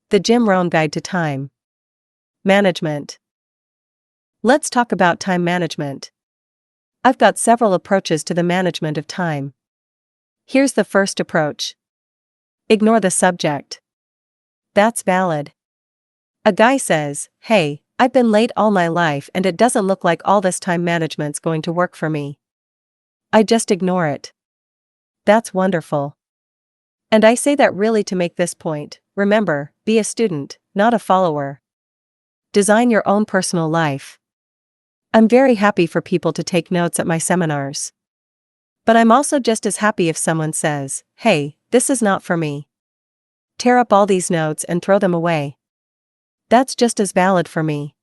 The Jim Rohn Guide to Time Management. Let's talk about time management. I've got several approaches to the management of time. Here's the first approach. Ignore the subject. That's valid. A guy says, "Hey, I've been late all my life and it doesn't look like all this time management's going to work for me. I just ignore it." That's wonderful. And I say that really to make this point. Remember, be a student, not a follower. Design your own personal life. I'm very happy for people to take notes at my seminars. But I'm also just as happy if someone says, "Hey, this is not for me. Tear up all these notes and throw them away." That's just as valid for me.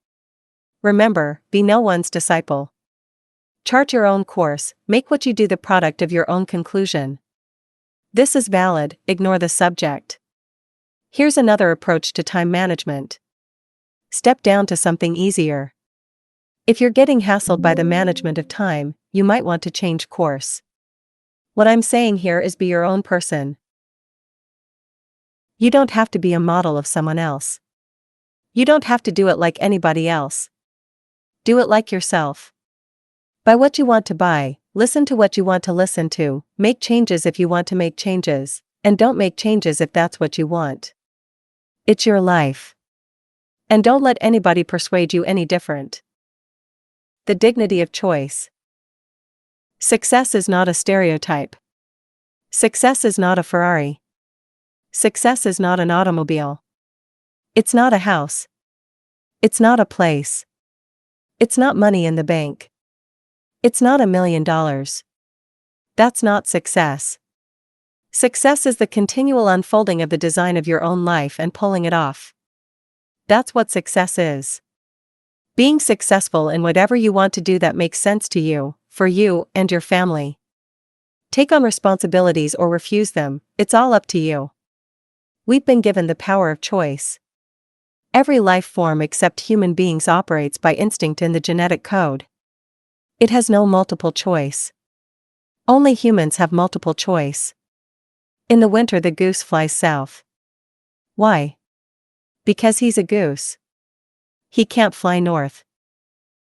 Remember, be no one's disciple. Chart your own course, make what you do the product of your own conclusion. This is valid, ignore the subject. Here's another approach to time management. Step down to something easier. If you're getting hassled by the management of time, you might want to change course. What I'm saying here is be your own person. You don't have to be a model of someone else. You don't have to do it like anybody else. Do it like yourself. Buy what you want to buy, listen to what you want to listen to, make changes if you want to make changes, and don't make changes if that's what you want. It's your life. And don't let anybody persuade you any different. The dignity of choice. Success is not a stereotype. Success is not a Ferrari. Success is not an automobile. It's not a house. It's not a place. It's not money in the bank. It's not $1 million. That's not success. Success is the continual unfolding of the design of your own life and pulling it off. That's what success is. Being successful in whatever you want to do that makes sense to you, for you and your family. Take on responsibilities or refuse them, it's all up to you. We've been given the power of choice. Every life form except human beings operates by instinct in the genetic code. It has no multiple choice. Only humans have multiple choice. In the winter the goose flies south. Why? Because he's a goose. He can't fly north.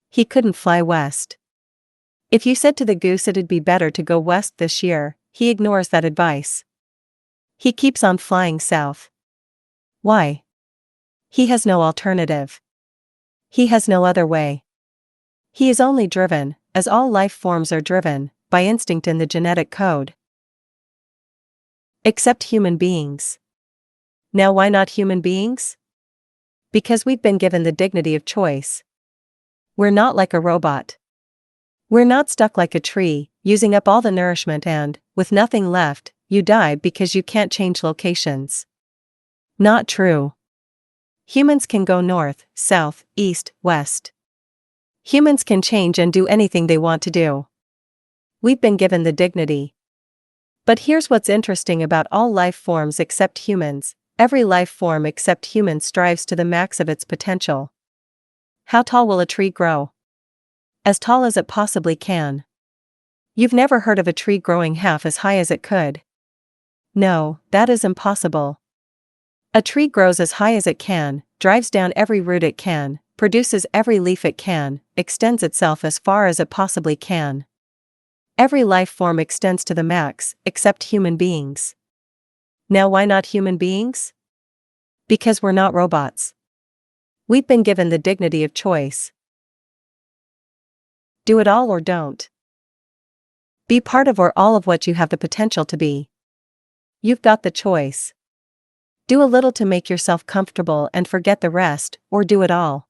He couldn't fly west. If you said to the goose it'd be better to go west this year, he ignores that advice. He keeps on flying south. Why? He has no alternative. He has no other way. He is only driven, as all life forms are driven, by instinct in the genetic code. Except human beings. Now why not human beings? Because we've been given the dignity of choice. We're not like a robot. We're not stuck like a tree, using up all the nourishment and, with nothing left, you die because you can't change locations. Not true. Humans can go north, south, east, west. Humans can change and do anything they want to do. We've been given the dignity. But here's what's interesting about all life forms except humans. Every life form except humans strives to the max of its potential. How tall will a tree grow? As tall as it possibly can. You've never heard of a tree growing half as high as it could. No, that is impossible. A tree grows as high as it can, drives down every root it can, produces every leaf it can, extends itself as far as it possibly can. Every life form extends to the max, except human beings. Now why not human beings? Because we're not robots. We've been given the dignity of choice. Do it all or don't. Be part of or all of what you have the potential to be. You've got the choice. Do a little to make yourself comfortable and forget the rest, or do it all.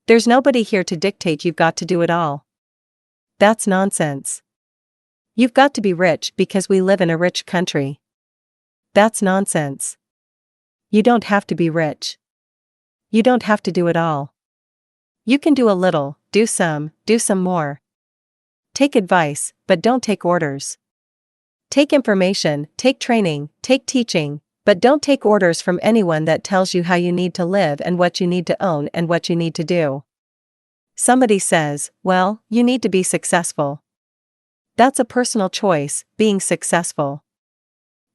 There's nobody here to dictate you've got to do it all. That's nonsense. You've got to be rich because we live in a rich country. That's nonsense. You don't have to be rich. You don't have to do it all. You can do a little, do some more. Take advice, but don't take orders. Take information, take training, take teaching, but don't take orders from anyone that tells you how you need to live and what you need to own and what you need to do. Somebody says, "Well, you need to be successful." That's a personal choice, being successful.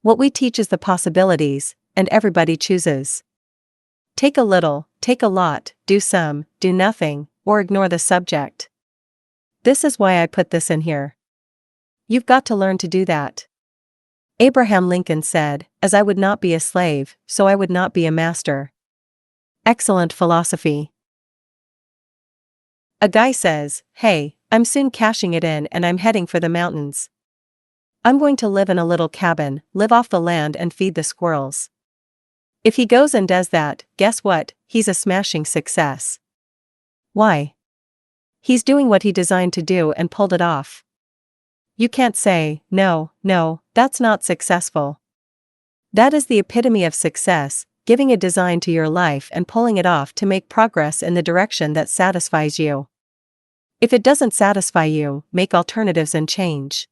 What we teach is the possibilities, and everybody chooses. Take a little, take a lot, do some, do nothing, or ignore the subject. This is why I put this in here. You've got to learn to do that. Abraham Lincoln said, "As I would not be a slave, so I would not be a master." Excellent philosophy. A guy says, "Hey, I'm soon cashing it in and I'm heading for the mountains. I'm going to live in a little cabin, live off the land and feed the squirrels." If he goes and does that, guess what? He's a smashing success. Why? He's doing what he designed to do and pulled it off. You can't say, "No, that's not successful." That is the epitome of success, giving a design to your life and pulling it off to make progress in the direction that satisfies you. If it doesn't satisfy you, make alternatives and change.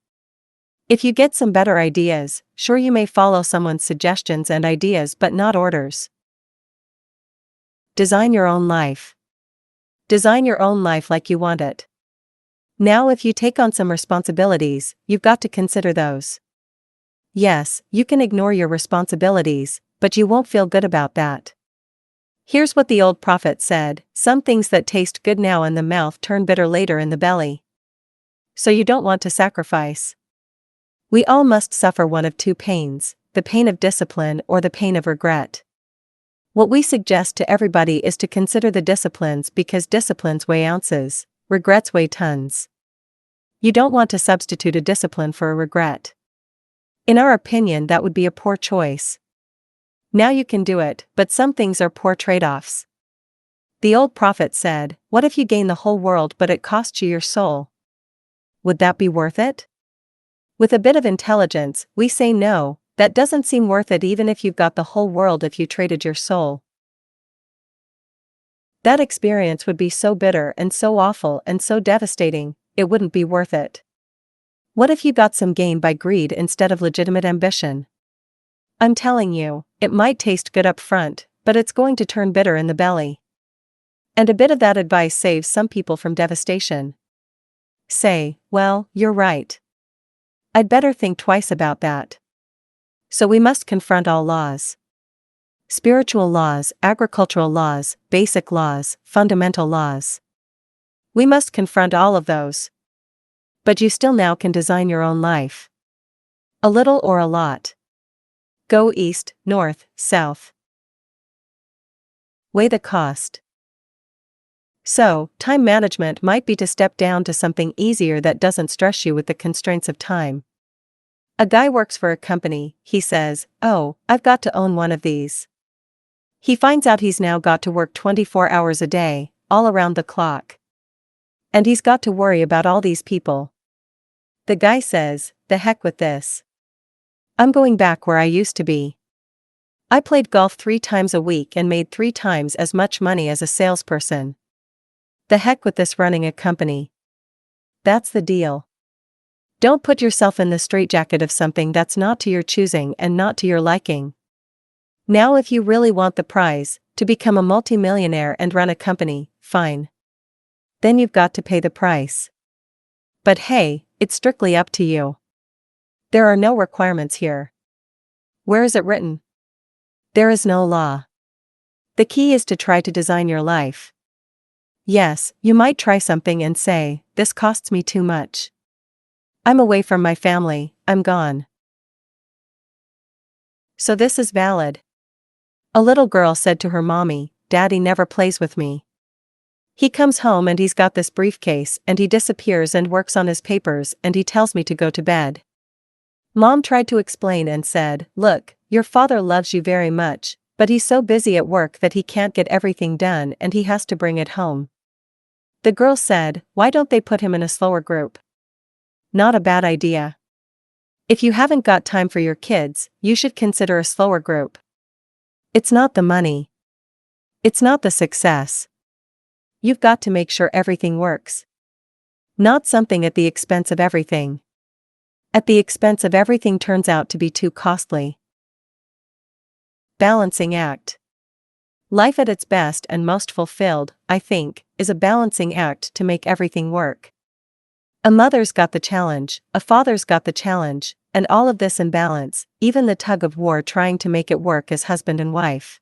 If you get some better ideas, sure, you may follow someone's suggestions and ideas but not orders. Design your own life. Design your own life like you want it. Now, if you take on some responsibilities, you've got to consider those. Yes, you can ignore your responsibilities, but you won't feel good about that. Here's what the old prophet said: "Some things that taste good now in the mouth turn bitter later in the belly." So you don't want to sacrifice. We all must suffer one of two pains, the pain of discipline or the pain of regret. What we suggest to everybody is to consider the disciplines, because disciplines weigh ounces, regrets weigh tons. You don't want to substitute a discipline for a regret. In our opinion, that would be a poor choice. Now you can do it, but some things are poor trade-offs. The old prophet said, "What if you gain the whole world but it costs you your soul? Would that be worth it?" With a bit of intelligence, we say no, that doesn't seem worth it even if you've got the whole world if you traded your soul. That experience would be so bitter and so awful and so devastating, it wouldn't be worth it. What if you got some gain by greed instead of legitimate ambition? I'm telling you, it might taste good up front, but it's going to turn bitter in the belly. And a bit of that advice saves some people from devastation. Say, "Well, you're right. I'd better think twice about that." So we must confront all laws. Spiritual laws, agricultural laws, basic laws, fundamental laws. We must confront all of those. But you still now can design your own life. A little or a lot. Go east, north, south. Weigh the cost. So, time management might be to step down to something easier that doesn't stress you with the constraints of time. A guy works for a company, he says, "Oh, I've got to own one of these." He finds out he's now got to work 24 hours a day, all around the clock. And he's got to worry about all these people. The guy says, "The heck with this. I'm going back where I used to be. I played golf 3 times a week and made 3 times as much money as a salesperson. The heck with this running a company." That's the deal. Don't put yourself in the straitjacket of something that's not to your choosing and not to your liking. Now, if you really want the prize, to become a multimillionaire and run a company, fine. Then you've got to pay the price. But hey, it's strictly up to you. There are no requirements here. Where is it written? There is no law. The key is to try to design your life. Yes, you might try something and say, "This costs me too much. I'm away from my family, I'm gone." So this is valid. A little girl said to her mommy, "Daddy never plays with me. He comes home and he's got this briefcase and he disappears and works on his papers and he tells me to go to bed." Mom tried to explain and said, "Look, your father loves you very much, but he's so busy at work that he can't get everything done and he has to bring it home." The girl said, "Why don't they put him in a slower group?" Not a bad idea. If you haven't got time for your kids, you should consider a slower group. It's not the money. It's not the success. You've got to make sure everything works. Not something at the expense of everything. At the expense of everything turns out to be too costly. Balancing act. Life at its best and most fulfilled, I think, is a balancing act to make everything work. A mother's got the challenge, a father's got the challenge, and all of this in balance, even the tug of war trying to make it work as husband and wife.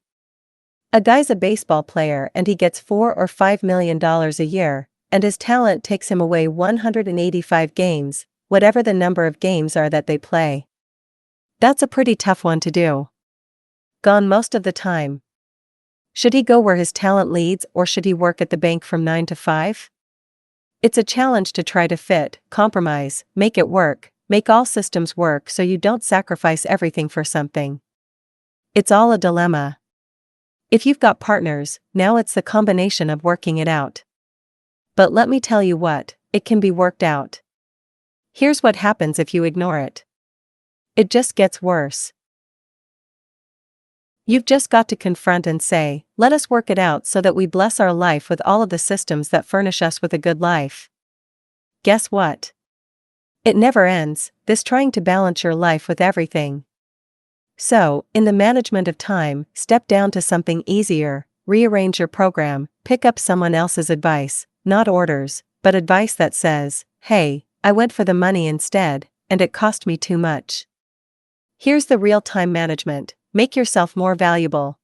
A guy's a baseball player and he gets $4 or $5 million a year, and his talent takes him away 185 games, whatever the number of games are that they play. That's a pretty tough one to do. Gone most of the time. Should he go where his talent leads, or should he work at the bank from 9 to 5? It's a challenge to try to fit, compromise, make it work, make all systems work so you don't sacrifice everything for something. It's all a dilemma. If you've got partners, now it's the combination of working it out. But let me tell you what, it can be worked out. Here's what happens if you ignore it. It just gets worse. You've just got to confront and say, let us work it out so that we bless our life with all of the systems that furnish us with a good life. Guess what? It never ends, this trying to balance your life with everything. So, in the management of time, step down to something easier, rearrange your program, pick up someone else's advice, not orders, but advice that says, hey, I went for the money instead, and it cost me too much. Here's the real time management. Make yourself more valuable.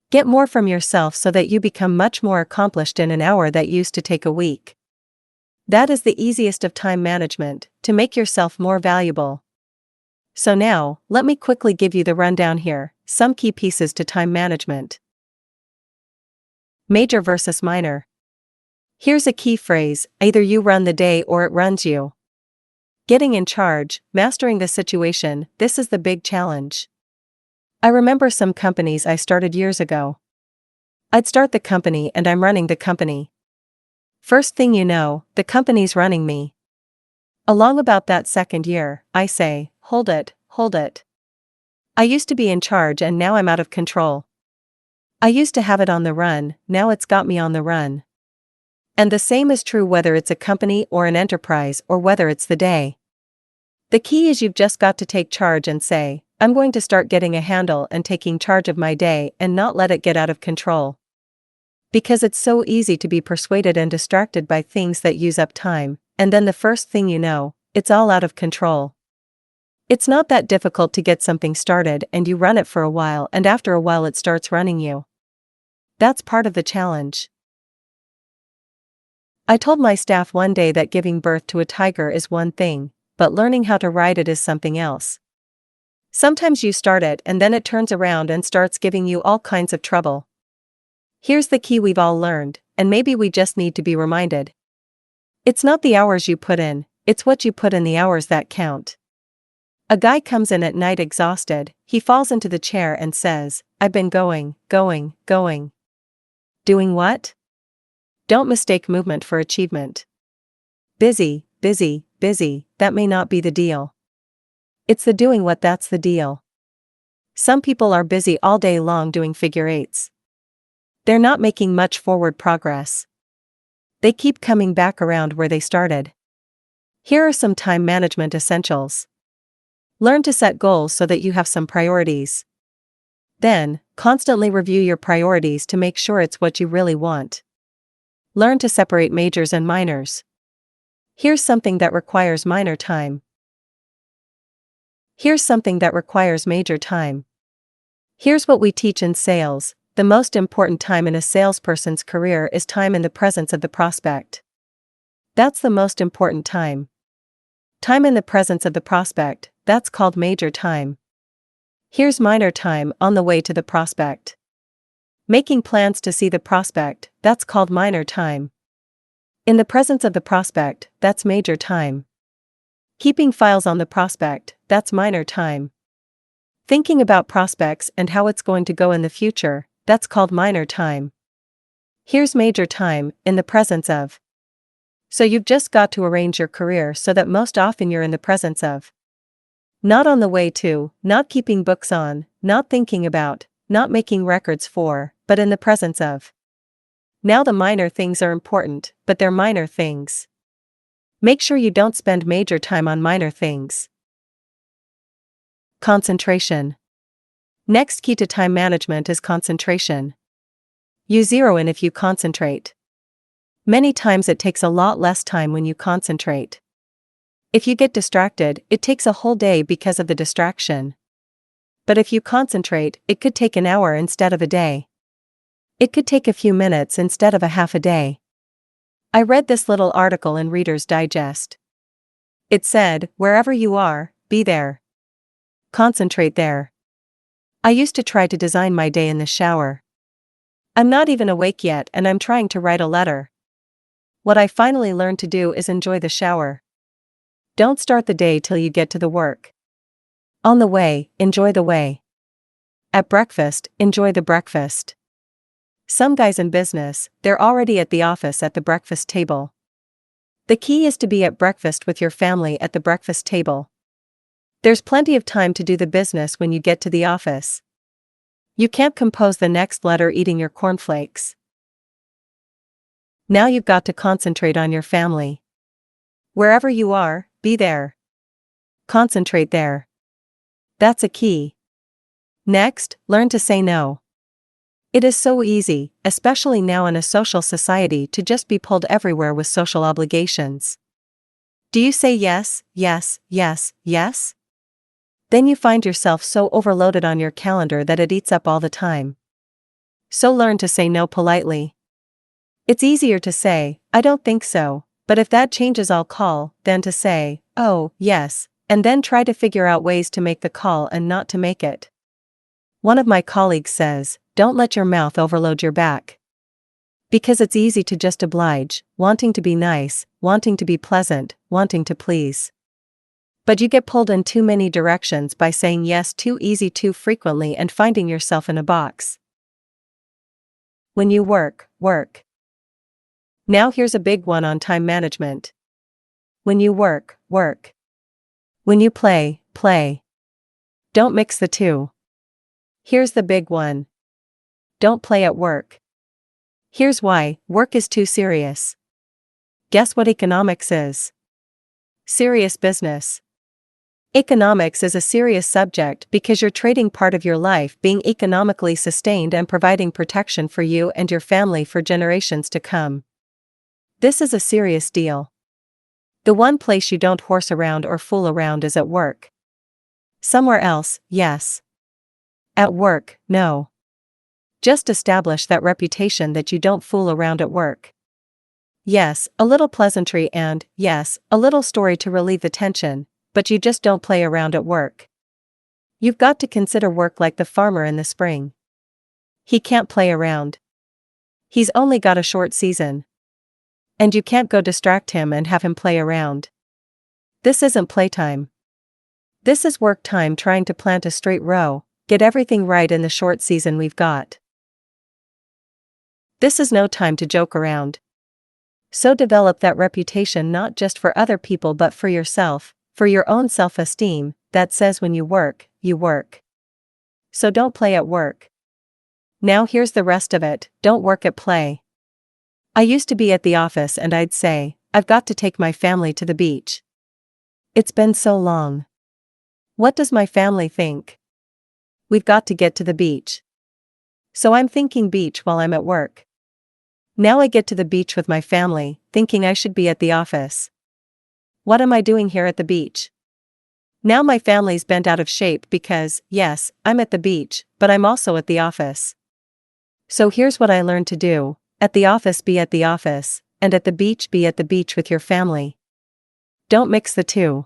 Get more from yourself so that you become much more accomplished in an hour that used to take a week. That is the easiest of time management, to make yourself more valuable. So now, let me quickly give you the rundown here, some key pieces to time management. Major versus minor. Here's a key phrase, either you run the day or it runs you. Getting in charge, mastering the situation, this is the big challenge. I remember some companies I started years ago. I'd start the company and I'm running the company. First thing you know, the company's running me. Along about that second year, I say, hold it. I used to be in charge and now I'm out of control. I used to have it on the run, now it's got me on the run. And the same is true whether it's a company or an enterprise or whether it's the day. The key is you've just got to take charge and say, I'm going to start getting a handle and taking charge of my day and not let it get out of control. Because it's so easy to be persuaded and distracted by things that use up time, and then the first thing you know, it's all out of control. It's not that difficult to get something started and you run it for a while and after a while it starts running you. That's part of the challenge. I told my staff one day that giving birth to a tiger is one thing, but learning how to ride it is something else. Sometimes you start it and then it turns around and starts giving you all kinds of trouble. Here's the key we've all learned, and maybe we just need to be reminded. It's not the hours you put in, it's what you put in the hours that count. A guy comes in at night exhausted, he falls into the chair and says, I've been going. Doing what? Don't mistake movement for achievement. Busy, that may not be the deal. It's the doing what that's the deal. Some people are busy all day long doing figure eights. They're not making much forward progress. They keep coming back around where they started. Here are some time management essentials. Learn to set goals so that you have some priorities. Then, constantly review your priorities to make sure it's what you really want. Learn to separate majors and minors. Here's something that requires minor time. Here's something that requires major time. Here's what we teach in sales. The most important time in a salesperson's career is time in the presence of the prospect. That's the most important time. Time in the presence of the prospect, that's called major time. Here's minor time on the way to the prospect. Making plans to see the prospect, that's called minor time. In the presence of the prospect, that's major time. Keeping files on the prospect, that's minor time. Thinking about prospects and how it's going to go in the future, that's called minor time. Here's major time, in the presence of. So you've just got to arrange your career so that most often you're in the presence of. Not on the way to, not keeping books on, not thinking about, not making records for, but in the presence of. Now the minor things are important, but they're minor things. Make sure you don't spend major time on minor things. Concentration. Next key to time management is concentration. You zero in if you concentrate. Many times it takes a lot less time when you concentrate. If you get distracted, it takes a whole day because of the distraction. But if you concentrate, it could take an hour instead of a day. It could take a few minutes instead of a half a day. I read this little article in Reader's Digest. It said, wherever you are, be there. Concentrate there. I used to try to design my day in the shower. I'm not even awake yet and I'm trying to write a letter. What I finally learned to do is enjoy the shower. Don't start the day till you get to the work. On the way, enjoy the way. At breakfast, enjoy the breakfast. Some guys in business, they're already at the office at the breakfast table. The key is to be at breakfast with your family at the breakfast table. There's plenty of time to do the business when you get to the office. You can't compose the next letter eating your cornflakes. Now you've got to concentrate on your family. Wherever you are, be there. Concentrate there. That's a key. Next, learn to say no. It is so easy, especially now in a social society, to just be pulled everywhere with social obligations. Do you say yes, yes, yes, yes? Then you find yourself so overloaded on your calendar that it eats up all the time. So learn to say no politely. It's easier to say, I don't think so, but if that changes I'll call, than to say, oh, yes, and then try to figure out ways to make the call and not to make it. One of my colleagues says, don't let your mouth overload your back. Because it's easy to just oblige, wanting to be nice, wanting to be pleasant, wanting to please. But you get pulled in too many directions by saying yes too easy too frequently and finding yourself in a box. When you work, work. Now here's a big one on time management. When you work, work. When you play, play. Don't mix the two. Here's the big one. Don't play at work. Here's why: work is too serious. Guess what economics is? Serious business. Economics is a serious subject because you're trading part of your life being economically sustained and providing protection for you and your family for generations to come. This is a serious deal. The one place you don't horse around or fool around is at work. Somewhere else, yes. At work, no. Just establish that reputation that you don't fool around at work. Yes, a little pleasantry and, yes, a little story to relieve the tension, but you just don't play around at work. You've got to consider work like the farmer in the spring. He can't play around. He's only got a short season. And you can't go distract him and have him play around. This isn't playtime. This is work time, trying to plant a straight row, get everything right in the short season we've got. This is no time to joke around. So develop that reputation not just for other people but for yourself, for your own self-esteem, that says when you work, you work. So don't play at work. Now here's the rest of it: don't work at play. I used to be at the office and I'd say, I've got to take my family to the beach. It's been so long. What does my family think? We've got to get to the beach. So I'm thinking beach while I'm at work. Now I get to the beach with my family, thinking I should be at the office. What am I doing here at the beach? Now my family's bent out of shape because, yes, I'm at the beach, but I'm also at the office. So here's what I learned to do: at the office be at the office, and at the beach be at the beach with your family. Don't mix the two.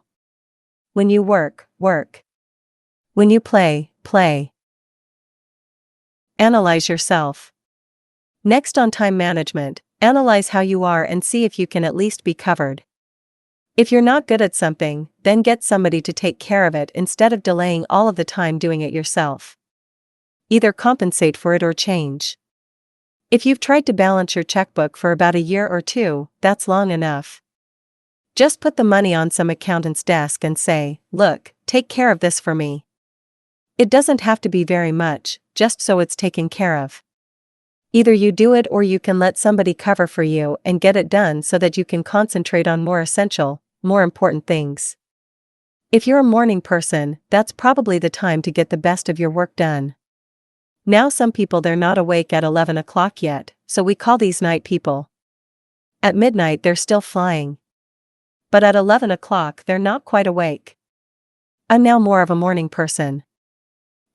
When you work, work. When you play, play. Analyze yourself. Next on time management, analyze how you are and see if you can at least be covered. If you're not good at something, then get somebody to take care of it instead of delaying all of the time doing it yourself. Either compensate for it or change. If you've tried to balance your checkbook for about a year or two, that's long enough. Just put the money on some accountant's desk and say, look, take care of this for me. It doesn't have to be very much, just so it's taken care of. Either you do it or you can let somebody cover for you and get it done so that you can concentrate on more essential, more important things. If you're a morning person, that's probably the time to get the best of your work done. Now some people, they're not awake at 11 o'clock yet, so we call these night people. At midnight they're still flying. But at 11 o'clock they're not quite awake. I'm now more of a morning person.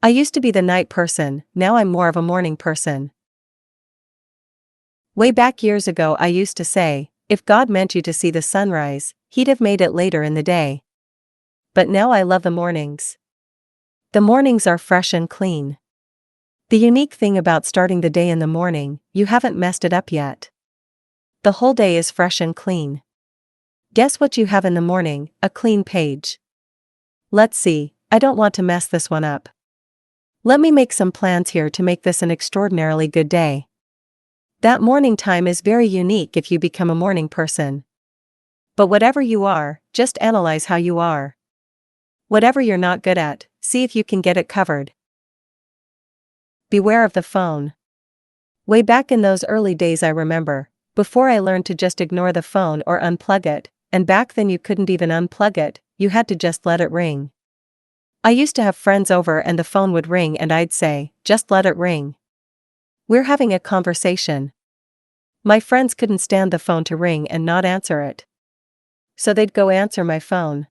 I used to be the night person, now I'm more of a morning person. Way back years ago I used to say, if God meant you to see the sunrise, he'd have made it later in the day. But now I love the mornings. The mornings are fresh and clean. The unique thing about starting the day in the morning, you haven't messed it up yet. The whole day is fresh and clean. Guess what you have in the morning? A clean page. Let's see, I don't want to mess this one up. Let me make some plans here to make this an extraordinarily good day. That morning time is very unique if you become a morning person. But whatever you are, just analyze how you are. Whatever you're not good at, see if you can get it covered. Beware of the phone. Way back in those early days I remember, before I learned to just ignore the phone or unplug it, and back then you couldn't even unplug it, you had to just let it ring. I used to have friends over and the phone would ring and I'd say, just let it ring. We're having a conversation. My friends couldn't stand the phone to ring and not answer it. So they'd go answer my phone.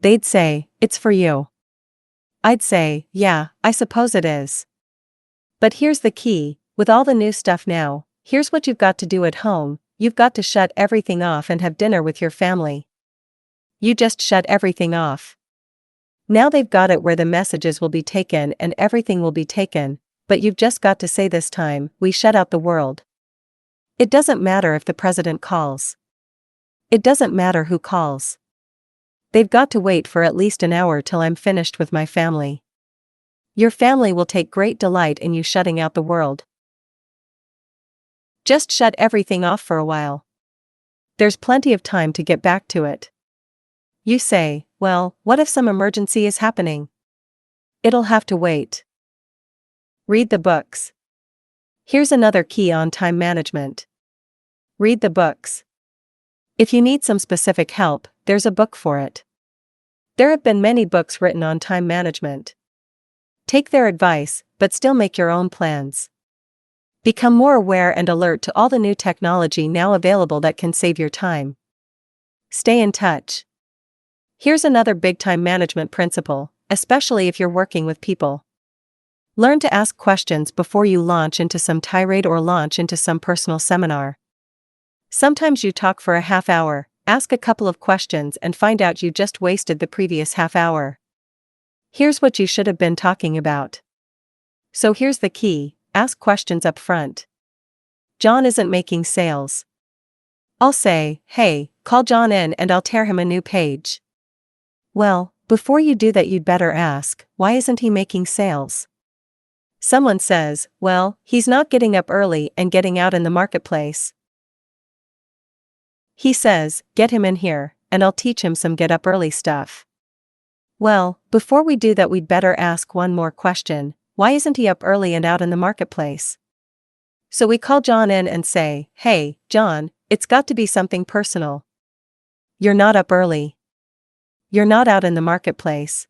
They'd say, it's for you. I'd say, yeah, I suppose it is. But here's the key, with all the new stuff now, here's what you've got to do at home, you've got to shut everything off and have dinner with your family. You just shut everything off. Now they've got it where the messages will be taken and everything will be taken, but you've just got to say this time, we shut out the world. It doesn't matter if the president calls. It doesn't matter who calls. They've got to wait for at least an hour till I'm finished with my family. Your family will take great delight in you shutting out the world. Just shut everything off for a while. There's plenty of time to get back to it. You say, well, what if some emergency is happening? It'll have to wait. Read the books. Here's another key on time management. Read the books. If you need some specific help, there's a book for it. There have been many books written on time management. Take their advice, but still make your own plans. Become more aware and alert to all the new technology now available that can save your time. Stay in touch. Here's another big time management principle, especially if you're working with people. Learn to ask questions before you launch into some tirade or launch into some personal seminar. Sometimes you talk for a half hour, ask a couple of questions and find out you just wasted the previous half hour. Here's what you should have been talking about. So here's the key, ask questions up front. John isn't making sales. I'll say, hey, call John in and I'll tear him a new page. Well, before you do that you'd better ask, why isn't he making sales? Someone says, well, he's not getting up early and getting out in the marketplace. He says, get him in here, and I'll teach him some get up early stuff. Well, before we do that we'd better ask one more question, why isn't he up early and out in the marketplace? So we call John in and say, hey, John, it's got to be something personal. You're not up early. You're not out in the marketplace.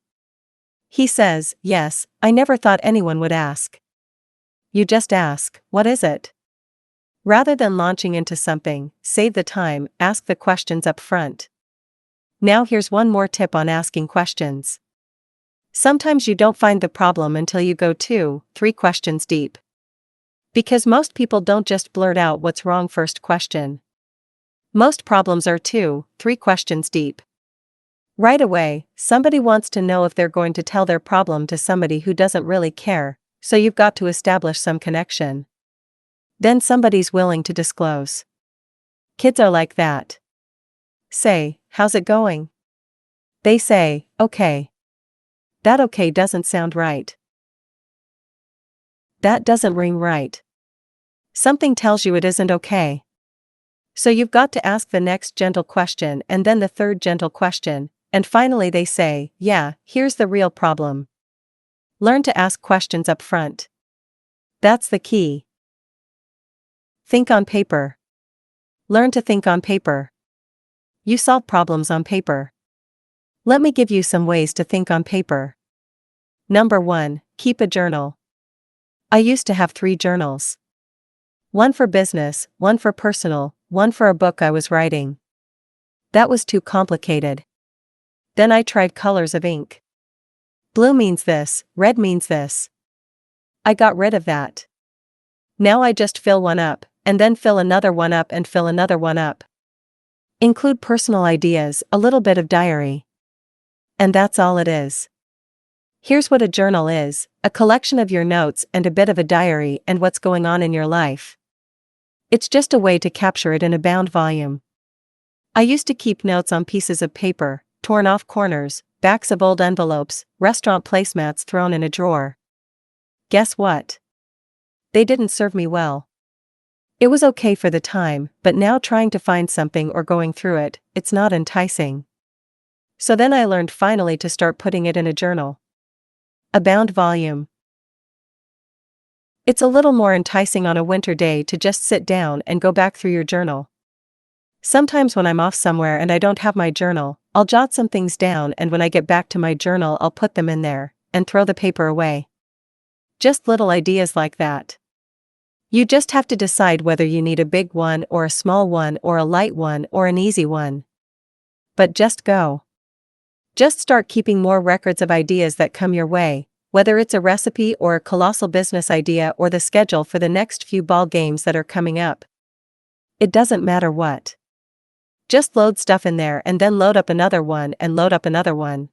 He says, yes, I never thought anyone would ask. You just ask, what is it? Rather than launching into something, save the time, ask the questions up front. Now here's one more tip on asking questions. Sometimes you don't find the problem until you go 2-3 questions deep. Because most people don't just blurt out what's wrong first question. Most problems are 2-3 questions deep. Right away, somebody wants to know if they're going to tell their problem to somebody who doesn't really care, so you've got to establish some connection. Then somebody's willing to disclose. Kids are like that. Say, how's it going? They say, okay. That okay doesn't sound right. That doesn't ring right. Something tells you it isn't okay. So you've got to ask the next gentle question and then the third gentle question, and finally they say, yeah, here's the real problem. Learn to ask questions up front. That's the key. Think on paper. Learn to think on paper. You solve problems on paper. Let me give you some ways to think on paper. Number 1, keep a journal. I used to have 3 journals. One for business, one for personal, one for a book I was writing. That was too complicated. Then I tried colors of ink. Blue means this, red means this. I got rid of that. Now I just fill one up, and then fill another one up and fill another one up. Include personal ideas, a little bit of diary. And that's all it is. Here's what a journal is: a collection of your notes and a bit of a diary and what's going on in your life. It's just a way to capture it in a bound volume. I used to keep notes on pieces of paper, torn off corners, backs of old envelopes, restaurant placemats thrown in a drawer. Guess what? They didn't serve me well. It was okay for the time, but now trying to find something or going through it, it's not enticing. So then I learned finally to start putting it in a journal. A bound volume. It's a little more enticing on a winter day to just sit down and go back through your journal. Sometimes when I'm off somewhere and I don't have my journal, I'll jot some things down, and when I get back to my journal I'll put them in there, and throw the paper away. Just little ideas like that. You just have to decide whether you need a big one or a small one or a light one or an easy one. But just go. Just start keeping more records of ideas that come your way, whether it's a recipe or a colossal business idea or the schedule for the next few ball games that are coming up. It doesn't matter what. Just load stuff in there and then load up another one and load up another one.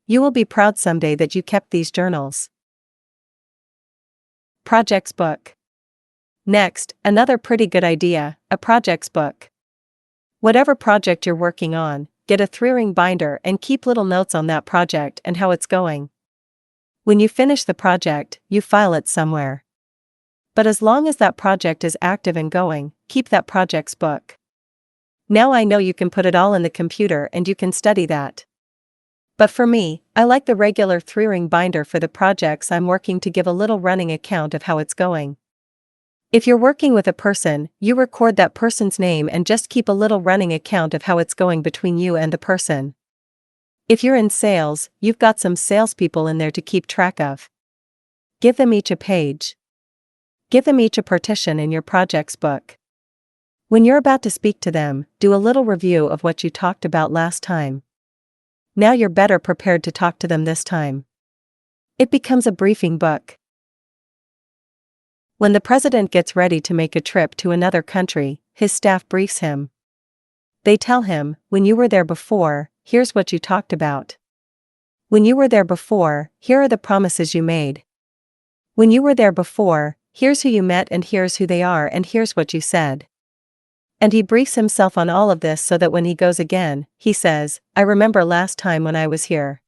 You will be proud someday that you kept these journals. Projects book. Next, another pretty good idea, a projects book. Whatever project you're working on, get a 3-ring binder and keep little notes on that project and how it's going. When you finish the project, you file it somewhere. But as long as that project is active and going, keep that projects book. Now I know you can put it all in the computer and you can study that. But for me, I like the regular 3-ring binder for the projects I'm working to give a little running account of how it's going. If you're working with a person, you record that person's name and just keep a little running account of how it's going between you and the person. If you're in sales, you've got some salespeople in there to keep track of. Give them each a page. Give them each a partition in your projects book. When you're about to speak to them, do a little review of what you talked about last time. Now you're better prepared to talk to them this time. It becomes a briefing book. When the president gets ready to make a trip to another country, his staff briefs him. They tell him, when you were there before, here's what you talked about. When you were there before, here are the promises you made. When you were there before, here's who you met and here's who they are and here's what you said. And he briefs himself on all of this so that when he goes again, he says, I remember last time when I was here.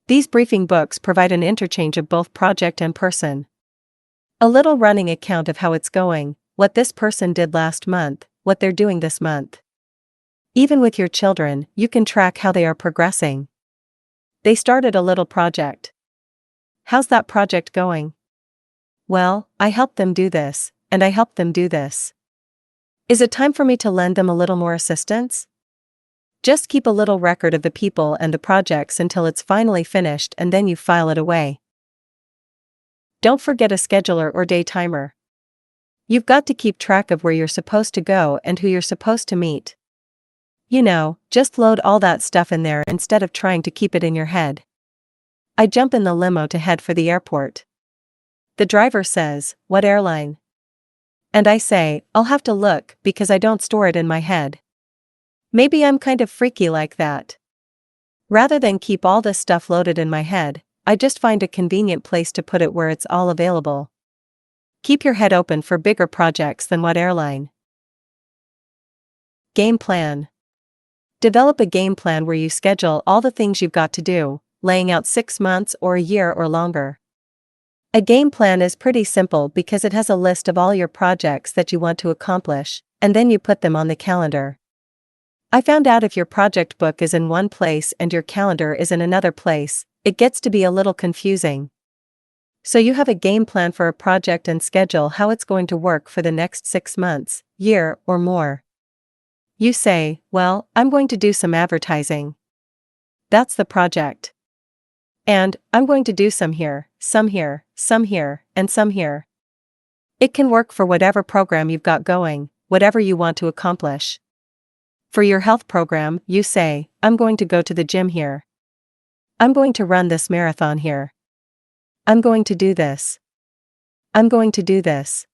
These briefing books provide an interchange of both project and person. A little running account of how it's going, what this person did last month, what they're doing this month. Even with your children, you can track how they are progressing. They started a little project. How's that project going? Well, I helped them do this, and I helped them do this. Is it time for me to lend them a little more assistance? Just keep a little record of the people and the projects until it's finally finished and then you file it away. Don't forget a scheduler or day timer. You've got to keep track of where you're supposed to go and who you're supposed to meet. You know, just load all that stuff in there instead of trying to keep it in your head. I jump in the limo to head for the airport. The driver says, "What airline?" And I say, "I'll have to look because I don't store it in my head." Maybe I'm kind of freaky like that. Rather than keep all this stuff loaded in my head, I just find a convenient place to put it where it's all available. Keep your head open for bigger projects than what airline. Game plan. Develop a game plan where you schedule all the things you've got to do, laying out 6 months or a year or longer. A game plan is pretty simple because it has a list of all your projects that you want to accomplish, and then you put them on the calendar. I found out if your project book is in one place and your calendar is in another place, it gets to be a little confusing. So you have a game plan for a project and schedule how it's going to work for the next 6 months, year, or more. You say, well, I'm going to do some advertising. That's the project. And, I'm going to do some here, some here, some here, and some here. It can work for whatever program you've got going, whatever you want to accomplish. For your health program, you say, I'm going to go to the gym here. I'm going to run this marathon here. I'm going to do this. I'm going to do this.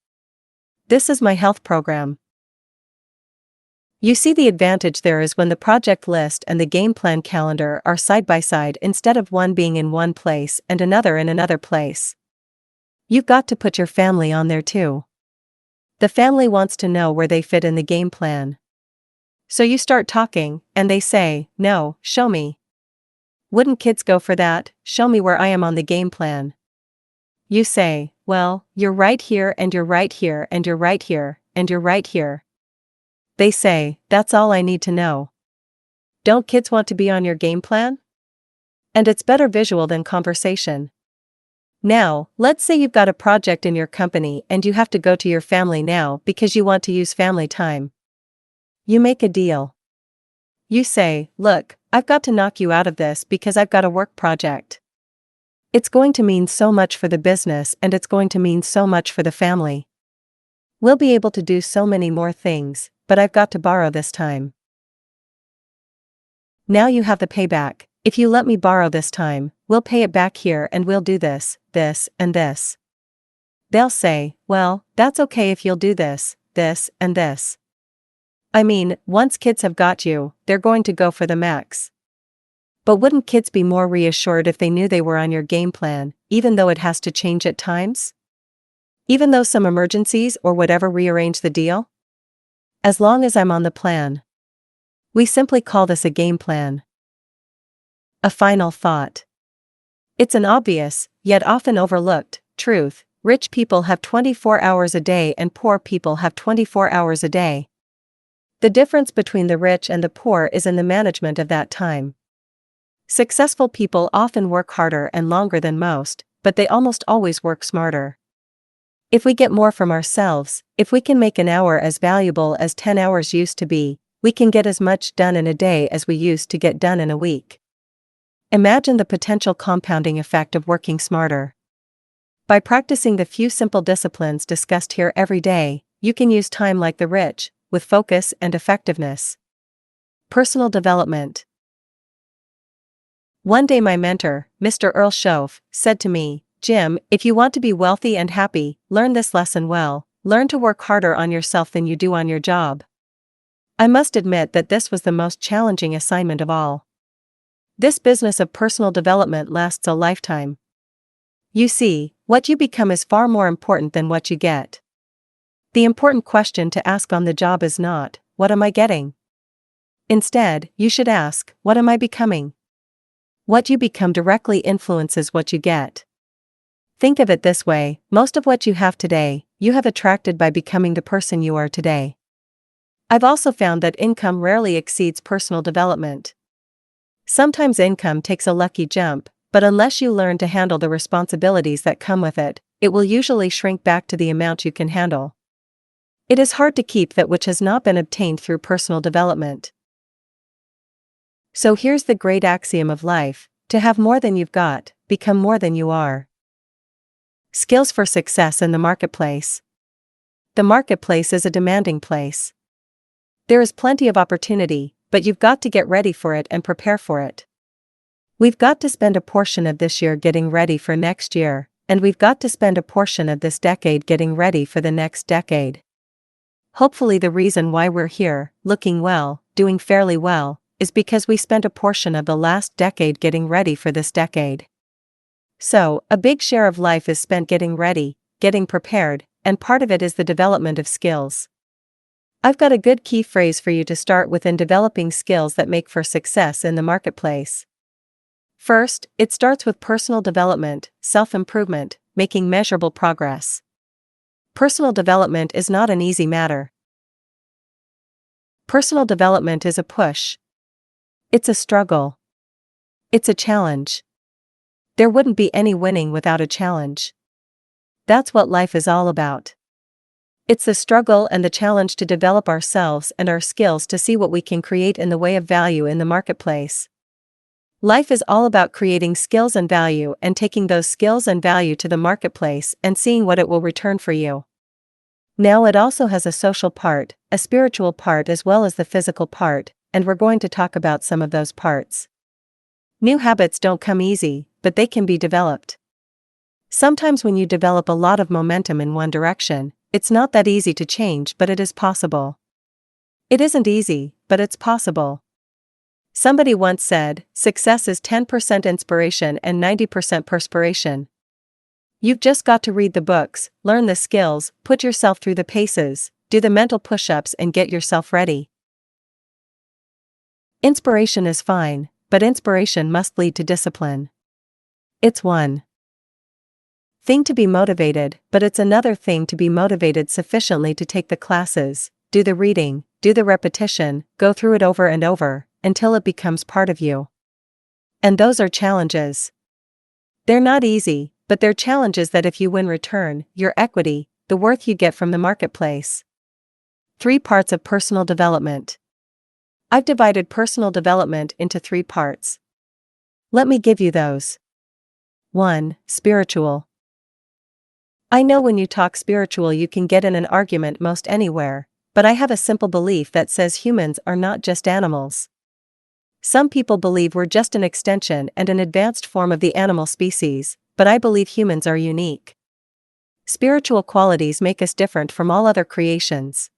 This is my health program. You see the advantage there is when the project list and the game plan calendar are side by side instead of one being in one place and another in another place. You've got to put your family on there too. The family wants to know where they fit in the game plan. So you start talking, and they say, "No, show me." Wouldn't kids go for that? "Show me where I am on the game plan." You say, "Well, you're right here and you're right here and you're right here and you're right here." They say, "That's all I need to know." Don't kids want to be on your game plan? And it's better visual than conversation. Now, let's say you've got a project in your company and you have to go to your family now because you want to use family time. You make a deal. You say, "Look, I've got to knock you out of this because I've got a work project. It's going to mean so much for the business and it's going to mean so much for the family. We'll be able to do so many more things, but I've got to borrow this time." Now you have the payback. "If you let me borrow this time, we'll pay it back here and we'll do this, this, and this." They'll say, "Well, that's okay if you'll do this, this, and this." I mean, once kids have got you, they're going to go for the max. But wouldn't kids be more reassured if they knew they were on your game plan, even though it has to change at times? Even though some emergencies or whatever rearrange the deal? As long as I'm on the plan. We simply call this a game plan. A final thought. It's an obvious, yet often overlooked, truth. Rich people have 24 hours a day and poor people have 24 hours a day. The difference between the rich and the poor is in the management of that time. Successful people often work harder and longer than most, but they almost always work smarter. If we get more from ourselves, if we can make an hour as valuable as 10 hours used to be, we can get as much done in a day as we used to get done in a week. Imagine the potential compounding effect of working smarter. By practicing the few simple disciplines discussed here every day, you can use time like the rich, with focus and effectiveness. Personal development. One day my mentor, Mr. Earl Schoaf, said to me, "Jim, if you want to be wealthy and happy, learn this lesson well. Learn to work harder on yourself than you do on your job." I must admit that this was the most challenging assignment of all. This business of personal development lasts a lifetime. You see, what you become is far more important than what you get. The important question to ask on the job is not, "What am I getting?" Instead, you should ask, "What am I becoming?" What you become directly influences what you get. Think of it this way, most of what you have today, you have attracted by becoming the person you are today. I've also found that income rarely exceeds personal development. Sometimes income takes a lucky jump, but unless you learn to handle the responsibilities that come with it, it will usually shrink back to the amount you can handle. It is hard to keep that which has not been obtained through personal development. So here's the great axiom of life: to have more than you've got, become more than you are. Skills for success in the marketplace. The marketplace is a demanding place. There is plenty of opportunity, but you've got to get ready for it and prepare for it. We've got to spend a portion of this year getting ready for next year, and we've got to spend a portion of this decade getting ready for the next decade. Hopefully the reason why we're here, looking well, doing fairly well, is because we spent a portion of the last decade getting ready for this decade. So, a big share of life is spent getting ready, getting prepared, and part of it is the development of skills. I've got a good key phrase for you to start with in developing skills that make for success in the marketplace. First, it starts with personal development, self-improvement, making measurable progress. Personal development is not an easy matter. Personal development is a push. It's a struggle. It's a challenge. There wouldn't be any winning without a challenge. That's what life is all about. It's the struggle and the challenge to develop ourselves and our skills to see what we can create in the way of value in the marketplace. Life is all about creating skills and value and taking those skills and value to the marketplace and seeing what it will return for you. Now it also has a social part, a spiritual part as well as the physical part, and we're going to talk about some of those parts. New habits don't come easy, but they can be developed. Sometimes when you develop a lot of momentum in one direction, It's not that easy to change, but it is possible. It isn't easy, but it's possible. Somebody once said, success is 10% inspiration and 90% perspiration. You've just got to read the books, learn the skills, put yourself through the paces, do the mental push-ups and get yourself ready. Inspiration is fine, but inspiration must lead to discipline. It's one thing to be motivated, but it's another thing to be motivated sufficiently to take the classes, do the reading, do the repetition, go through it over and over, until it becomes part of you. And those are challenges. They're not easy, but they're challenges that if you win, return your equity, the worth you get from the marketplace. 3 parts of personal development. I've divided personal development into 3 parts. Let me give you those. 1. Spiritual. I know when you talk spiritual you can get in an argument most anywhere, but I have a simple belief that says humans are not just animals. Some people believe we're just an extension and an advanced form of the animal species, but I believe humans are unique. Spiritual qualities make us different from all other creations.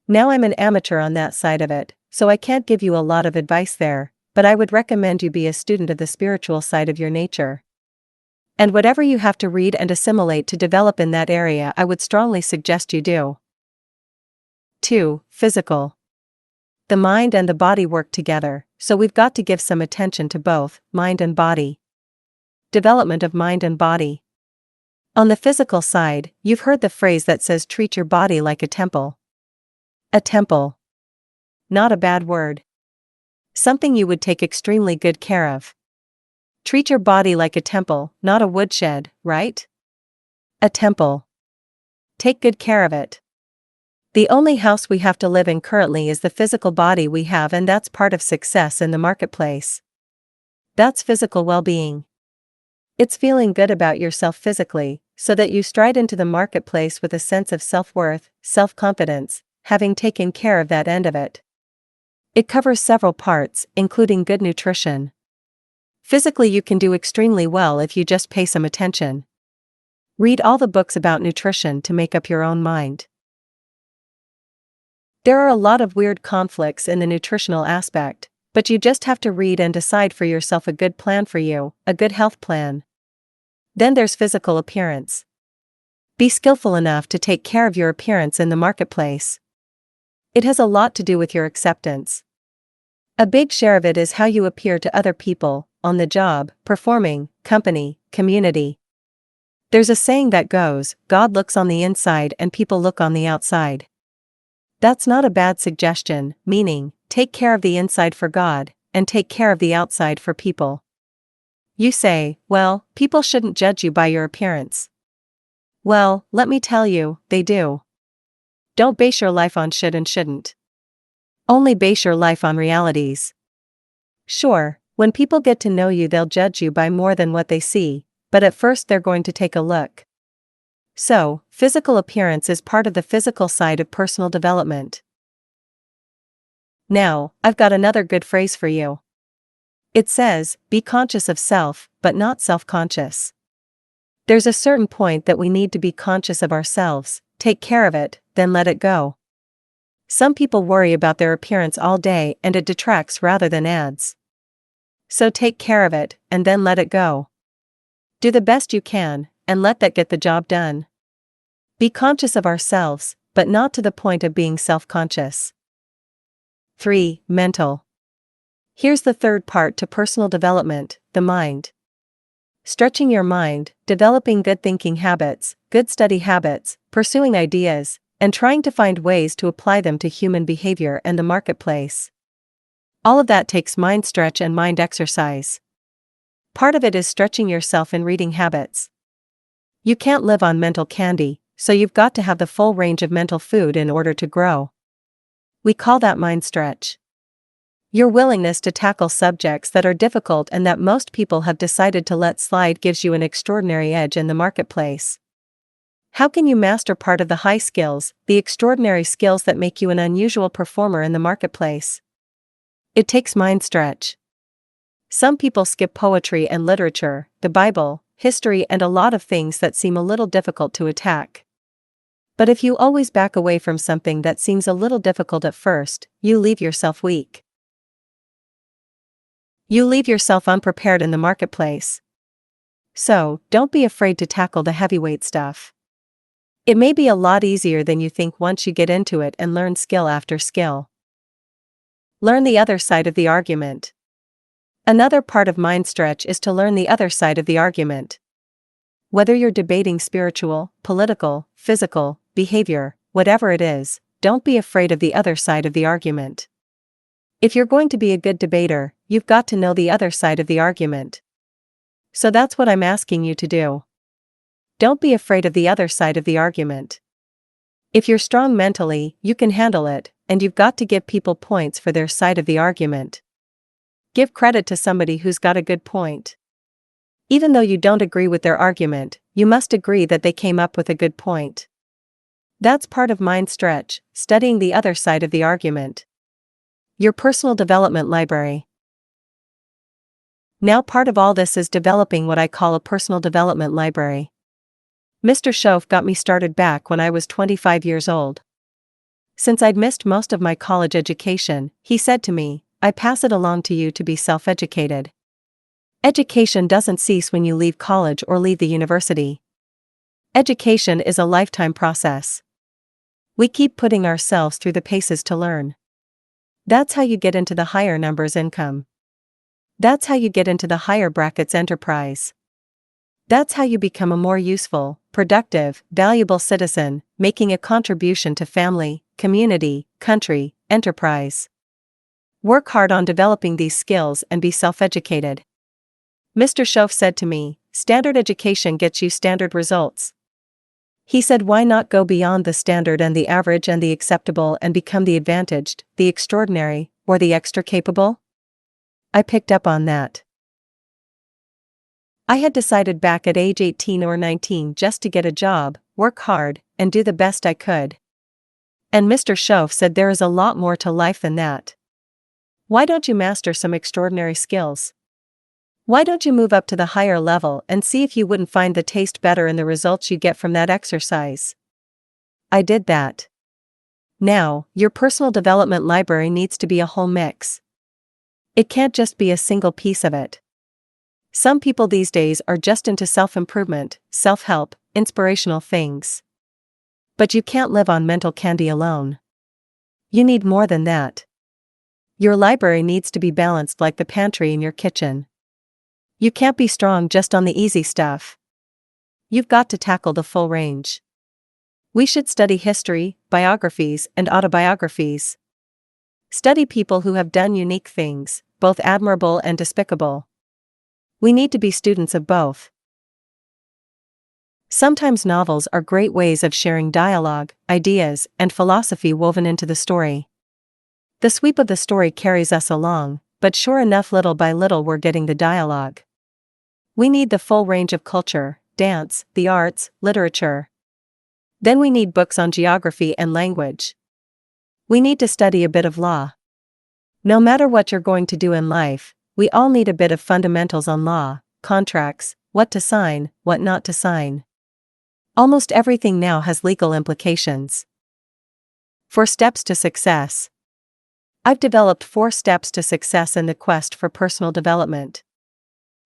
Now I'm an amateur on that side of it, so I can't give you a lot of advice there, but I would recommend you be a student of the spiritual side of your nature. And whatever you have to read and assimilate to develop in that area, I would strongly suggest you do. 2. Physical. The mind and the body work together, so we've got to give some attention to both, mind and body. Development of mind and body. On the physical side, you've heard the phrase that says treat your body like a temple. A temple. Not a bad word. Something you would take extremely good care of. Treat your body like a temple, not a woodshed, right? A temple. Take good care of it. The only house we have to live in currently is the physical body we have, and that's part of success in the marketplace. That's physical well-being. It's feeling good about yourself physically, so that you stride into the marketplace with a sense of self-worth, self-confidence, having taken care of that end of it. It covers several parts, including good nutrition. Physically you can do extremely well if you just pay some attention. Read all the books about nutrition to make up your own mind. There are a lot of weird conflicts in the nutritional aspect, but you just have to read and decide for yourself a good plan for you, a good health plan. Then there's physical appearance. Be skillful enough to take care of your appearance in the marketplace. It has a lot to do with your acceptance. A big share of it is how you appear to other people, on the job, performing, company, community. There's a saying that goes, God looks on the inside and people look on the outside. That's not a bad suggestion, meaning, take care of the inside for God, and take care of the outside for people. You say, well, people shouldn't judge you by your appearance. Well, let me tell you, they do. Don't base your life on should and shouldn't. Only base your life on realities. Sure, when people get to know you they'll judge you by more than what they see, but at first they're going to take a look. So, physical appearance is part of the physical side of personal development. Now, I've got another good phrase for you. It says, be conscious of self, but not self-conscious. There's a certain point that we need to be conscious of ourselves, take care of it, then let it go. Some people worry about their appearance all day and it detracts rather than adds. So take care of it, and then let it go. Do the best you can, and let that get the job done. Be conscious of ourselves, but not to the point of being self-conscious. 3. Mental. Here's the third part to personal development, the mind. Stretching your mind, developing good thinking habits, good study habits, pursuing ideas, and trying to find ways to apply them to human behavior and the marketplace. All of that takes mind stretch and mind exercise. Part of it is stretching yourself in reading habits. You can't live on mental candy, so you've got to have the full range of mental food in order to grow. We call that mind stretch. Your willingness to tackle subjects that are difficult and that most people have decided to let slide gives you an extraordinary edge in the marketplace. How can you master part of the high skills, the extraordinary skills that make you an unusual performer in the marketplace? It takes mind stretch. Some people skip poetry and literature, the Bible, history, and a lot of things that seem a little difficult to attack. But if you always back away from something that seems a little difficult at first, you leave yourself weak. You leave yourself unprepared in the marketplace. So, don't be afraid to tackle the heavyweight stuff. It may be a lot easier than you think once you get into it and learn skill after skill. Learn the other side of the argument. Another part of mind stretch is to learn the other side of the argument. Whether you're debating spiritual, political, physical, behavior, whatever it is, don't be afraid of the other side of the argument. If you're going to be a good debater, you've got to know the other side of the argument. So that's what I'm asking you to do. Don't be afraid of the other side of the argument. If you're strong mentally, you can handle it, and you've got to give people points for their side of the argument. Give credit to somebody who's got a good point. Even though you don't agree with their argument, you must agree that they came up with a good point. That's part of mind stretch, studying the other side of the argument. Your personal development library. Now part of all this is developing what I call a personal development library. Mr. Schoaf got me started back when I was 25 years old. Since I'd missed most of my college education, he said to me, I pass it along to you to be self-educated. Education doesn't cease when you leave college or leave the university. Education is a lifetime process. We keep putting ourselves through the paces to learn. That's how you get into the higher numbers income. That's how you get into the higher brackets enterprise. That's how you become a more useful, productive, valuable citizen, making a contribution to family, community, country, enterprise. Work hard on developing these skills and be self-educated. Mr. Schoaf said to me, standard education gets you standard results. He said, why not go beyond the standard and the average and the acceptable and become the advantaged, the extraordinary, or the extra capable? I picked up on that. I had decided back at age 18 or 19 just to get a job, work hard, and do the best I could. And Mr. Schoaf said there is a lot more to life than that. Why don't you master some extraordinary skills? Why don't you move up to the higher level and see if you wouldn't find the taste better in the results you get from that exercise? I did that. Now, your personal development library needs to be a whole mix. It can't just be a single piece of it. Some people these days are just into self-improvement, self-help, inspirational things. But you can't live on mental candy alone. You need more than that. Your library needs to be balanced like the pantry in your kitchen. You can't be strong just on the easy stuff. You've got to tackle the full range. We should study history, biographies, and autobiographies. Study people who have done unique things, both admirable and despicable. We need to be students of both. Sometimes novels are great ways of sharing dialogue, ideas, and philosophy woven into the story. The sweep of the story carries us along, but sure enough, little by little we're getting the dialogue. We need the full range of culture, dance, the arts, literature. Then we need books on geography and language. We need to study a bit of law. No matter what you're going to do in life, we all need a bit of fundamentals on law, contracts, what to sign, what not to sign. Almost everything now has legal implications. 4 steps to success. I've developed 4 steps to success in the quest for personal development.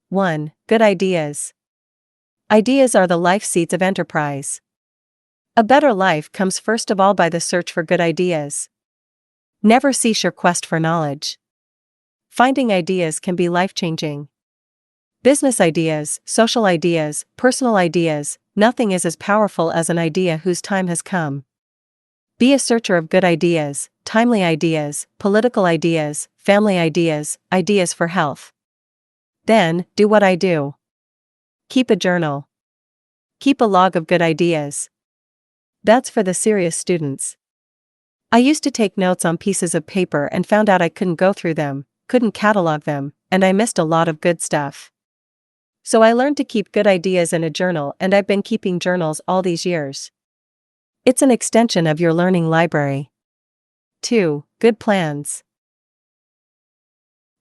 1. Good ideas. Ideas are the life seeds of enterprise. A better life comes first of all by the search for good ideas. Never cease your quest for knowledge. Finding ideas can be life-changing. Business ideas, social ideas, personal ideas, nothing is as powerful as an idea whose time has come. Be a searcher of good ideas, timely ideas, political ideas, family ideas, ideas for health. Then, do what I do. Keep a journal. Keep a log of good ideas. That's for the serious students. I used to take notes on pieces of paper and found out I couldn't go through them, couldn't catalog them, and I missed a lot of good stuff. So I learned to keep good ideas in a journal, and I've been keeping journals all these years. It's an extension of your learning library. 2. Good plans.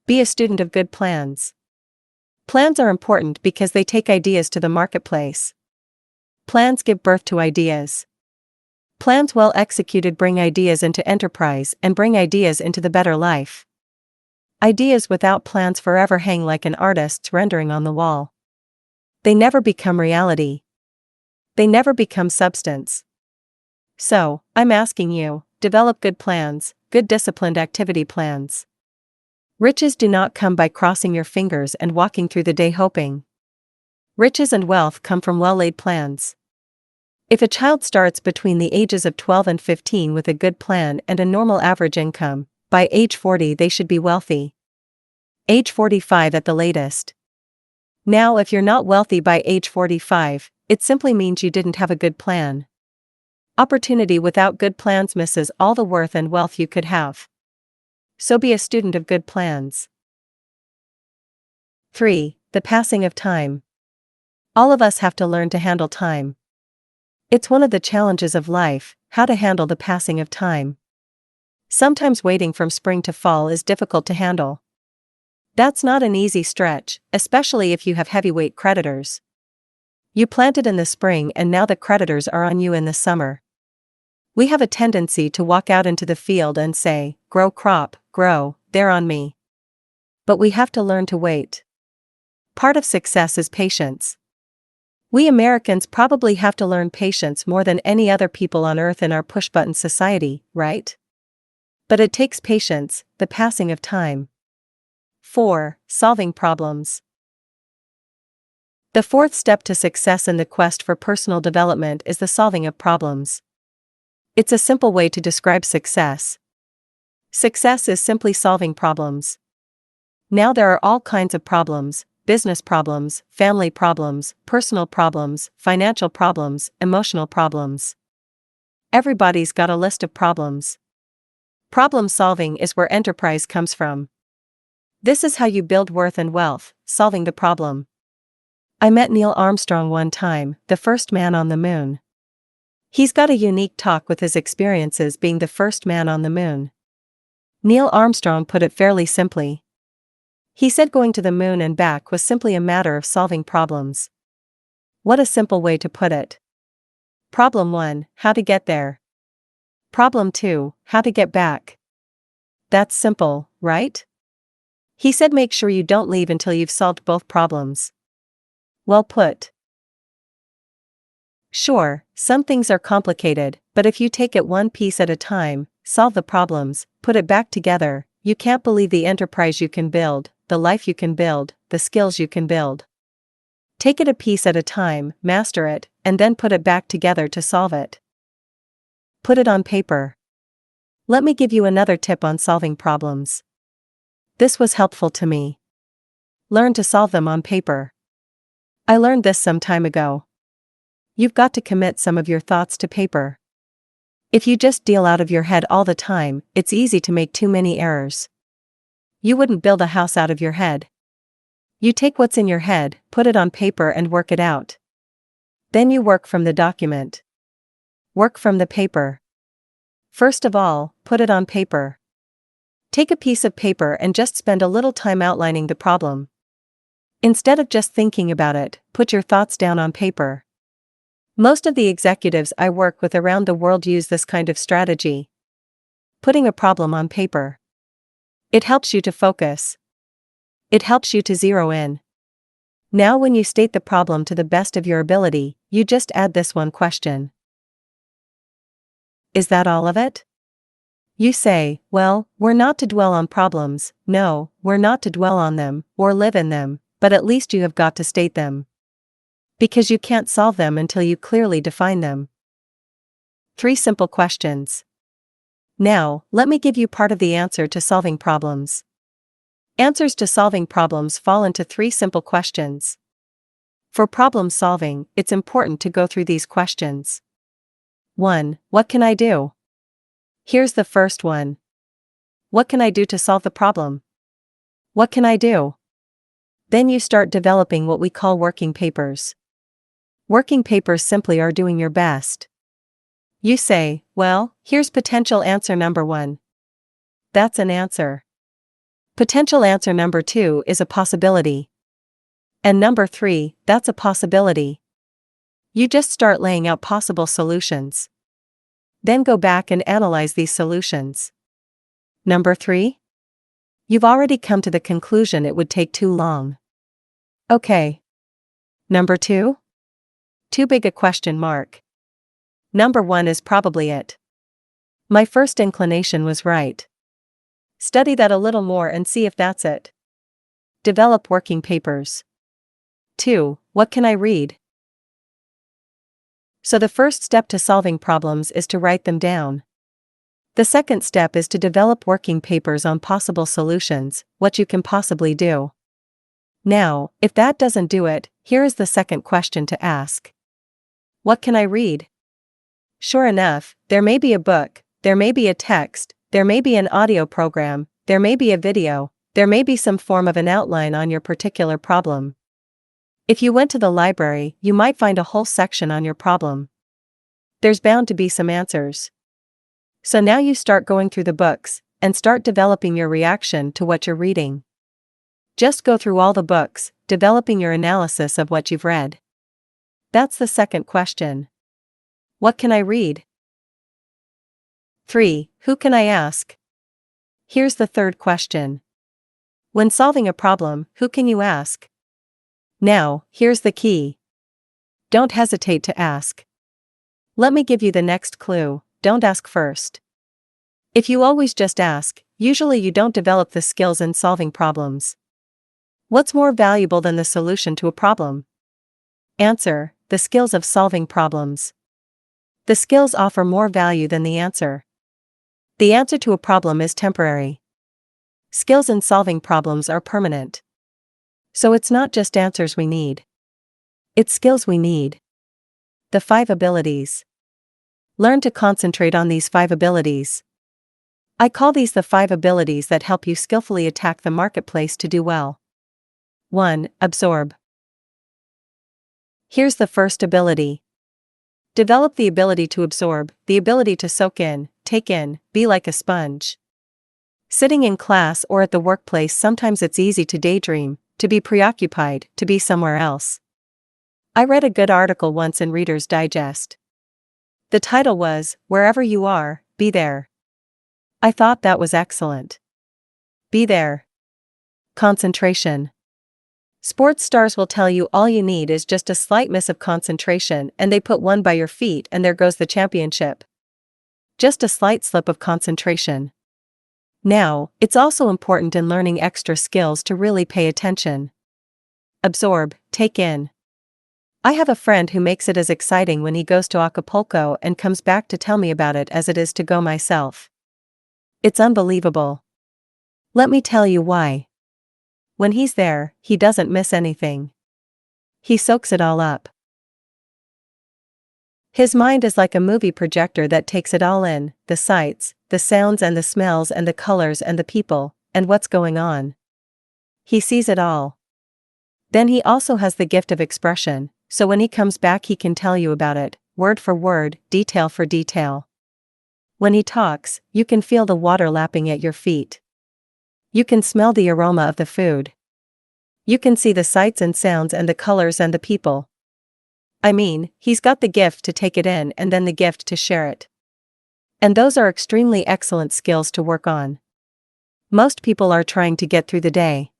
Be a student of good plans. Plans are important because they take ideas to the marketplace. Plans give birth to ideas. Plans well executed bring ideas into enterprise and bring ideas into the better life. Ideas without plans forever hang like an artist's rendering on the wall. They never become reality. They never become substance. So, I'm asking you, develop good plans, good disciplined activity plans. Riches do not come by crossing your fingers and walking through the day hoping. Riches and wealth come from well-laid plans. If a child starts between the ages of 12 and 15 with a good plan and a normal average income, by age 40 they should be wealthy. Age 45 at the latest. Now if you're not wealthy by age 45, it simply means you didn't have a good plan. Opportunity without good plans misses all the worth and wealth you could have. So be a student of good plans. 3. The passing of time. All of us have to learn to handle time. It's one of the challenges of life, how to handle the passing of time. Sometimes waiting from spring to fall is difficult to handle. That's not an easy stretch, especially if you have heavyweight creditors. You planted in the spring and now the creditors are on you in the summer. We have a tendency to walk out into the field and say, "Grow crop, grow, they're on me." But we have to learn to wait. Part of success is patience. We Americans probably have to learn patience more than any other people on earth in our push-button society, right? But it takes patience, the passing of time. 4. Solving problems. The fourth step to success in the quest for personal development is the solving of problems. It's a simple way to describe success. Success is simply solving problems. Now there are all kinds of problems: business problems, family problems, personal problems, financial problems, emotional problems. Everybody's got a list of problems. Problem solving is where enterprise comes from. This is how you build worth and wealth, solving the problem. I met Neil Armstrong one time, the first man on the moon. He's got a unique talk with his experiences being the first man on the moon. Neil Armstrong put it fairly simply. He said going to the moon and back was simply a matter of solving problems. What a simple way to put it. Problem 1, how to get there. Problem 2, how to get back. That's simple, right? He said make sure you don't leave until you've solved both problems. Well put. Sure, some things are complicated, but if you take it one piece at a time, solve the problems, put it back together, you can't believe the enterprise you can build, the life you can build, the skills you can build. Take it a piece at a time, master it, and then put it back together to solve it. Put it on paper. Let me give you another tip on solving problems. This was helpful to me. Learn to solve them on paper. I learned this some time ago. You've got to commit some of your thoughts to paper. If you just deal out of your head all the time, it's easy to make too many errors. You wouldn't build a house out of your head. You take what's in your head, put it on paper and work it out. Then you work from the document. Work from the paper. First of all, put it on paper. Take a piece of paper and just spend a little time outlining the problem. Instead of just thinking about it, put your thoughts down on paper. Most of the executives I work with around the world use this kind of strategy. Putting a problem on paper. It helps you to focus. It helps you to zero in. Now when you state the problem to the best of your ability, you just add this one question. Is that all of it? You say, well, we're not to dwell on problems, no, we're not to dwell on them, or live in them, but at least you have got to state them. Because you can't solve them until you clearly define them. 3 simple questions. Now, let me give you part of the answer to solving problems. Answers to solving problems fall into 3 simple questions. For problem solving, it's important to go through these questions. 1. What can I do? Here's the first one. What can I do to solve the problem? What can I do? Then you start developing what we call working papers. Working papers simply are doing your best. You say, well, here's potential answer number 1. That's an answer. Potential answer number 2 is a possibility. And number 3, that's a possibility. You just start laying out possible solutions. Then go back and analyze these solutions. Number 3. You've already come to the conclusion it would take too long. Okay. Number 2. Too big a question mark. Number 1 is probably it. My first inclination was right. Study that a little more and see if that's it. Develop working papers. 2. What can I read? So the first step to solving problems is to write them down. The second step is to develop working papers on possible solutions, what you can possibly do. Now, if that doesn't do it, here is the second question to ask. What can I read? Sure enough, there may be a book, there may be a text, there may be an audio program, there may be a video, there may be some form of an outline on your particular problem. If you went to the library, you might find a whole section on your problem. There's bound to be some answers. So now you start going through the books, and start developing your reaction to what you're reading. Just go through all the books, developing your analysis of what you've read. That's the second question. What can I read? 3. Who can I ask? Here's the third question. When solving a problem, who can you ask? Now, here's the key. Don't hesitate to ask. Let me give you the next clue. Don't ask first. If you always just ask, usually you don't develop the skills in solving problems. What's more valuable than the solution to a problem? Answer: the skills of solving problems. The skills offer more value than the answer. The answer to a problem is temporary. Skills in solving problems are permanent. So it's not just answers we need. It's skills we need. The 5 abilities. Learn to concentrate on these 5 abilities. I call these the 5 abilities that help you skillfully attack the marketplace to do well. 1. Absorb. Here's the first ability. Develop the ability to absorb, the ability to soak in, take in, be like a sponge. Sitting in class or at the workplace, sometimes it's easy to daydream, to be preoccupied, to be somewhere else. I read a good article once in Reader's Digest. The title was, "Wherever You Are, Be There." I thought that was excellent. Be there. Concentration. Sports stars will tell you all you need is just a slight miss of concentration and they put one by your feet and there goes the championship. Just a slight slip of concentration. Now, it's also important in learning extra skills to really pay attention. Absorb, take in. I have a friend who makes it as exciting when he goes to Acapulco and comes back to tell me about it as it is to go myself. It's unbelievable. Let me tell you why. When he's there, he doesn't miss anything. He soaks it all up. His mind is like a movie projector that takes it all in, the sights, the sounds and the smells and the colors and the people, and what's going on. He sees it all. Then he also has the gift of expression, so when he comes back he can tell you about it, word for word, detail for detail. When he talks, you can feel the water lapping at your feet. You can smell the aroma of the food. You can see the sights and sounds and the colors and the people. I mean, he's got the gift to take it in and then the gift to share it. And those are extremely excellent skills to work on. Most people are trying to get through the day.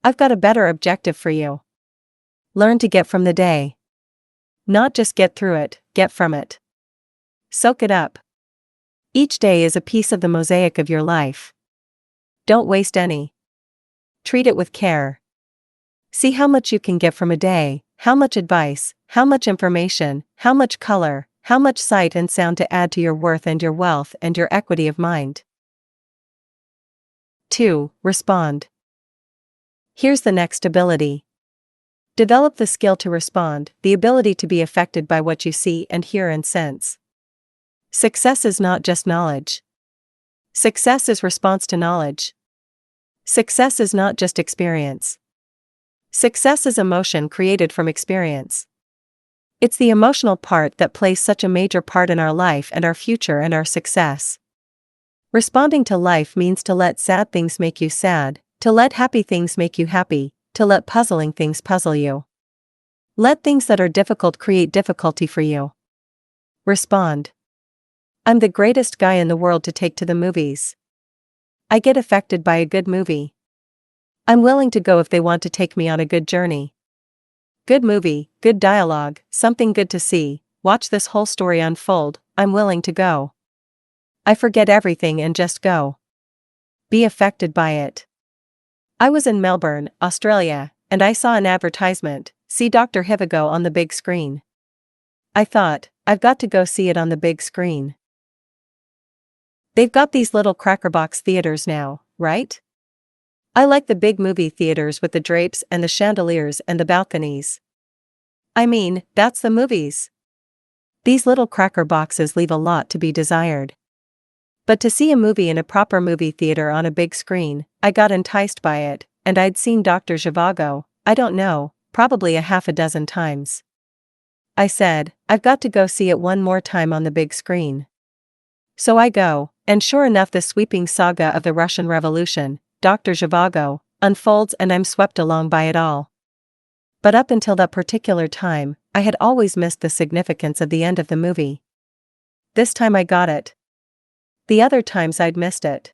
I've got a better objective for you. Learn to get from the day. Not just get through it, get from it. Soak it up. Each day is a piece of the mosaic of your life. Don't waste any. Treat it with care. See how much you can get from a day, how much advice, how much information, how much color, how much sight and sound to add to your worth and your wealth and your equity of mind. 2. Respond. Here's the next ability. Develop the skill to respond, the ability to be affected by what you see and hear and sense. Success is not just knowledge. Success is response to knowledge. Success is not just experience. Success is emotion created from experience. It's the emotional part that plays such a major part in our life and our future and our success. Responding to life means to let sad things make you sad, to let happy things make you happy, to let puzzling things puzzle you. Let things that are difficult create difficulty for you. Respond. I'm the greatest guy in the world to take to the movies. I get affected by a good movie. I'm willing to go if they want to take me on a good journey. Good movie, good dialogue, something good to see, watch this whole story unfold, I'm willing to go. I forget everything and just go. Be affected by it. I was in Melbourne, Australia, and I saw an advertisement, see Dr. Hivigo on the big screen. I thought, I've got to go see it on the big screen. They've got these little crackerbox theaters now, right? I like the big movie theaters with the drapes and the chandeliers and the balconies. I mean, that's the movies. These little cracker boxes leave a lot to be desired. But to see a movie in a proper movie theater on a big screen, I got enticed by it, and I'd seen Dr. Zhivago, I don't know, probably a half a dozen times. I said, I've got to go see it one more time on the big screen. So I go, and sure enough the sweeping saga of the Russian Revolution, Dr. Zhivago, unfolds and I'm swept along by it all. But up until that particular time, I had always missed the significance of the end of the movie. This time I got it. The other times I'd missed it.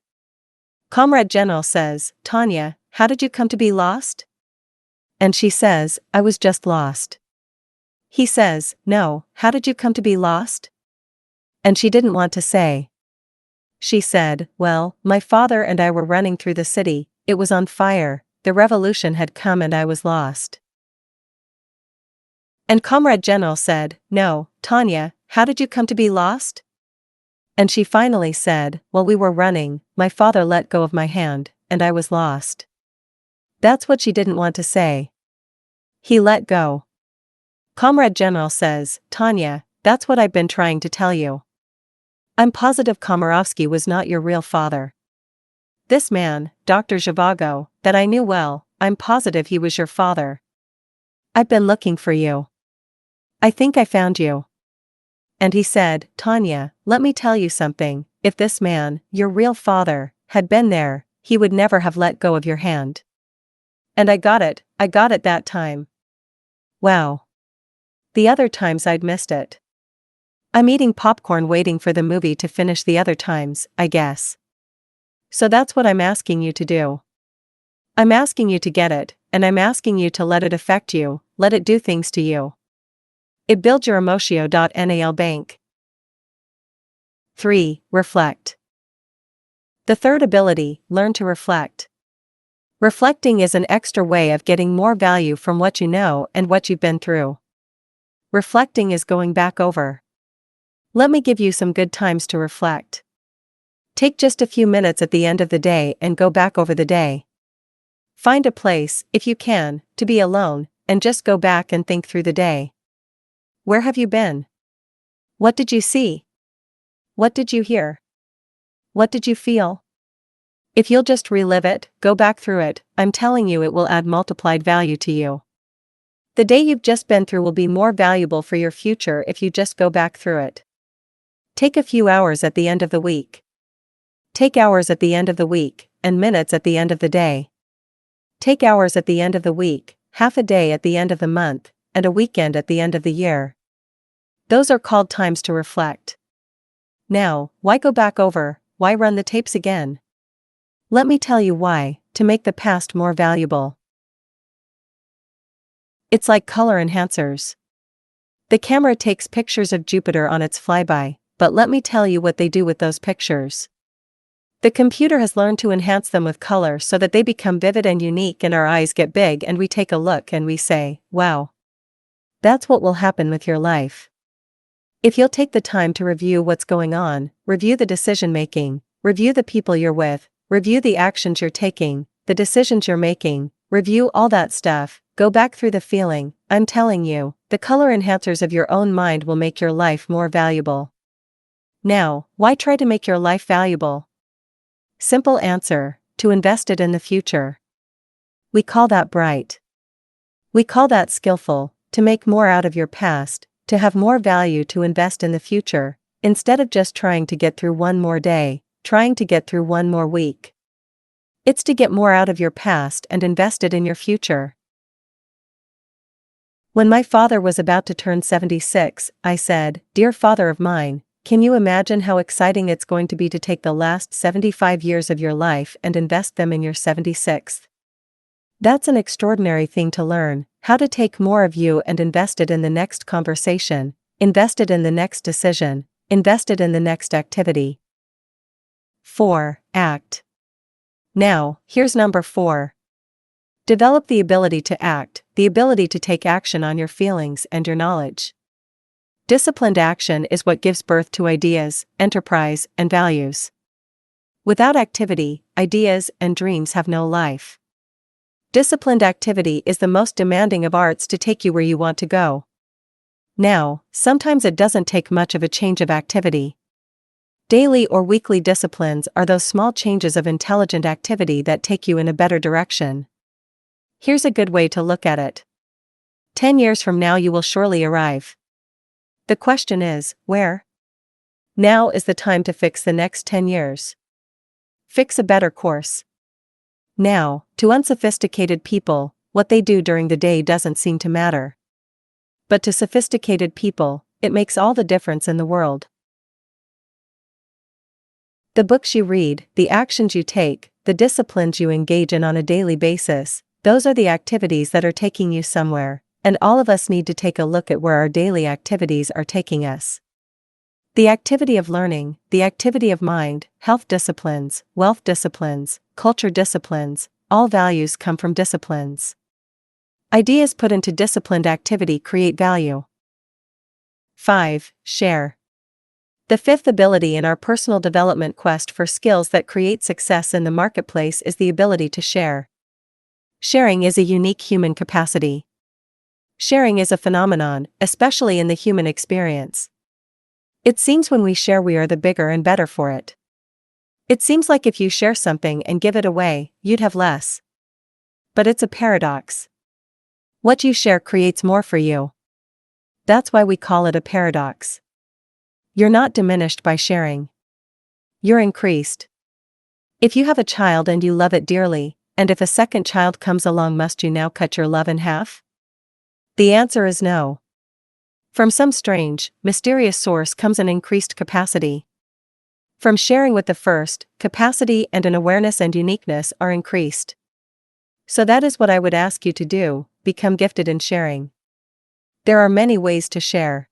Comrade General says, Tanya, how did you come to be lost? And she says, I was just lost. He says, no, how did you come to be lost? And she didn't want to say. She said, well, my father and I were running through the city, it was on fire, the revolution had come and I was lost. And Comrade General said, no, Tanya, how did you come to be lost? And she finally said, well, we were running, my father let go of my hand, and I was lost. That's what she didn't want to say. He let go. Comrade General says, Tanya, that's what I've been trying to tell you. I'm positive Komarovsky was not your real father. This man, Dr. Zhivago, that I knew well, I'm positive he was your father. I've been looking for you. I think I found you. And he said, Tanya, let me tell you something, if this man, your real father, had been there, he would never have let go of your hand. And I got it that time. Wow. The other times I'd missed it. I'm eating popcorn waiting for the movie to finish the other times, I guess. So that's what I'm asking you to do. I'm asking you to get it, and I'm asking you to let it affect you, let it do things to you. It builds your emotio.nal bank. 3. Reflect. The third ability, learn to reflect. Reflecting is an extra way of getting more value from what you know and what you've been through. Reflecting is going back over. Let me give you some good times to reflect. Take just a few minutes at the end of the day and go back over the day. Find a place, if you can, to be alone, and just go back and think through the day. Where have you been? What did you see? What did you hear? What did you feel? If you'll just relive it, go back through it, I'm telling you it will add multiplied value to you. The day you've just been through will be more valuable for your future if you just go back through it. Take a few hours at the end of the week. Take hours at the end of the week, and minutes at the end of the day. Take hours at the end of the week, half a day at the end of the month, and a weekend at the end of the year. Those are called times to reflect. Now, why go back over, why run the tapes again? Let me tell you why, to make the past more valuable. It's like color enhancers. The camera takes pictures of Jupiter on its flyby, but let me tell you what they do with those pictures. The computer has learned to enhance them with color so that they become vivid and unique and our eyes get big and we take a look and we say, wow. That's what will happen with your life. If you'll take the time to review what's going on, review the decision making, review the people you're with, review the actions you're taking, the decisions you're making, review all that stuff, go back through the feeling, I'm telling you, the color enhancers of your own mind will make your life more valuable. Now, why try to make your life valuable? Simple answer, to invest it in the future. We call that bright. We call that skillful, to make more out of your past, to have more value to invest in the future, instead of just trying to get through one more day, trying to get through one more week. It's to get more out of your past and invest it in your future. When my father was about to turn 76, I said, "Dear father of mine, Can you imagine how exciting it's going to be to take the last 75 years of your life and invest them in your 76th? That's an extraordinary thing to learn, how to take more of you and invest it in the next conversation, invest it in the next decision, invest it in the next activity. 4. Act. Now, here's number 4. Develop the ability to act, the ability to take action on your feelings and your knowledge. Disciplined action is what gives birth to ideas, enterprise, and values. Without activity, ideas and dreams have no life. Disciplined activity is the most demanding of arts to take you where you want to go. Now, sometimes it doesn't take much of a change of activity. Daily or weekly disciplines are those small changes of intelligent activity that take you in a better direction. Here's a good way to look at it. 10 years from now you will surely arrive. The question is, where? Now is the time to fix the next 10 years. Fix a better course. Now, to unsophisticated people, what they do during the day doesn't seem to matter. But to sophisticated people, it makes all the difference in the world. The books you read, the actions you take, the disciplines you engage in on a daily basis, those are the activities that are taking you somewhere, and all of us need to take a look at where our daily activities are taking us. The activity of learning, the activity of mind, health disciplines, wealth disciplines, culture disciplines, all values come from disciplines. Ideas put into disciplined activity create value. 5. Share. The fifth ability in our personal development quest for skills that create success in the marketplace is the ability to share. Sharing is a unique human capacity. Sharing is a phenomenon, especially in the human experience. It seems when we share we are the bigger and better for it. It seems like if you share something and give it away, you'd have less. But it's a paradox. What you share creates more for you. That's why we call it a paradox. You're not diminished by sharing. You're increased. If you have a child and you love it dearly, and if a second child comes along, must you now cut your love in half? The answer is no. From some strange, mysterious source comes an increased capacity. From sharing with the first, capacity and an awareness and uniqueness are increased. So that is what I would ask you to do, become gifted in sharing. There are many ways to share.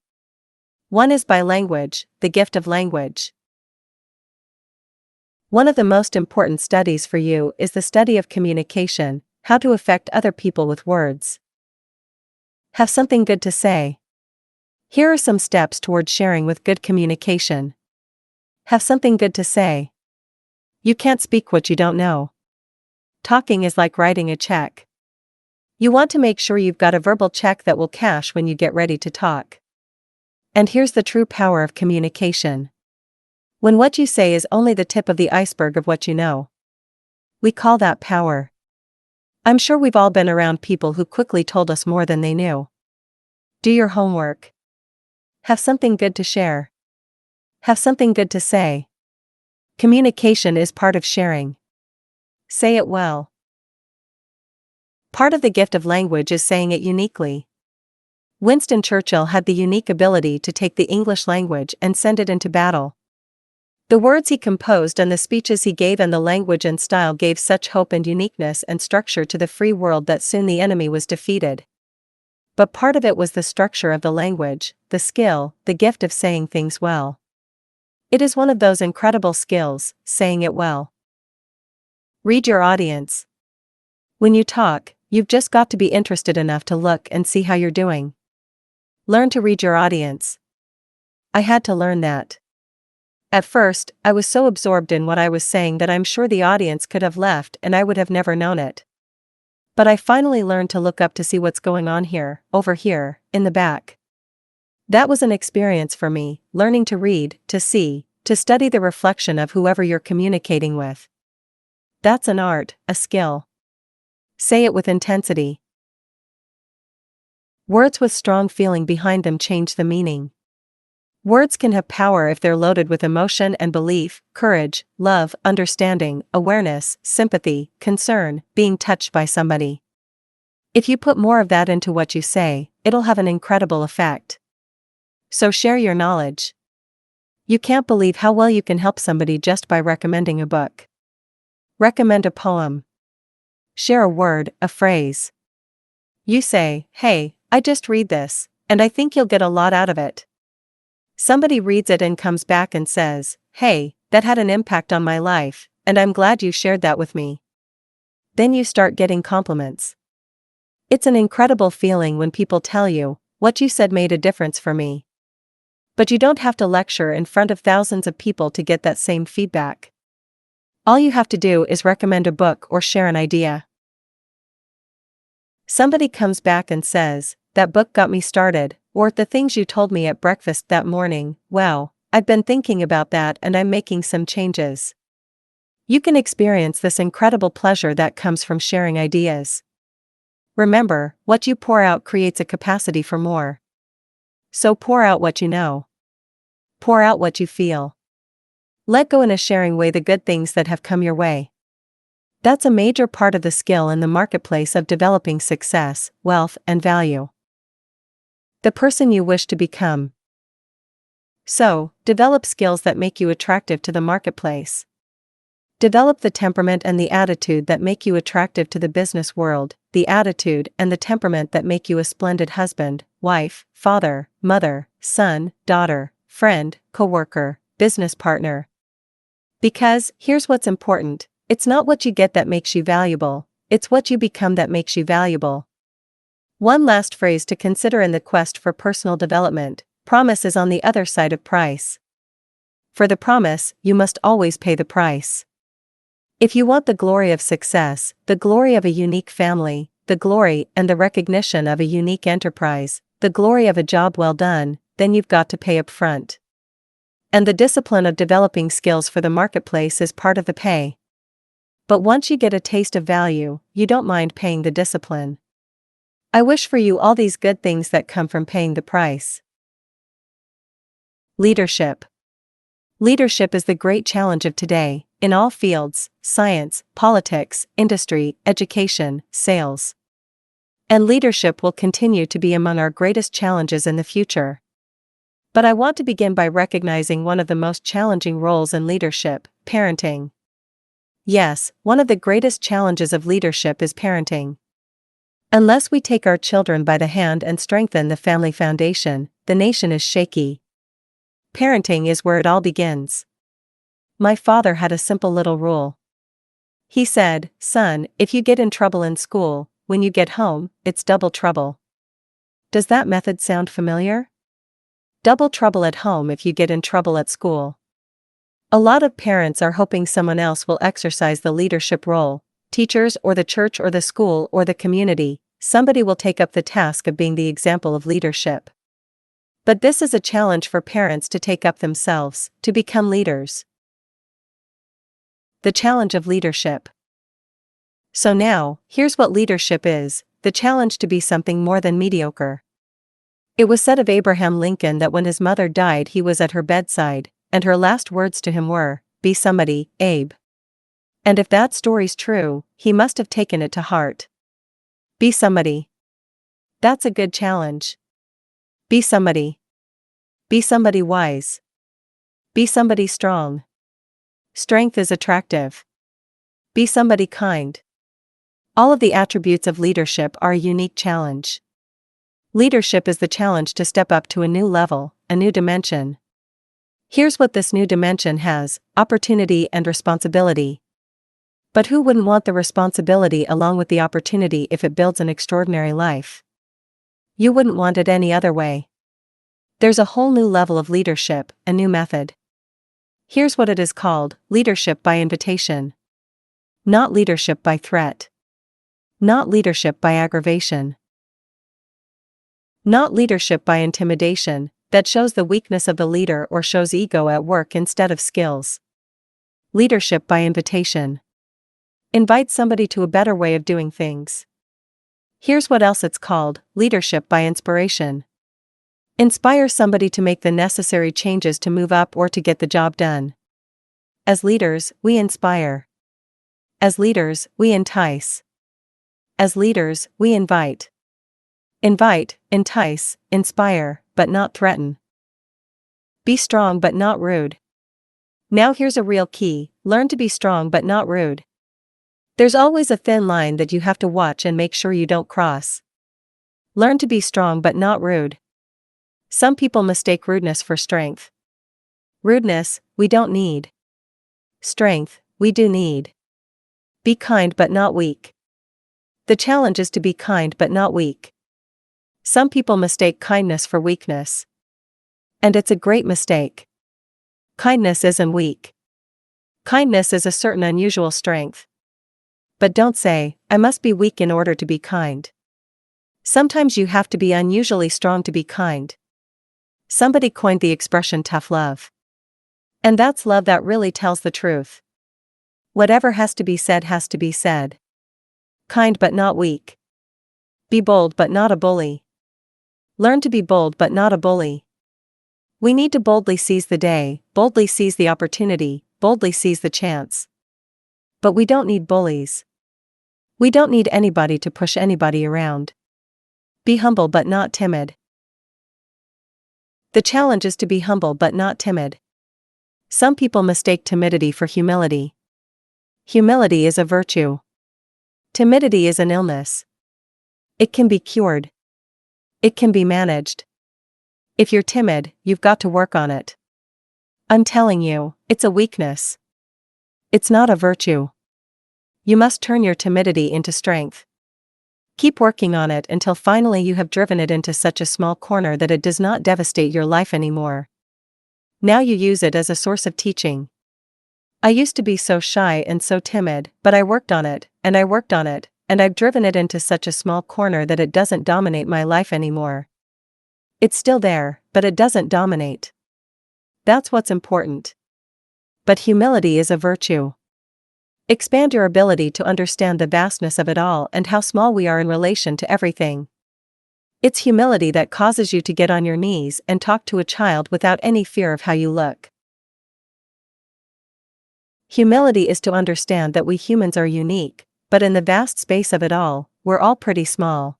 One is by language, the gift of language. One of the most important studies for you is the study of communication, how to affect other people with words. Have something good to say. Here are some steps towards sharing with good communication. Have something good to say. You can't speak what you don't know. Talking is like writing a check. You want to make sure you've got a verbal check that will cash when you get ready to talk. And here's the true power of communication. When what you say is only the tip of the iceberg of what you know. We call that power. I'm sure we've all been around people who quickly told us more than they knew. Do your homework. Have something good to share. Have something good to say. Communication is part of sharing. Say it well. Part of the gift of language is saying it uniquely. Winston Churchill had the unique ability to take the English language and send it into battle. The words he composed and the speeches he gave and the language and style gave such hope and uniqueness and structure to the free world that soon the enemy was defeated. But part of it was the structure of the language, the skill, the gift of saying things well. It is one of those incredible skills, saying it well. Read your audience. When you talk, you've just got to be interested enough to look and see how you're doing. Learn to read your audience. I had to learn that. At first, I was so absorbed in what I was saying that I'm sure the audience could have left and I would have never known it. But I finally learned to look up to see what's going on here, over here, in the back. That was an experience for me, learning to read, to see, to study the reflection of whoever you're communicating with. That's an art, a skill. Say it with intensity. Words with strong feeling behind them change the meaning. Words can have power if they're loaded with emotion and belief, courage, love, understanding, awareness, sympathy, concern, being touched by somebody. If you put more of that into what you say, it'll have an incredible effect. So share your knowledge. You can't believe how well you can help somebody just by recommending a book. Recommend a poem. Share a word, a phrase. You say, "Hey, I just read this, and I think you'll get a lot out of it." Somebody reads it and comes back and says, "Hey, that had an impact on my life, and I'm glad you shared that with me." Then you start getting compliments. It's an incredible feeling when people tell you, "What you said made a difference for me." But you don't have to lecture in front of thousands of people to get that same feedback. All you have to do is recommend a book or share an idea. Somebody comes back and says, "That book got me started," or "The things you told me at breakfast that morning, wow, I've been thinking about that and I'm making some changes." You can experience this incredible pleasure that comes from sharing ideas. Remember, what you pour out creates a capacity for more. So pour out what you know. Pour out what you feel. Let go in a sharing way the good things that have come your way. That's a major part of the skill in the marketplace of developing success, wealth, and value. The person you wish to become. So, develop skills that make you attractive to the marketplace. Develop the temperament and the attitude that make you attractive to the business world, the attitude and the temperament that make you a splendid husband, wife, father, mother, son, daughter, friend, coworker, business partner. Because, here's what's important, it's not what you get that makes you valuable, it's what you become that makes you valuable. One last phrase to consider in the quest for personal development: promise is on the other side of price. For the promise, you must always pay the price. If you want the glory of success, the glory of a unique family, the glory and the recognition of a unique enterprise, the glory of a job well done, then you've got to pay up front. And the discipline of developing skills for the marketplace is part of the pay. But once you get a taste of value, you don't mind paying the discipline. I wish for you all these good things that come from paying the price. Leadership. Leadership is the great challenge of today, in all fields: science, politics, industry, education, sales. And leadership will continue to be among our greatest challenges in the future. But I want to begin by recognizing one of the most challenging roles in leadership: parenting. Yes, one of the greatest challenges of leadership is parenting. Unless we take our children by the hand and strengthen the family foundation, the nation is shaky. Parenting is where it all begins. My father had a simple little rule. He said, "Son, if you get in trouble in school, when you get home, it's double trouble." Does that method sound familiar? Double trouble at home if you get in trouble at school. A lot of parents are hoping someone else will exercise the leadership role: teachers or the church or the school or the community. Somebody will take up the task of being the example of leadership. But this is a challenge for parents to take up themselves, to become leaders. The challenge of leadership. So now, here's what leadership is: the challenge to be something more than mediocre. It was said of Abraham Lincoln that when his mother died he was at her bedside, and her last words to him were, "Be somebody, Abe." And if that story's true, he must have taken it to heart. Be somebody. That's a good challenge. Be somebody. Be somebody wise. Be somebody strong. Strength is attractive. Be somebody kind. All of the attributes of leadership are a unique challenge. Leadership is the challenge to step up to a new level, a new dimension. Here's what this new dimension has: opportunity and responsibility. But who wouldn't want the responsibility along with the opportunity if it builds an extraordinary life? You wouldn't want it any other way. There's a whole new level of leadership, a new method. Here's what it is called: leadership by invitation. Not leadership by threat. Not leadership by aggravation. Not leadership by intimidation, that shows the weakness of the leader or shows ego at work instead of skills. Leadership by invitation. Invite somebody to a better way of doing things. Here's what else it's called: leadership by inspiration. Inspire somebody to make the necessary changes to move up or to get the job done. As leaders, we inspire. As leaders, we entice. As leaders, we invite. Invite, entice, inspire, but not threaten. Be strong but not rude. Now here's a real key: learn to be strong but not rude. There's always a thin line that you have to watch and make sure you don't cross. Learn to be strong but not rude. Some people mistake rudeness for strength. Rudeness, we don't need. Strength, we do need. Be kind but not weak. The challenge is to be kind but not weak. Some people mistake kindness for weakness. And it's a great mistake. Kindness isn't weak. Kindness is a certain unusual strength. But don't say, I must be weak in order to be kind. Sometimes you have to be unusually strong to be kind. Somebody coined the expression tough love. And that's love that really tells the truth. Whatever has to be said has to be said. Kind but not weak. Be bold but not a bully. Learn to be bold but not a bully. We need to boldly seize the day, boldly seize the opportunity, boldly seize the chance. But we don't need bullies. We don't need anybody to push anybody around. Be humble but not timid. The challenge is to be humble but not timid. Some people mistake timidity for humility. Humility is a virtue. Timidity is an illness. It can be cured. It can be managed. If you're timid, you've got to work on it. I'm telling you, it's a weakness. It's not a virtue. You must turn your timidity into strength. Keep working on it until finally you have driven it into such a small corner that it does not devastate your life anymore. Now you use it as a source of teaching. I used to be so shy and so timid, but I worked on it, and I worked on it, and I've driven it into such a small corner that it doesn't dominate my life anymore. It's still there, but it doesn't dominate. That's what's important. But humility is a virtue. Expand your ability to understand the vastness of it all and how small we are in relation to everything. It's humility that causes you to get on your knees and talk to a child without any fear of how you look. Humility is to understand that we humans are unique, but in the vast space of it all, we're all pretty small.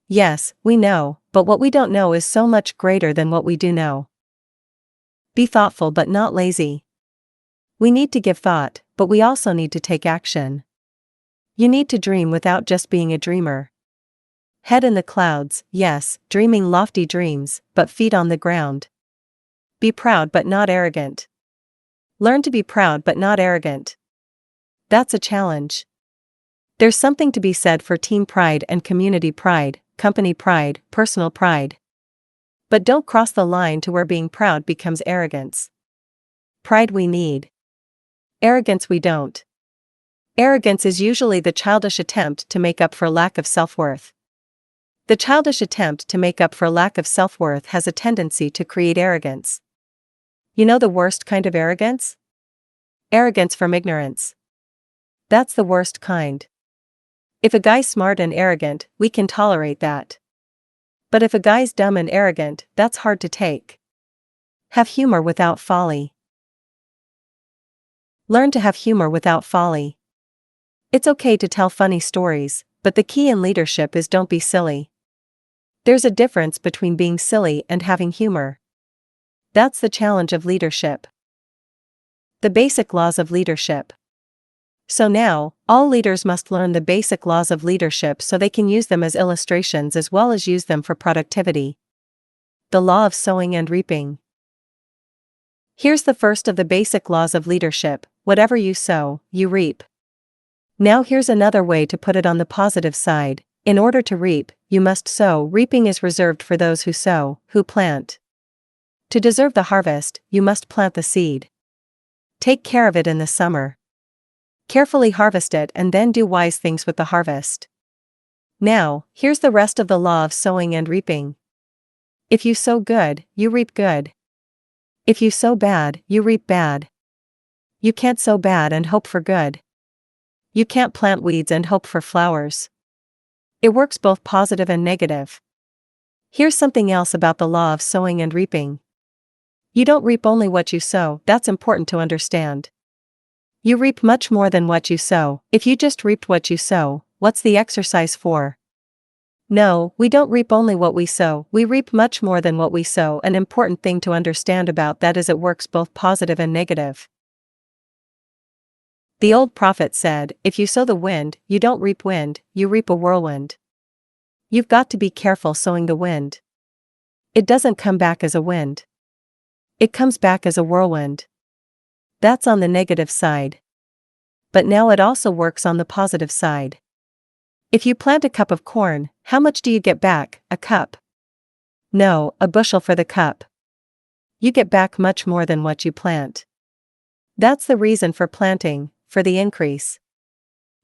Yes, we know, but what we don't know is so much greater than what we do know. Be thoughtful but not lazy. We need to give thought, but we also need to take action. You need to dream without just being a dreamer. Head in the clouds, yes, dreaming lofty dreams, but feet on the ground. Be proud but not arrogant. Learn to be proud but not arrogant. That's a challenge. There's something to be said for team pride and community pride, company pride, personal pride. But don't cross the line to where being proud becomes arrogance. Pride we need. Arrogance we don't. Arrogance is usually the childish attempt to make up for lack of self-worth. The childish attempt to make up for lack of self-worth has a tendency to create arrogance. You know the worst kind of arrogance? Arrogance from ignorance. That's the worst kind. If a guy's smart and arrogant, we can tolerate that. But if a guy's dumb and arrogant, that's hard to take. Have humor without folly. Learn to have humor without folly. It's okay to tell funny stories, but the key in leadership is don't be silly. There's a difference between being silly and having humor. That's the challenge of leadership. The basic laws of leadership. So now, all leaders must learn the basic laws of leadership so they can use them as illustrations as well as use them for productivity. The law of sowing and reaping. Here's the first of the basic laws of leadership: whatever you sow, you reap. Now here's another way to put it on the positive side: in order to reap, you must sow. Reaping is reserved for those who sow, who plant. To deserve the harvest, you must plant the seed. Take care of it in the summer. Carefully harvest it and then do wise things with the harvest. Now, here's the rest of the law of sowing and reaping. If you sow good, you reap good. If you sow bad, you reap bad. You can't sow bad and hope for good. You can't plant weeds and hope for flowers. It works both positive and negative. Here's something else about the law of sowing and reaping. You don't reap only what you sow, that's important to understand. You reap much more than what you sow. If you just reaped what you sow, what's the exercise for? No, we don't reap only what we sow, we reap much more than what we sow. An important thing to understand about that is it works both positive and negative. The old prophet said, if you sow the wind, you don't reap wind, you reap a whirlwind. You've got to be careful sowing the wind. It doesn't come back as a wind. It comes back as a whirlwind. That's on the negative side. But now it also works on the positive side. If you plant a cup of corn, how much do you get back? A cup? No, a bushel for the cup. You get back much more than what you plant. That's the reason for planting, for the increase.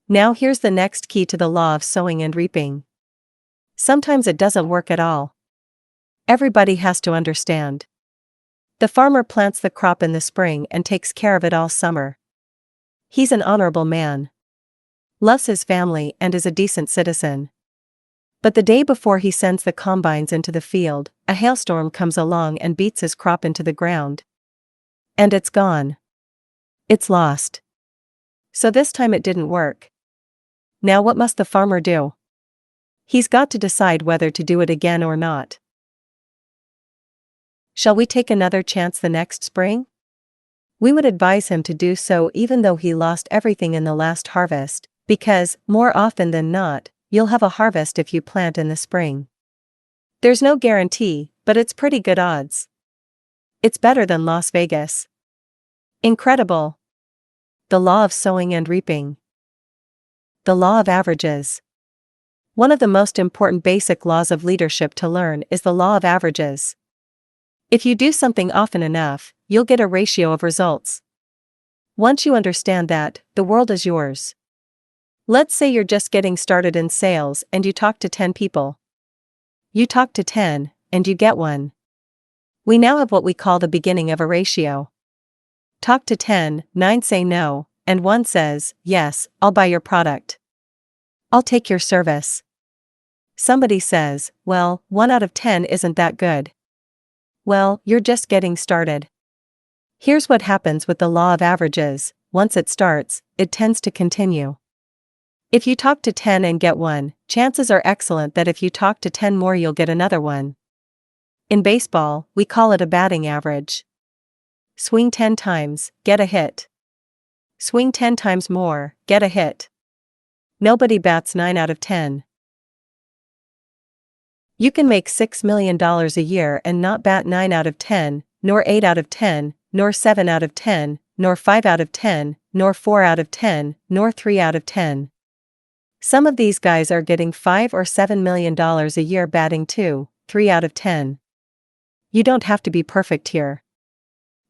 Now here's the next key to the law of sowing and reaping. Sometimes it doesn't work at all. Everybody has to understand. The farmer plants the crop in the spring and takes care of it all summer. He's an honorable man. Loves his family and is a decent citizen. But the day before he sends the combines into the field, a hailstorm comes along and beats his crop into the ground. And it's gone. It's lost. So this time it didn't work. Now what must the farmer do? He's got to decide whether to do it again or not. Shall we take another chance the next spring? We would advise him to do so even though he lost everything in the last harvest, because, more often than not, you'll have a harvest if you plant in the spring. There's no guarantee, but it's pretty good odds. It's better than Las Vegas. Incredible. The law of sowing and reaping. The law of averages. One of the most important basic laws of leadership to learn is the law of averages. If you do something often enough, you'll get a ratio of results. Once you understand that, the world is yours. Let's say you're just getting started in sales and you talk to 10 people. You talk to 10, and you get 1. We now have what we call the beginning of a ratio. Talk to 10, 9 say no, and 1 says, yes, I'll buy your product. I'll take your service. Somebody says, well, 1 out of 10 isn't that good. Well, you're just getting started. Here's what happens with the law of averages: once it starts, it tends to continue. If you talk to 10 and get 1, chances are excellent that if you talk to 10 more you'll get another 1. In baseball, we call it a batting average. Swing 10 times, get a hit. Swing 10 times more, get a hit. Nobody bats 9 out of 10. You can make $6 million a year and not bat 9 out of 10, nor 8 out of 10, nor 7 out of 10, nor 5 out of 10, nor 4 out of 10, nor 3 out of 10. Some of these guys are getting $5 or $7 million a year batting 2, 3 out of 10. You don't have to be perfect here.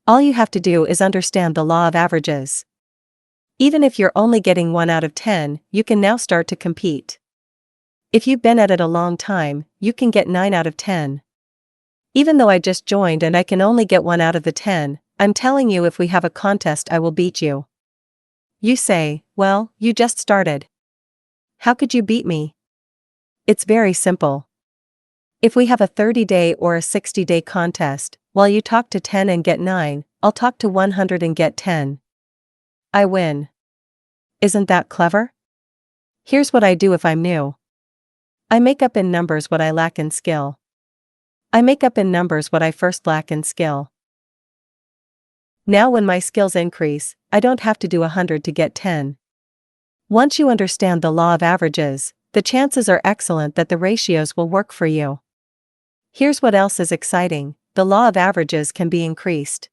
All you have to do is understand the law of averages. Even if you're only getting 1 out of 10, you can now start to compete. If you've been at it a long time, you can get 9 out of 10. Even though I just joined and I can only get 1 out of the 10, I'm telling you, if we have a contest I will beat you. You say, well, you just started. How could you beat me? It's very simple. If we have a 30-day or a 60-day contest, while you talk to 10 and get 9, I'll talk to 100 and get 10. I win. Isn't that clever? Here's what I do if I'm new. I make up in numbers what I lack in skill. I make up in numbers what I first lack in skill. Now when my skills increase, I don't have to do 100 to get 10. Once you understand the law of averages, the chances are excellent that the ratios will work for you. Here's what else is exciting: the law of averages can be increased.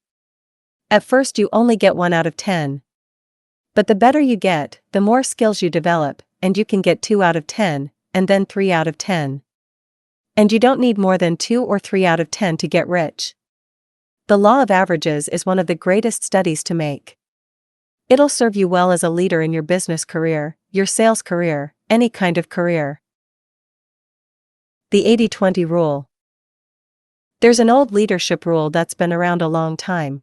At first you only get 1 out of 10. But the better you get, the more skills you develop, and you can get 2 out of 10, and then 3 out of 10. And you don't need more than 2 or 3 out of 10 to get rich. The law of averages is one of the greatest studies to make. It'll serve you well as a leader in your business career, your sales career, any kind of career. The 80-20 rule. There's an old leadership rule that's been around a long time.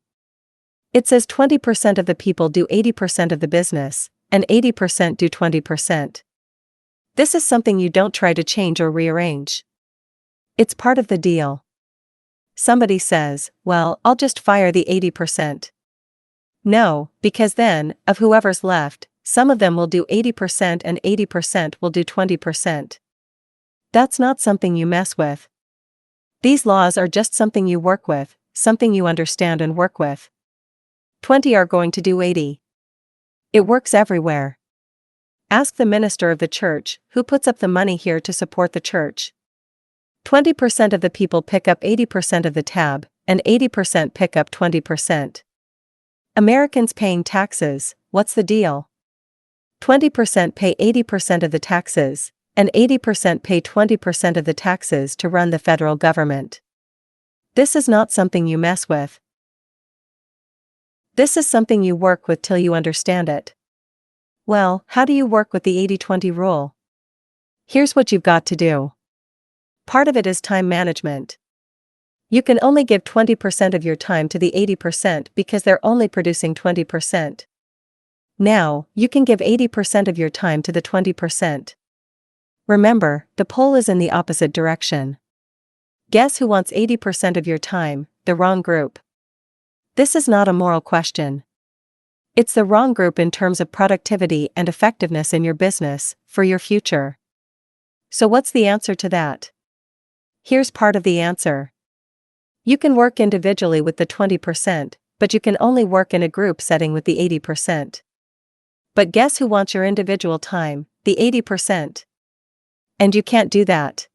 It says 20% of the people do 80% of the business, and 80% do 20%. This is something you don't try to change or rearrange. It's part of the deal. Somebody says, well, I'll just fire the 80%. No, because then, of whoever's left, some of them will do 80% and 80% will do 20%. That's not something you mess with. These laws are just something you work with, something you understand and work with. 20 are going to do 80. It works everywhere. Ask the minister of the church, who puts up the money here to support the church. 20% of the people pick up 80% of the tab, and 80% pick up 20%. Americans paying taxes, what's the deal? 20% pay 80% of the taxes, and 80% pay 20% of the taxes to run the federal government. This is not something you mess with. This is something you work with till you understand it. Well, how do you work with the 80-20 rule? Here's what you've got to do. Part of it is time management. You can only give 20% of your time to the 80% because they're only producing 20%. Now, you can give 80% of your time to the 20%. Remember, the pole is in the opposite direction. Guess who wants 80% of your time? The wrong group. This is not a moral question. It's the wrong group in terms of productivity and effectiveness in your business, for your future. So what's the answer to that? Here's part of the answer. You can work individually with the 20%, but you can only work in a group setting with the 80%. But guess who wants your individual time? The 80%. And you can't do that.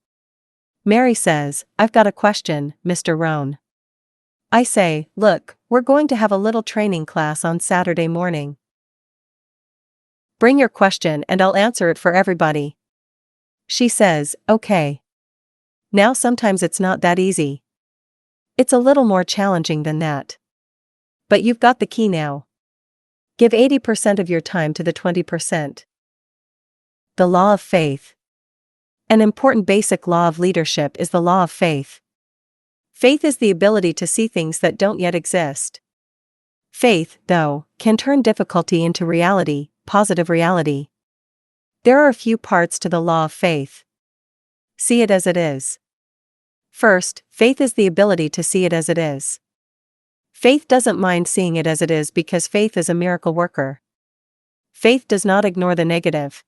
Mary says, "I've got a question, Mr. Rohn." I say, "Look, we're going to have a little training class on Saturday morning. Bring your question and I'll answer it for everybody." She says, "Okay." Now sometimes it's not that easy. It's a little more challenging than that. But you've got the key now. Give 80% of your time to the 20%. The law of faith. An important basic law of leadership is the law of faith. Faith is the ability to see things that don't yet exist. Faith, though, can turn difficulty into reality, positive reality. There are a few parts to the law of faith. See it as it is. First, faith is the ability to see it as it is. Faith doesn't mind seeing it as it is because faith is a miracle worker. Faith does not ignore the negative.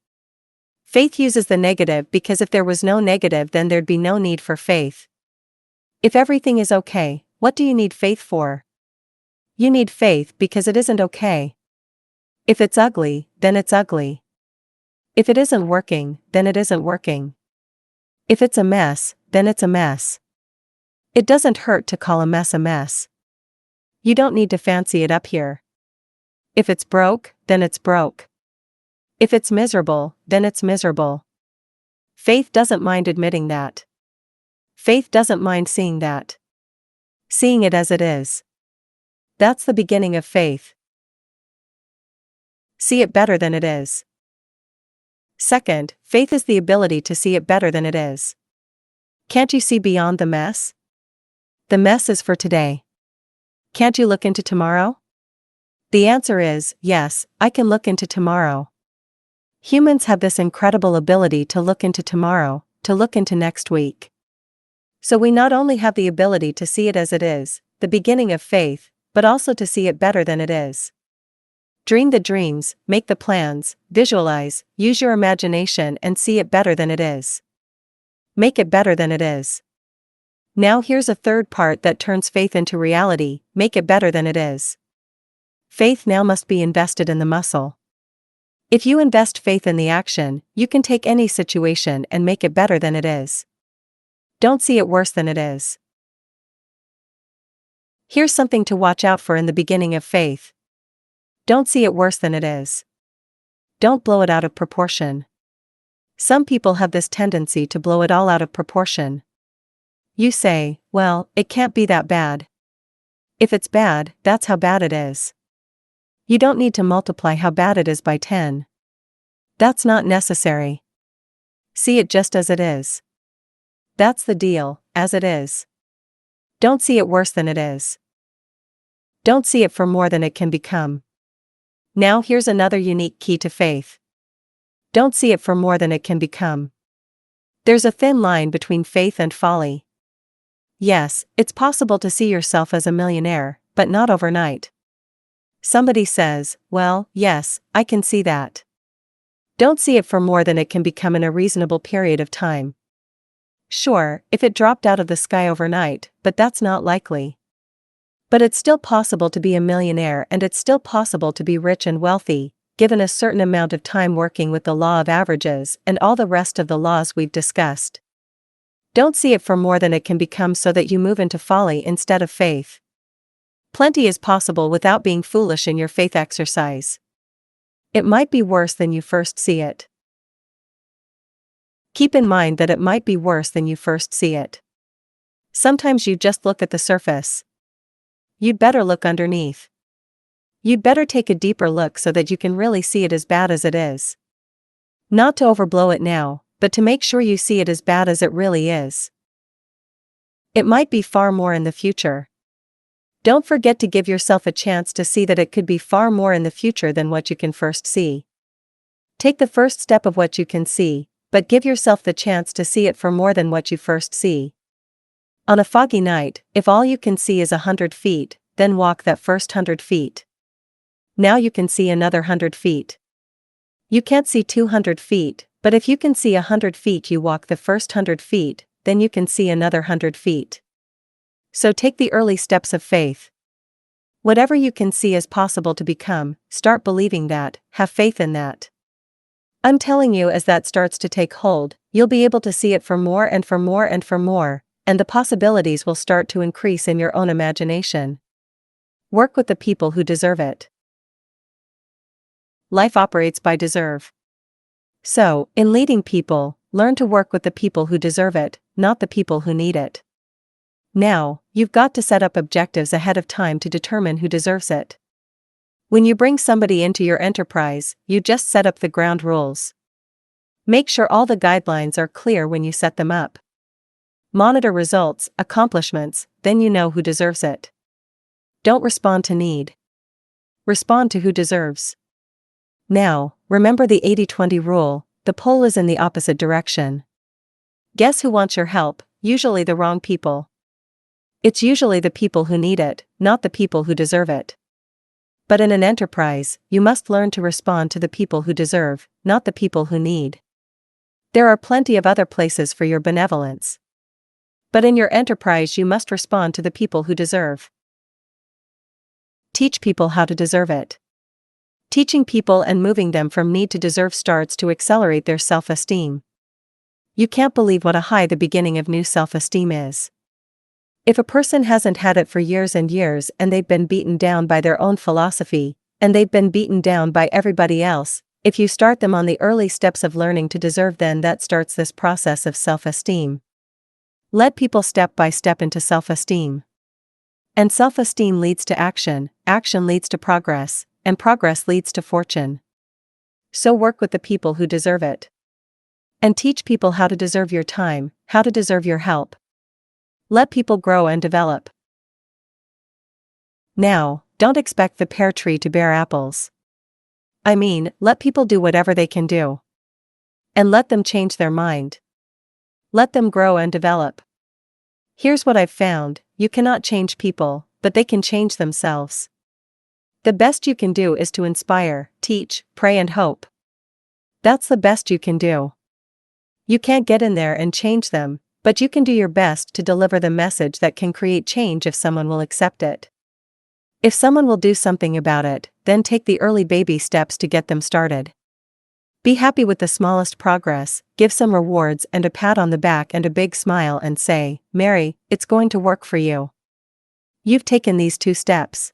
Faith uses the negative because if there was no negative then there'd be no need for faith. If everything is okay, what do you need faith for? You need faith because it isn't okay. If it's ugly, then it's ugly. If it isn't working, then it isn't working. If it's a mess, then it's a mess. It doesn't hurt to call a mess a mess. You don't need to fancy it up here. If it's broke, then it's broke. If it's miserable, then it's miserable. Faith doesn't mind admitting that. Faith doesn't mind seeing that. Seeing it as it is. That's the beginning of faith. See it better than it is. Second, faith is the ability to see it better than it is. Can't you see beyond the mess? The mess is for today. Can't you look into tomorrow? The answer is, yes, I can look into tomorrow. Humans have this incredible ability to look into tomorrow, to look into next week. So we not only have the ability to see it as it is, the beginning of faith, but also to see it better than it is. Dream the dreams, make the plans, visualize, use your imagination and see it better than it is. Make it better than it is. Now here's a third part that turns faith into reality, make it better than it is. Faith now must be invested in the muscle. If you invest faith in the action, you can take any situation and make it better than it is. Don't see it worse than it is. Here's something to watch out for in the beginning of faith. Don't see it worse than it is. Don't blow it out of proportion. Some people have this tendency to blow it all out of proportion. You say, well, it can't be that bad. If it's bad, that's how bad it is. You don't need to multiply how bad it is by 10. That's not necessary. See it just as it is. That's the deal, as it is. Don't see it worse than it is. Don't see it for more than it can become. Now here's another unique key to faith. Don't see it for more than it can become. There's a thin line between faith and folly. Yes, it's possible to see yourself as a millionaire, but not overnight. Somebody says, well, yes, I can see that. Don't see it for more than it can become in a reasonable period of time. Sure, if it dropped out of the sky overnight, but that's not likely. But it's still possible to be a millionaire, and it's still possible to be rich and wealthy, given a certain amount of time working with the law of averages and all the rest of the laws we've discussed. Don't see it for more than it can become so that you move into folly instead of faith. Plenty is possible without being foolish in your faith exercise. It might be worse than you first see it. Keep in mind that it might be worse than you first see it. Sometimes you just look at the surface. You'd better look underneath. You'd better take a deeper look so that you can really see it as bad as it is. Not to overblow it now, but to make sure you see it as bad as it really is. It might be far more in the future. Don't forget to give yourself a chance to see that it could be far more in the future than what you can first see. Take the first step of what you can see, but give yourself the chance to see it for more than what you first see. On a foggy night, if all you can see is 100 feet, then walk that first 100 feet. Now you can see another 100 feet. You can't see 200 feet, but if you can see 100 feet, you walk the first 100 feet, then you can see another 100 feet. So take the early steps of faith. Whatever you can see is possible to become, start believing that, have faith in that. I'm telling you, as that starts to take hold, you'll be able to see it for more and for more and for more, and the possibilities will start to increase in your own imagination. Work with the people who deserve it. Life operates by deserve. So, in leading people, learn to work with the people who deserve it, not the people who need it. Now, you've got to set up objectives ahead of time to determine who deserves it. When you bring somebody into your enterprise, you just set up the ground rules. Make sure all the guidelines are clear when you set them up. Monitor results, accomplishments, then you know who deserves it. Don't respond to need. Respond to who deserves. Now, remember the 80-20 rule, the pole is in the opposite direction. Guess who wants your help? Usually the wrong people. It's usually the people who need it, not the people who deserve it. But in an enterprise, you must learn to respond to the people who deserve, not the people who need. There are plenty of other places for your benevolence. But in your enterprise, you must respond to the people who deserve. Teach people how to deserve it. Teaching people and moving them from need to deserve starts to accelerate their self-esteem. You can't believe what a high the beginning of new self-esteem is. If a person hasn't had it for years and years, and they've been beaten down by their own philosophy, and they've been beaten down by everybody else, if you start them on the early steps of learning to deserve, then that starts this process of self-esteem. Let people step by step into self-esteem. And self-esteem leads to action, action leads to progress, and progress leads to fortune. So work with the people who deserve it. And teach people how to deserve your time, how to deserve your help. Let people grow and develop. Now, don't expect the pear tree to bear apples. I mean, let people do whatever they can do. And let them change their mind. Let them grow and develop. Here's what I've found: you cannot change people, but they can change themselves. The best you can do is to inspire, teach, pray, and hope. That's the best you can do. You can't get in there and change them, but you can do your best to deliver the message that can create change if someone will accept it. If someone will do something about it, then take the early baby steps to get them started. Be happy with the smallest progress, give some rewards and a pat on the back and a big smile and say, "Mary, it's going to work for you. You've taken these 2 steps.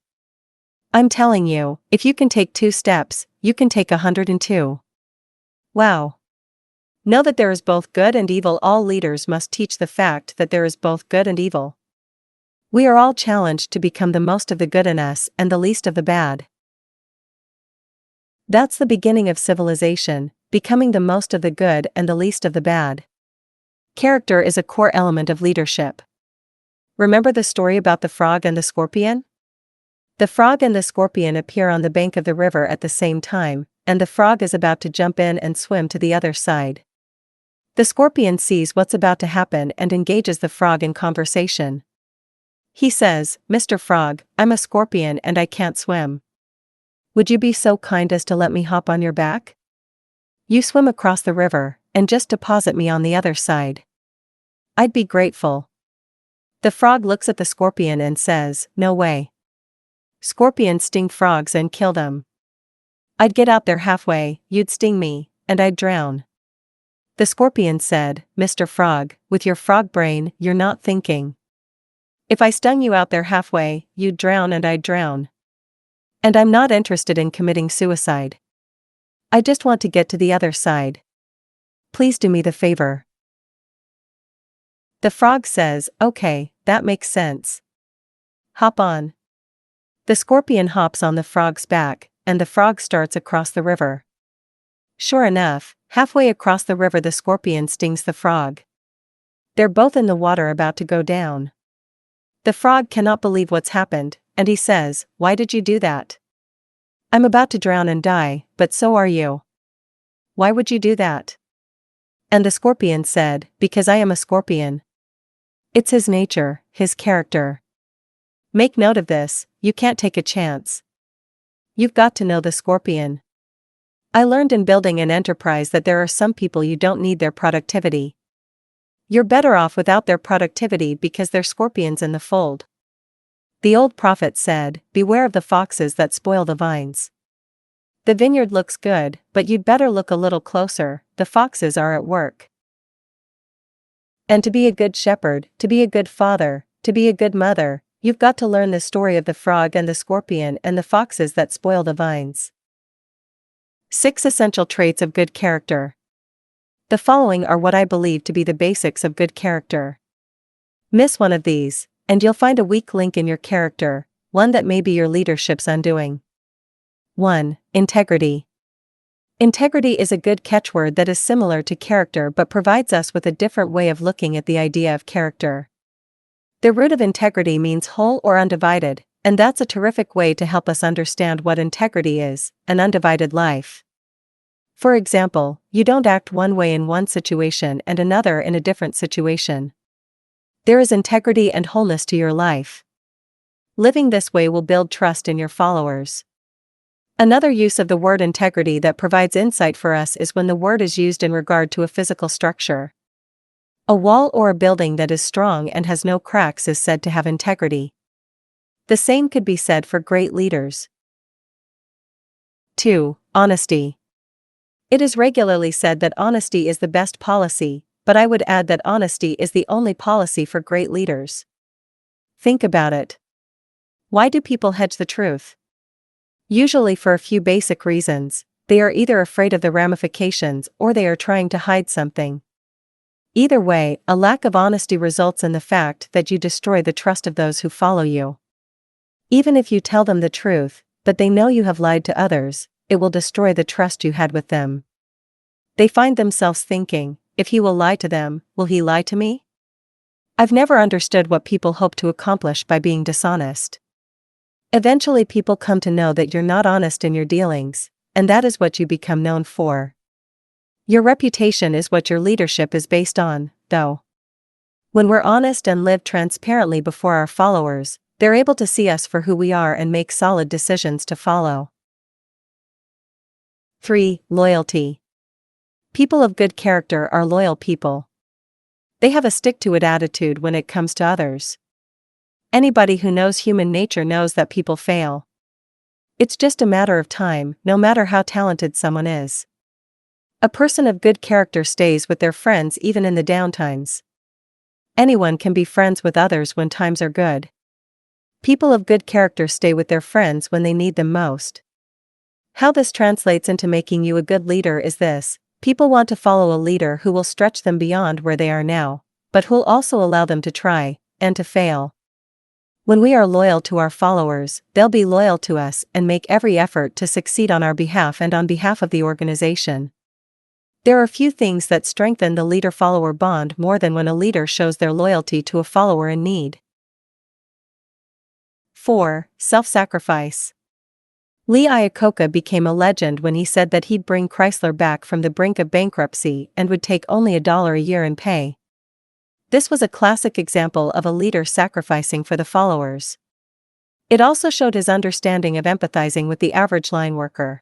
I'm telling you, if you can take 2 steps, you can take 102. Wow. Know that there is both good and evil. All leaders must teach the fact that there is both good and evil. We are all challenged to become the most of the good in us and the least of the bad. That's the beginning of civilization, becoming the most of the good and the least of the bad. Character is a core element of leadership. Remember the story about the frog and the scorpion? The frog and the scorpion appear on the bank of the river at the same time, and the frog is about to jump in and swim to the other side. The scorpion sees what's about to happen and engages the frog in conversation. He says, "Mr. Frog, I'm a scorpion and I can't swim. Would you be so kind as to let me hop on your back? You swim across the river, and just deposit me on the other side. I'd be grateful. The frog looks at the scorpion and says, no way. Scorpions sting frogs and kill them. I'd get out there halfway, you'd sting me, and I'd drown. The scorpion said, Mr. Frog, with your frog brain, you're not thinking. If I stung you out there halfway, you'd drown and I'd drown. And I'm not interested in committing suicide. I just want to get to the other side. Please do me the favor. The frog says, okay, that makes sense. Hop on. The scorpion hops on the frog's back, and the frog starts across the river. Sure enough, halfway across the river the scorpion stings the frog. They're both in the water about to go down. The frog cannot believe what's happened, and he says, why did you do that? I'm about to drown and die, but so are you. Why would you do that? And the scorpion said, because I am a scorpion. It's his nature, his character. Make note of this, you can't take a chance. You've got to know the scorpion. I learned in building an enterprise that there are some people you don't need their productivity. You're better off without their productivity because they're scorpions in the fold. The old prophet said, beware of the foxes that spoil the vines. The vineyard looks good, but you'd better look a little closer, the foxes are at work. And to be a good shepherd, to be a good father, to be a good mother, you've got to learn the story of the frog and the scorpion and the foxes that spoil the vines. 6 essential traits of good character. The following are what I believe to be the basics of good character. Miss one of these, and you'll find a weak link in your character, one that may be your leadership's undoing. 1. Integrity. Integrity is a good catchword that is similar to character but provides us with a different way of looking at the idea of character. The root of integrity means whole or undivided, and that's a terrific way to help us understand what integrity is, an undivided life. For example, you don't act one way in one situation and another in a different situation. There is integrity and wholeness to your life. Living this way will build trust in your followers. Another use of the word integrity that provides insight for us is when the word is used in regard to a physical structure. A wall or a building that is strong and has no cracks is said to have integrity. The same could be said for great leaders. 2. Honesty. It is regularly said that honesty is the best policy, but I would add that honesty is the only policy for great leaders. Think about it. Why do people hedge the truth? Usually for a few basic reasons. They are either afraid of the ramifications or they are trying to hide something. Either way, a lack of honesty results in the fact that you destroy the trust of those who follow you. Even if you tell them the truth, but they know you have lied to others, it will destroy the trust you had with them. They find themselves thinking, if he will lie to them, will he lie to me? I've never understood what people hope to accomplish by being dishonest. Eventually people come to know that you're not honest in your dealings, and that is what you become known for. Your reputation is what your leadership is based on, though. When we're honest and live transparently before our followers, they're able to see us for who we are and make solid decisions to follow. 3. Loyalty. People of good character are loyal people. They have a stick-to-it attitude when it comes to others. Anybody who knows human nature knows that people fail. It's just a matter of time, no matter how talented someone is. A person of good character stays with their friends even in the downtimes. Anyone can be friends with others when times are good. People of good character stay with their friends when they need them most. How this translates into making you a good leader is this: people want to follow a leader who will stretch them beyond where they are now, but who'll also allow them to try, and to fail. When we are loyal to our followers, they'll be loyal to us and make every effort to succeed on our behalf and on behalf of the organization. There are few things that strengthen the leader-follower bond more than when a leader shows their loyalty to a follower in need. 4. Self-sacrifice. Lee Iacocca became a legend when he said that he'd bring Chrysler back from the brink of bankruptcy and would take only $1 a year in pay. This was a classic example of a leader sacrificing for the followers. It also showed his understanding of empathizing with the average line worker.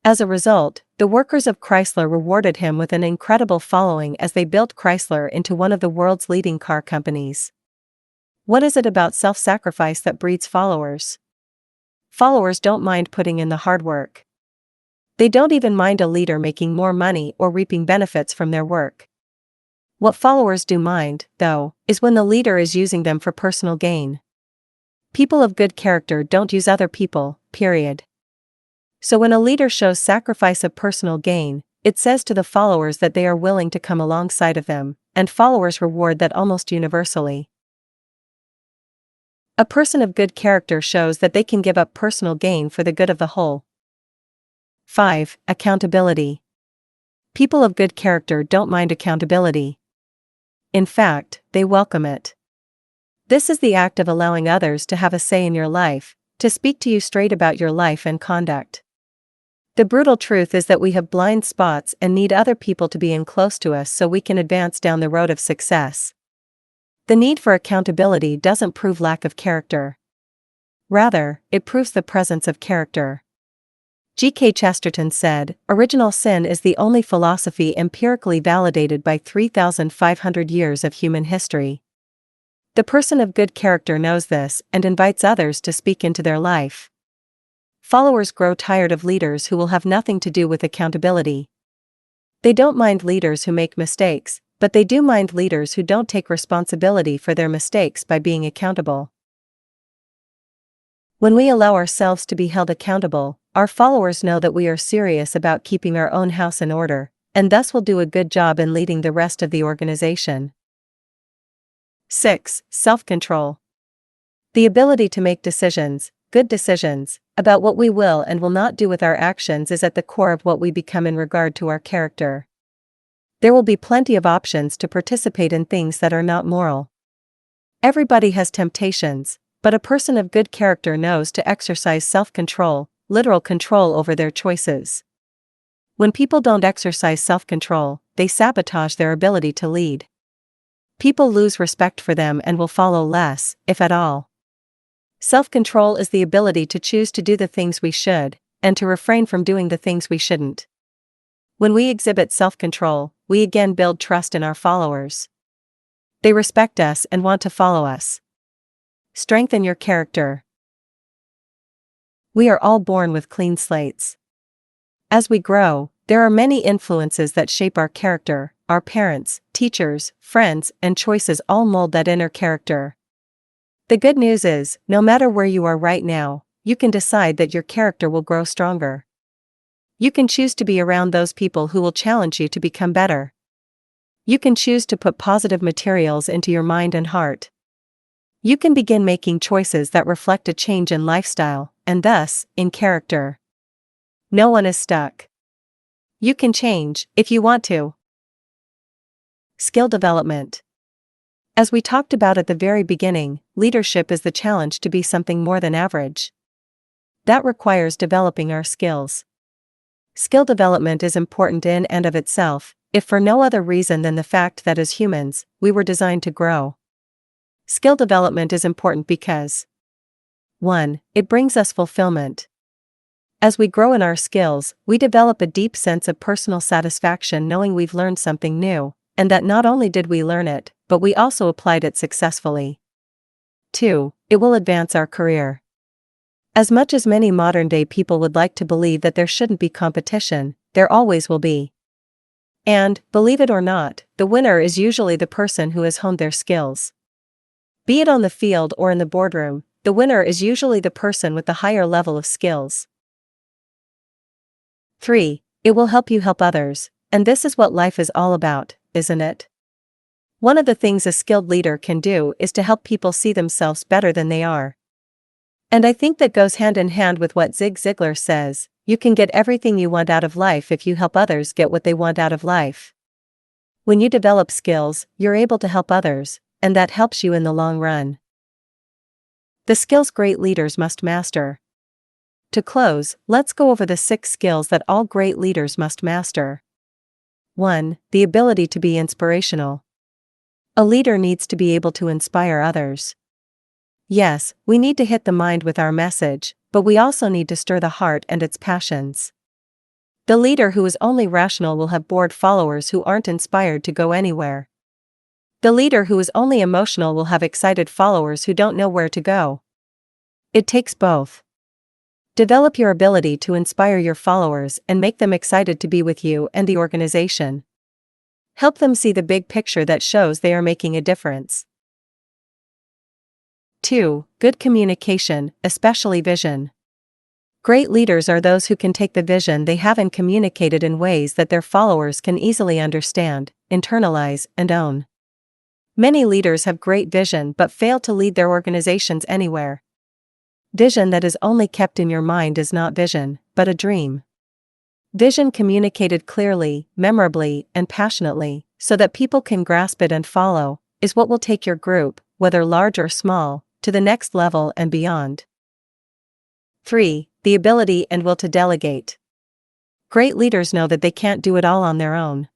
As a result, the workers of Chrysler rewarded him with an incredible following as they built Chrysler into one of the world's leading car companies. What is it about self-sacrifice that breeds followers? Followers don't mind putting in the hard work. They don't even mind a leader making more money or reaping benefits from their work. What followers do mind, though, is when the leader is using them for personal gain. People of good character don't use other people, period. So when a leader shows sacrifice of personal gain, it says to the followers that they are willing to come alongside of them, and followers reward that almost universally. A person of good character shows that they can give up personal gain for the good of the whole. 5. Accountability. People of good character don't mind accountability. In fact, they welcome it. This is the act of allowing others to have a say in your life, to speak to you straight about your life and conduct. The brutal truth is that we have blind spots and need other people to be in close to us so we can advance down the road of success. The need for accountability doesn't prove lack of character. Rather, it proves the presence of character. G.K. Chesterton said, "Original sin is the only philosophy empirically validated by 3,500 years of human history." The person of good character knows this and invites others to speak into their life. Followers grow tired of leaders who will have nothing to do with accountability. They don't mind leaders who make mistakes, but they do mind leaders who don't take responsibility for their mistakes by being accountable. When we allow ourselves to be held accountable, our followers know that we are serious about keeping our own house in order, and thus will do a good job in leading the rest of the organization. 6. Self-control. The ability to make decisions, good decisions, about what we will and will not do with our actions is at the core of what we become in regard to our character. There will be plenty of options to participate in things that are not moral. Everybody has temptations, but a person of good character knows to exercise self-control, literal control over their choices. When people don't exercise self-control, they sabotage their ability to lead. People lose respect for them and will follow less, if at all. Self-control is the ability to choose to do the things we should, and to refrain from doing the things we shouldn't. When we exhibit self-control, we again build trust in our followers. They respect us and want to follow us. Strengthen your character. We are all born with clean slates. As we grow, there are many influences that shape our character. Our parents, teachers, friends, and choices all mold that inner character. The good news is, no matter where you are right now, you can decide that your character will grow stronger. You can choose to be around those people who will challenge you to become better. You can choose to put positive materials into your mind and heart. You can begin making choices that reflect a change in lifestyle, and thus, in character. No one is stuck. You can change, if you want to. Skill development. As we talked about at the very beginning, leadership is the challenge to be something more than average. That requires developing our skills. Skill development is important in and of itself, if for no other reason than the fact that as humans, we were designed to grow. Skill development is important because 1. It brings us fulfillment. As we grow in our skills, we develop a deep sense of personal satisfaction knowing we've learned something new, and that not only did we learn it, but we also applied it successfully. 2. It will advance our career. As much as many modern-day people would like to believe that there shouldn't be competition, there always will be. And, believe it or not, the winner is usually the person who has honed their skills. Be it on the field or in the boardroom, the winner is usually the person with the higher level of skills. 3. It will help you help others, and this is what life is all about, isn't it? One of the things a skilled leader can do is to help people see themselves better than they are. And I think that goes hand in hand with what Zig Ziglar says, you can get everything you want out of life if you help others get what they want out of life. When you develop skills, you're able to help others, and that helps you in the long run. The skills great leaders must master. To close, let's go over the 6 skills that all great leaders must master. 1. The ability to be inspirational. A leader needs to be able to inspire others. Yes, we need to hit the mind with our message, but we also need to stir the heart and its passions. The leader who is only rational will have bored followers who aren't inspired to go anywhere. The leader who is only emotional will have excited followers who don't know where to go. It takes both. Develop your ability to inspire your followers and make them excited to be with you and the organization. Help them see the big picture that shows they are making a difference. 2. Good communication, especially vision. Great leaders are those who can take the vision they have and communicate it in ways that their followers can easily understand, internalize, and own. Many leaders have great vision but fail to lead their organizations anywhere. Vision that is only kept in your mind is not vision, but a dream. Vision communicated clearly, memorably, and passionately, so that people can grasp it and follow, is what will take your group, whether large or small, to the next level and beyond. 3. The ability and will to delegate. Great leaders know that they can't do it all on their own.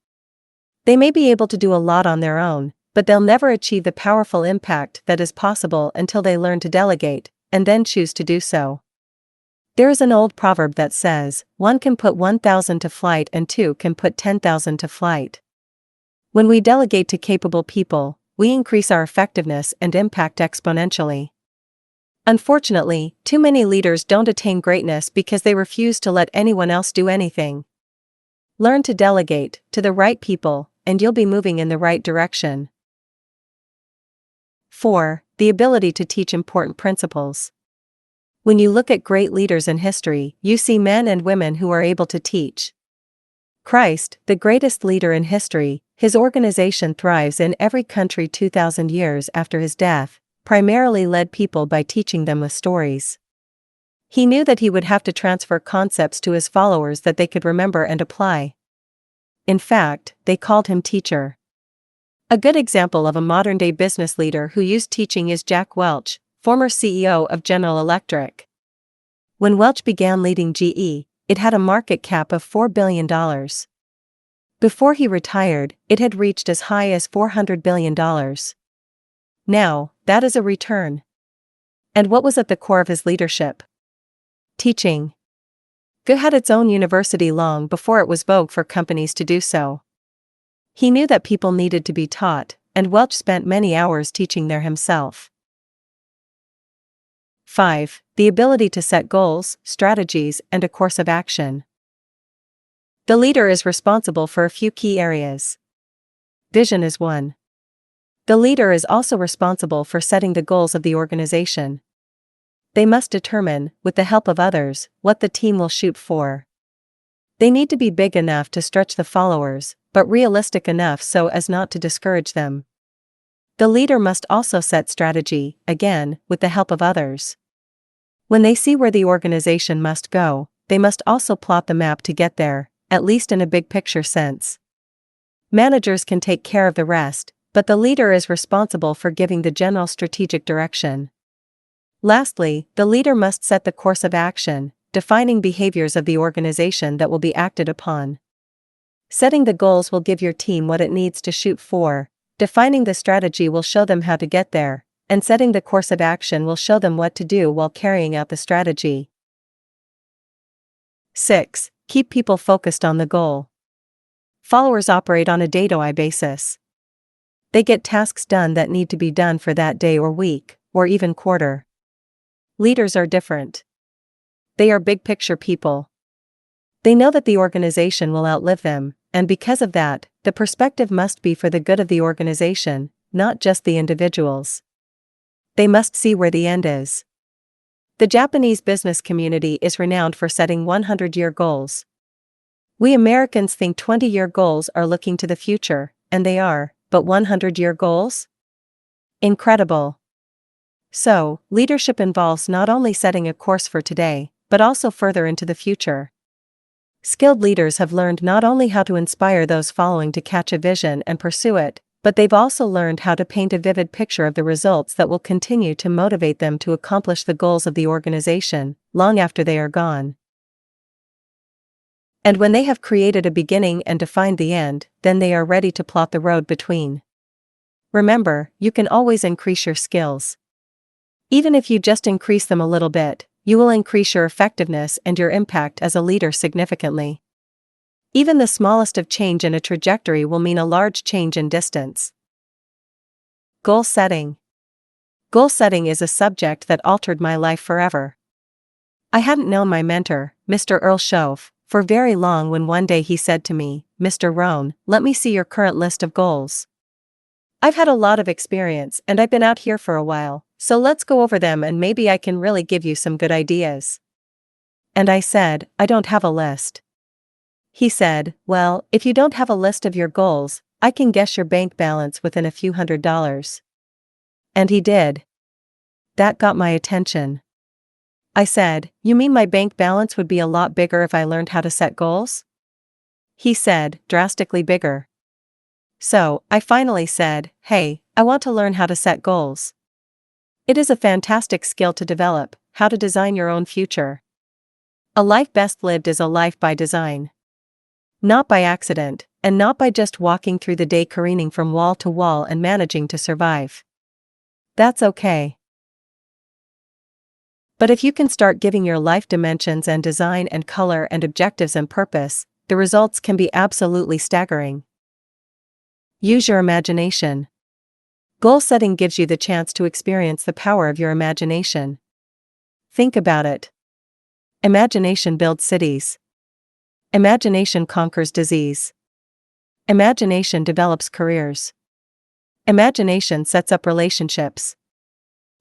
They may be able to do a lot on their own, but they'll never achieve the powerful impact that is possible until they learn to delegate, and then choose to do so. There is an old proverb that says, 1 can put 1,000 to flight and 2 can put 10,000 to flight. When we delegate to capable people, we increase our effectiveness and impact exponentially. Unfortunately, too many leaders don't attain greatness because they refuse to let anyone else do anything. Learn to delegate to the right people, and you'll be moving in the right direction. 4. The ability to teach important principles. When you look at great leaders in history, you see men and women who are able to teach. Christ, the greatest leader in history, his organization thrives in every country 2,000 years after his death, primarily led people by teaching them with stories. He knew that he would have to transfer concepts to his followers that they could remember and apply. In fact, they called him teacher. A good example of a modern-day business leader who used teaching is Jack Welch, former CEO of General Electric. When Welch began leading GE, it had a market cap of $4 billion. Before he retired, it had reached as high as $400 billion. Now, that is a return. And what was at the core of his leadership? Teaching. GE had its own university long before it was vogue for companies to do so. He knew that people needed to be taught, and Welch spent many hours teaching there himself. 5. The ability to set goals, strategies, and a course of action. The leader is responsible for a few key areas. Vision is one. The leader is also responsible for setting the goals of the organization. They must determine, with the help of others, what the team will shoot for. They need to be big enough to stretch the followers, but realistic enough so as not to discourage them. The leader must also set strategy, again, with the help of others. When they see where the organization must go, they must also plot the map to get there, at least in a big picture sense. Managers can take care of the rest, but the leader is responsible for giving the general strategic direction. Lastly, the leader must set the course of action, defining behaviors of the organization that will be acted upon. Setting the goals will give your team what it needs to shoot for, defining the strategy will show them how to get there, and setting the course of action will show them what to do while carrying out the strategy. 6. Keep people focused on the goal. Followers operate on a day-to-day basis. They get tasks done that need to be done for that day or week, or even quarter. Leaders are different. They are big-picture people. They know that the organization will outlive them, and because of that, the perspective must be for the good of the organization, not just the individuals. They must see where the end is. The Japanese business community is renowned for setting 100-year goals. We Americans think 20-year goals are looking to the future, and they are, but 100-year goals? Incredible. So, leadership involves not only setting a course for today, but also further into the future. Skilled leaders have learned not only how to inspire those following to catch a vision and pursue it, but they've also learned how to paint a vivid picture of the results that will continue to motivate them to accomplish the goals of the organization, long after they are gone. And when they have created a beginning and defined the end, then they are ready to plot the road between. Remember, you can always increase your skills. Even if you just increase them a little bit, you will increase your effectiveness and your impact as a leader significantly. Even the smallest of change in a trajectory will mean a large change in distance. Goal setting. Goal setting is a subject that altered my life forever. I hadn't known my mentor, Mr. Earl Shove, for very long when one day he said to me, "Mr. Rohn, let me see your current list of goals. I've had a lot of experience and I've been out here for a while, so let's go over them and maybe I can really give you some good ideas." And I said, "I don't have a list." He said, "Well, if you don't have a list of your goals, I can guess your bank balance within a few $100s. And he did. That got my attention. I said, "You mean my bank balance would be a lot bigger if I learned how to set goals?" He said, "Drastically bigger." So, I finally said, "Hey, I want to learn how to set goals. It is a fantastic skill to develop, how to design your own future. A life best lived is a life by design. Not by accident, and not by just walking through the day careening from wall to wall and managing to survive. That's okay. But if you can start giving your life dimensions and design and color and objectives and purpose, the results can be absolutely staggering. Use your imagination. Goal setting gives you the chance to experience the power of your imagination. Think about it. Imagination builds cities. Imagination conquers disease. Imagination develops careers. Imagination sets up relationships.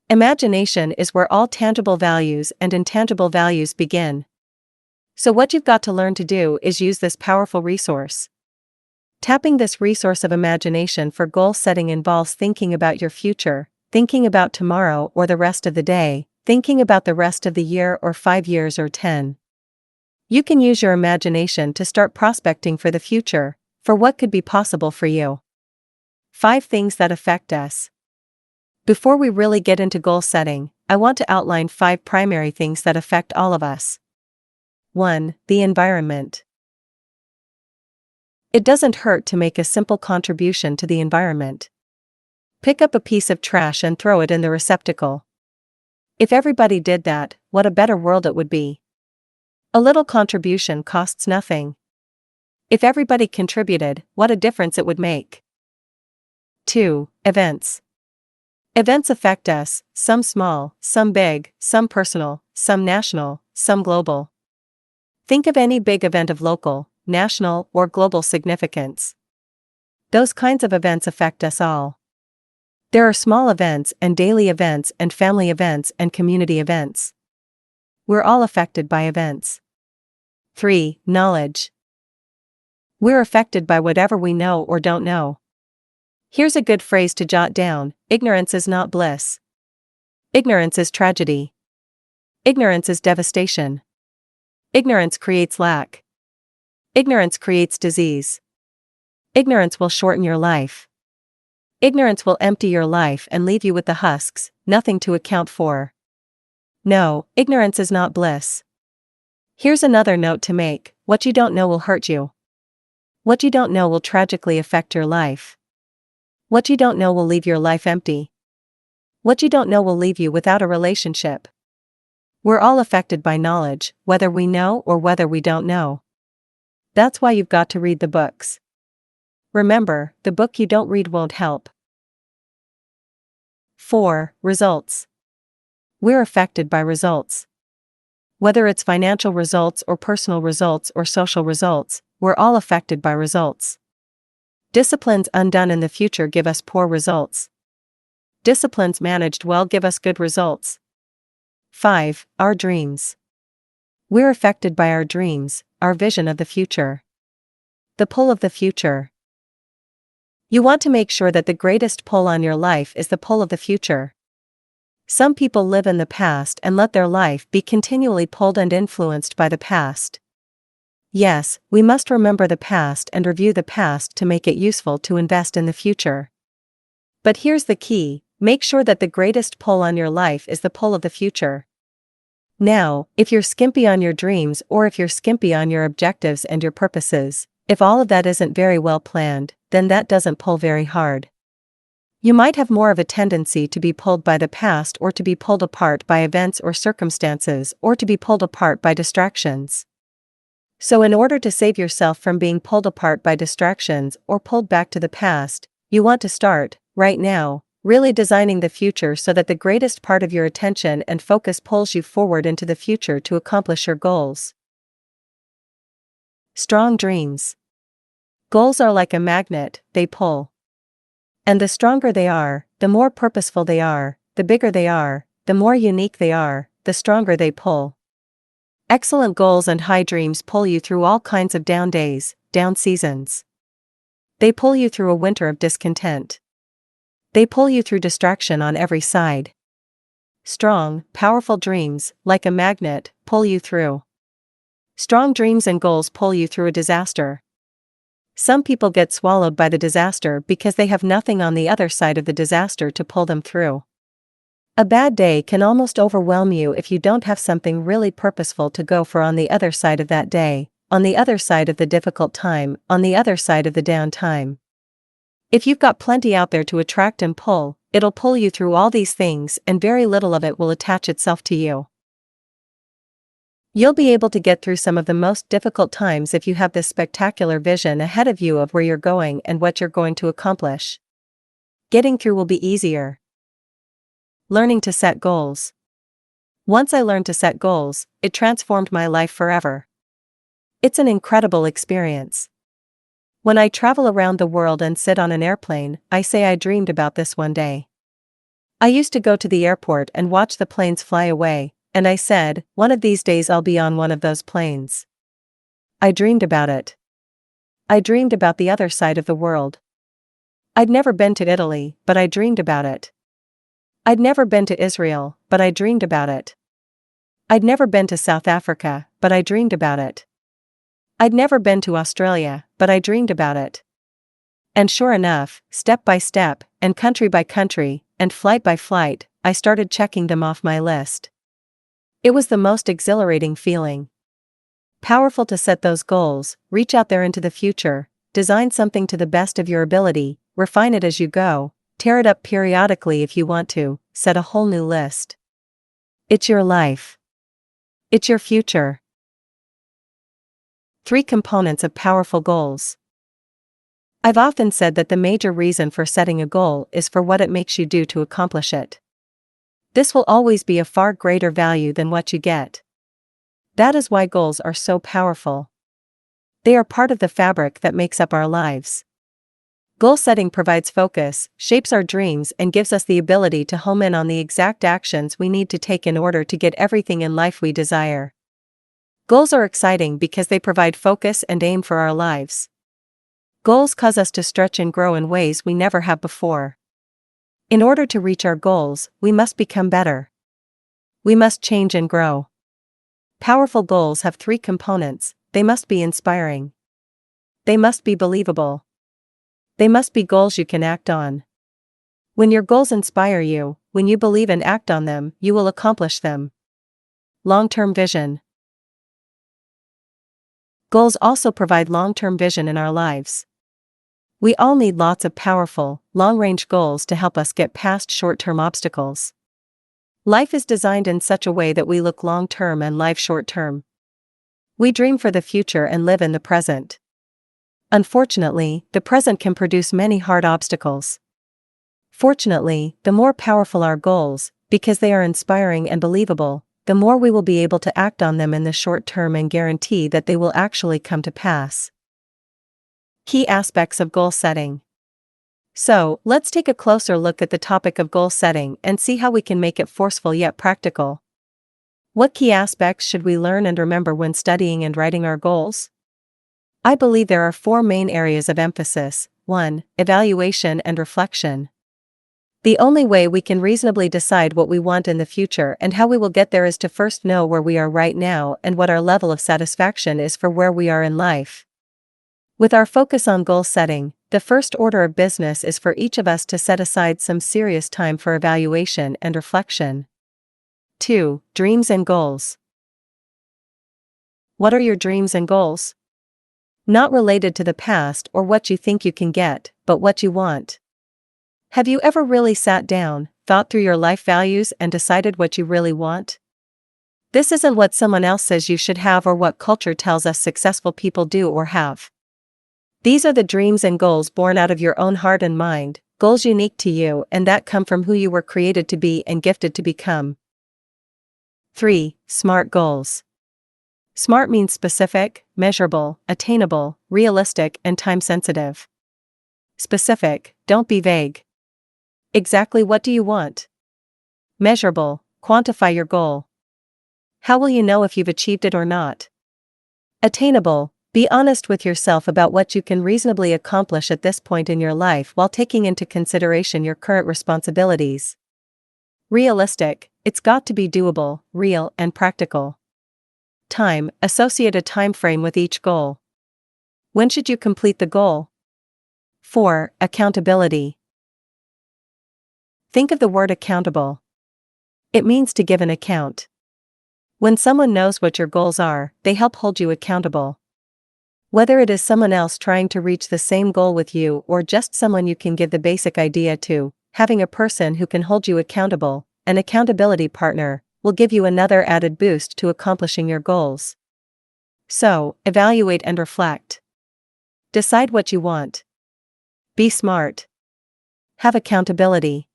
Imagination is where all tangible values and intangible values begin. So what you've got to learn to do is use this powerful resource. Tapping this resource of imagination for goal setting involves thinking about your future, thinking about tomorrow or the rest of the day, thinking about the rest of the year or 5 years or 10. You can use your imagination to start prospecting for the future, for what could be possible for you. 5 things that affect us. Before we really get into goal setting, I want to outline 5 primary things that affect all of us. 1. The environment. It doesn't hurt to make a simple contribution to the environment. Pick up a piece of trash and throw it in the receptacle. If everybody did that, what a better world it would be. A little contribution costs nothing. If everybody contributed, what a difference it would make. 2. Events. Events affect us, some small, some big, some personal, some national, some global. Think of any big event of local, national, or global significance. Those kinds of events affect us all. There are small events and daily events and family events and community events. We're all affected by events. 3. Knowledge. We're affected by whatever we know or don't know. Here's a good phrase to jot down: ignorance is not bliss. Ignorance is tragedy. Ignorance is devastation. Ignorance creates lack. Ignorance creates disease. Ignorance will shorten your life. Ignorance will empty your life and leave you with the husks, nothing to account for. No, ignorance is not bliss. Here's another note to make: what you don't know will hurt you. What you don't know will tragically affect your life. What you don't know will leave your life empty. What you don't know will leave you without a relationship. We're all affected by knowledge, whether we know or whether we don't know. That's why you've got to read the books. Remember, the book you don't read won't help. 4. Results. We're affected by results. Whether it's financial results or personal results or social results, we're all affected by results. Disciplines undone in the future give us poor results. Disciplines managed well give us good results. 5. Our dreams. We're affected by our dreams, our vision of the future. The pull of the future. You want to make sure that the greatest pull on your life is the pull of the future. Some people live in the past and let their life be continually pulled and influenced by the past. Yes, we must remember the past and review the past to make it useful to invest in the future. But here's the key: make sure that the greatest pull on your life is the pull of the future. Now, if you're skimpy on your dreams or if you're skimpy on your objectives and your purposes, if all of that isn't very well planned, then that doesn't pull very hard. You might have more of a tendency to be pulled by the past or to be pulled apart by events or circumstances or to be pulled apart by distractions. So in order to save yourself from being pulled apart by distractions or pulled back to the past, you want to start, right now, really designing the future so that the greatest part of your attention and focus pulls you forward into the future to accomplish your goals. Strong dreams. Goals are like a magnet, they pull. And the stronger they are, the more purposeful they are, the bigger they are, the more unique they are, the stronger they pull. Excellent goals and high dreams pull you through all kinds of down days, down seasons. They pull you through a winter of discontent. They pull you through distraction on every side. Strong, powerful dreams, like a magnet, pull you through. Strong dreams and goals pull you through a disaster. Some people get swallowed by the disaster because they have nothing on the other side of the disaster to pull them through. A bad day can almost overwhelm you if you don't have something really purposeful to go for on the other side of that day, on the other side of the difficult time, on the other side of the down time. If you've got plenty out there to attract and pull, it'll pull you through all these things and very little of it will attach itself to you. You'll be able to get through some of the most difficult times if you have this spectacular vision ahead of you of where you're going and what you're going to accomplish. Getting through will be easier. Learning to set goals. Once I learned to set goals, it transformed my life forever. It's an incredible experience. When I travel around the world and sit on an airplane, I say I dreamed about this one day. I used to go to the airport and watch the planes fly away, and I said, one of these days I'll be on one of those planes. I dreamed about it. I dreamed about the other side of the world. I'd never been to Italy, but I dreamed about it. I'd never been to Israel, but I dreamed about it. I'd never been to South Africa, but I dreamed about it. I'd never been to Australia, but I dreamed about it. And sure enough, step by step, and country by country, and flight by flight, I started checking them off my list. It was the most exhilarating feeling. Powerful to set those goals, reach out there into the future, design something to the best of your ability, refine it as you go, tear it up periodically if you want to, set a whole new list. It's your life. It's your future. 3 components of powerful goals. I've often said that the major reason for setting a goal is for what it makes you do to accomplish it. This will always be a far greater value than what you get. That is why goals are so powerful. They are part of the fabric that makes up our lives. Goal setting provides focus, shapes our dreams, and gives us the ability to home in on the exact actions we need to take in order to get everything in life we desire. Goals are exciting because they provide focus and aim for our lives. Goals cause us to stretch and grow in ways we never have before. In order to reach our goals, we must become better. We must change and grow. Powerful goals have 3 components. They must be inspiring. They must be believable. They must be goals you can act on. When your goals inspire you, when you believe and act on them, you will accomplish them. Long-term vision. Goals also provide long-term vision in our lives. We all need lots of powerful, long-range goals to help us get past short-term obstacles. Life is designed in such a way that we look long-term and live short-term. We dream for the future and live in the present. Unfortunately, the present can produce many hard obstacles. Fortunately, the more powerful our goals, because they are inspiring and believable, the more we will be able to act on them in the short term and guarantee that they will actually come to pass. Key aspects of goal setting. So, let's take a closer look at the topic of goal setting and see how we can make it forceful yet practical. What key aspects should we learn and remember when studying and writing our goals? I believe there are 4 main areas of emphasis. 1. Evaluation and reflection. The only way we can reasonably decide what we want in the future and how we will get there is to first know where we are right now and what our level of satisfaction is for where we are in life. With our focus on goal setting, the first order of business is for each of us to set aside some serious time for evaluation and reflection. 2. Dreams and goals. What are your dreams and goals? Not related to the past or what you think you can get, but what you want. Have you ever really sat down, thought through your life values and decided what you really want? This isn't what someone else says you should have or what culture tells us successful people do or have. These are the dreams and goals born out of your own heart and mind, goals unique to you and that come from who you were created to be and gifted to become. 3. SMART goals. SMART means specific, measurable, attainable, realistic, and time-sensitive. Specific, don't be vague. Exactly what do you want? Measurable, quantify your goal. How will you know if you've achieved it or not? Attainable, be honest with yourself about what you can reasonably accomplish at this point in your life while taking into consideration your current responsibilities. Realistic, it's got to be doable, real, and practical. Time, associate a time frame with each goal. When should you complete the goal? 4. Accountability. Think of the word accountable. It means to give an account. When someone knows what your goals are, they help hold you accountable. Whether it is someone else trying to reach the same goal with you or just someone you can give the basic idea to, having a person who can hold you accountable, an accountability partner, will give you another added boost to accomplishing your goals. So, evaluate and reflect. Decide what you want. Be smart. Have accountability.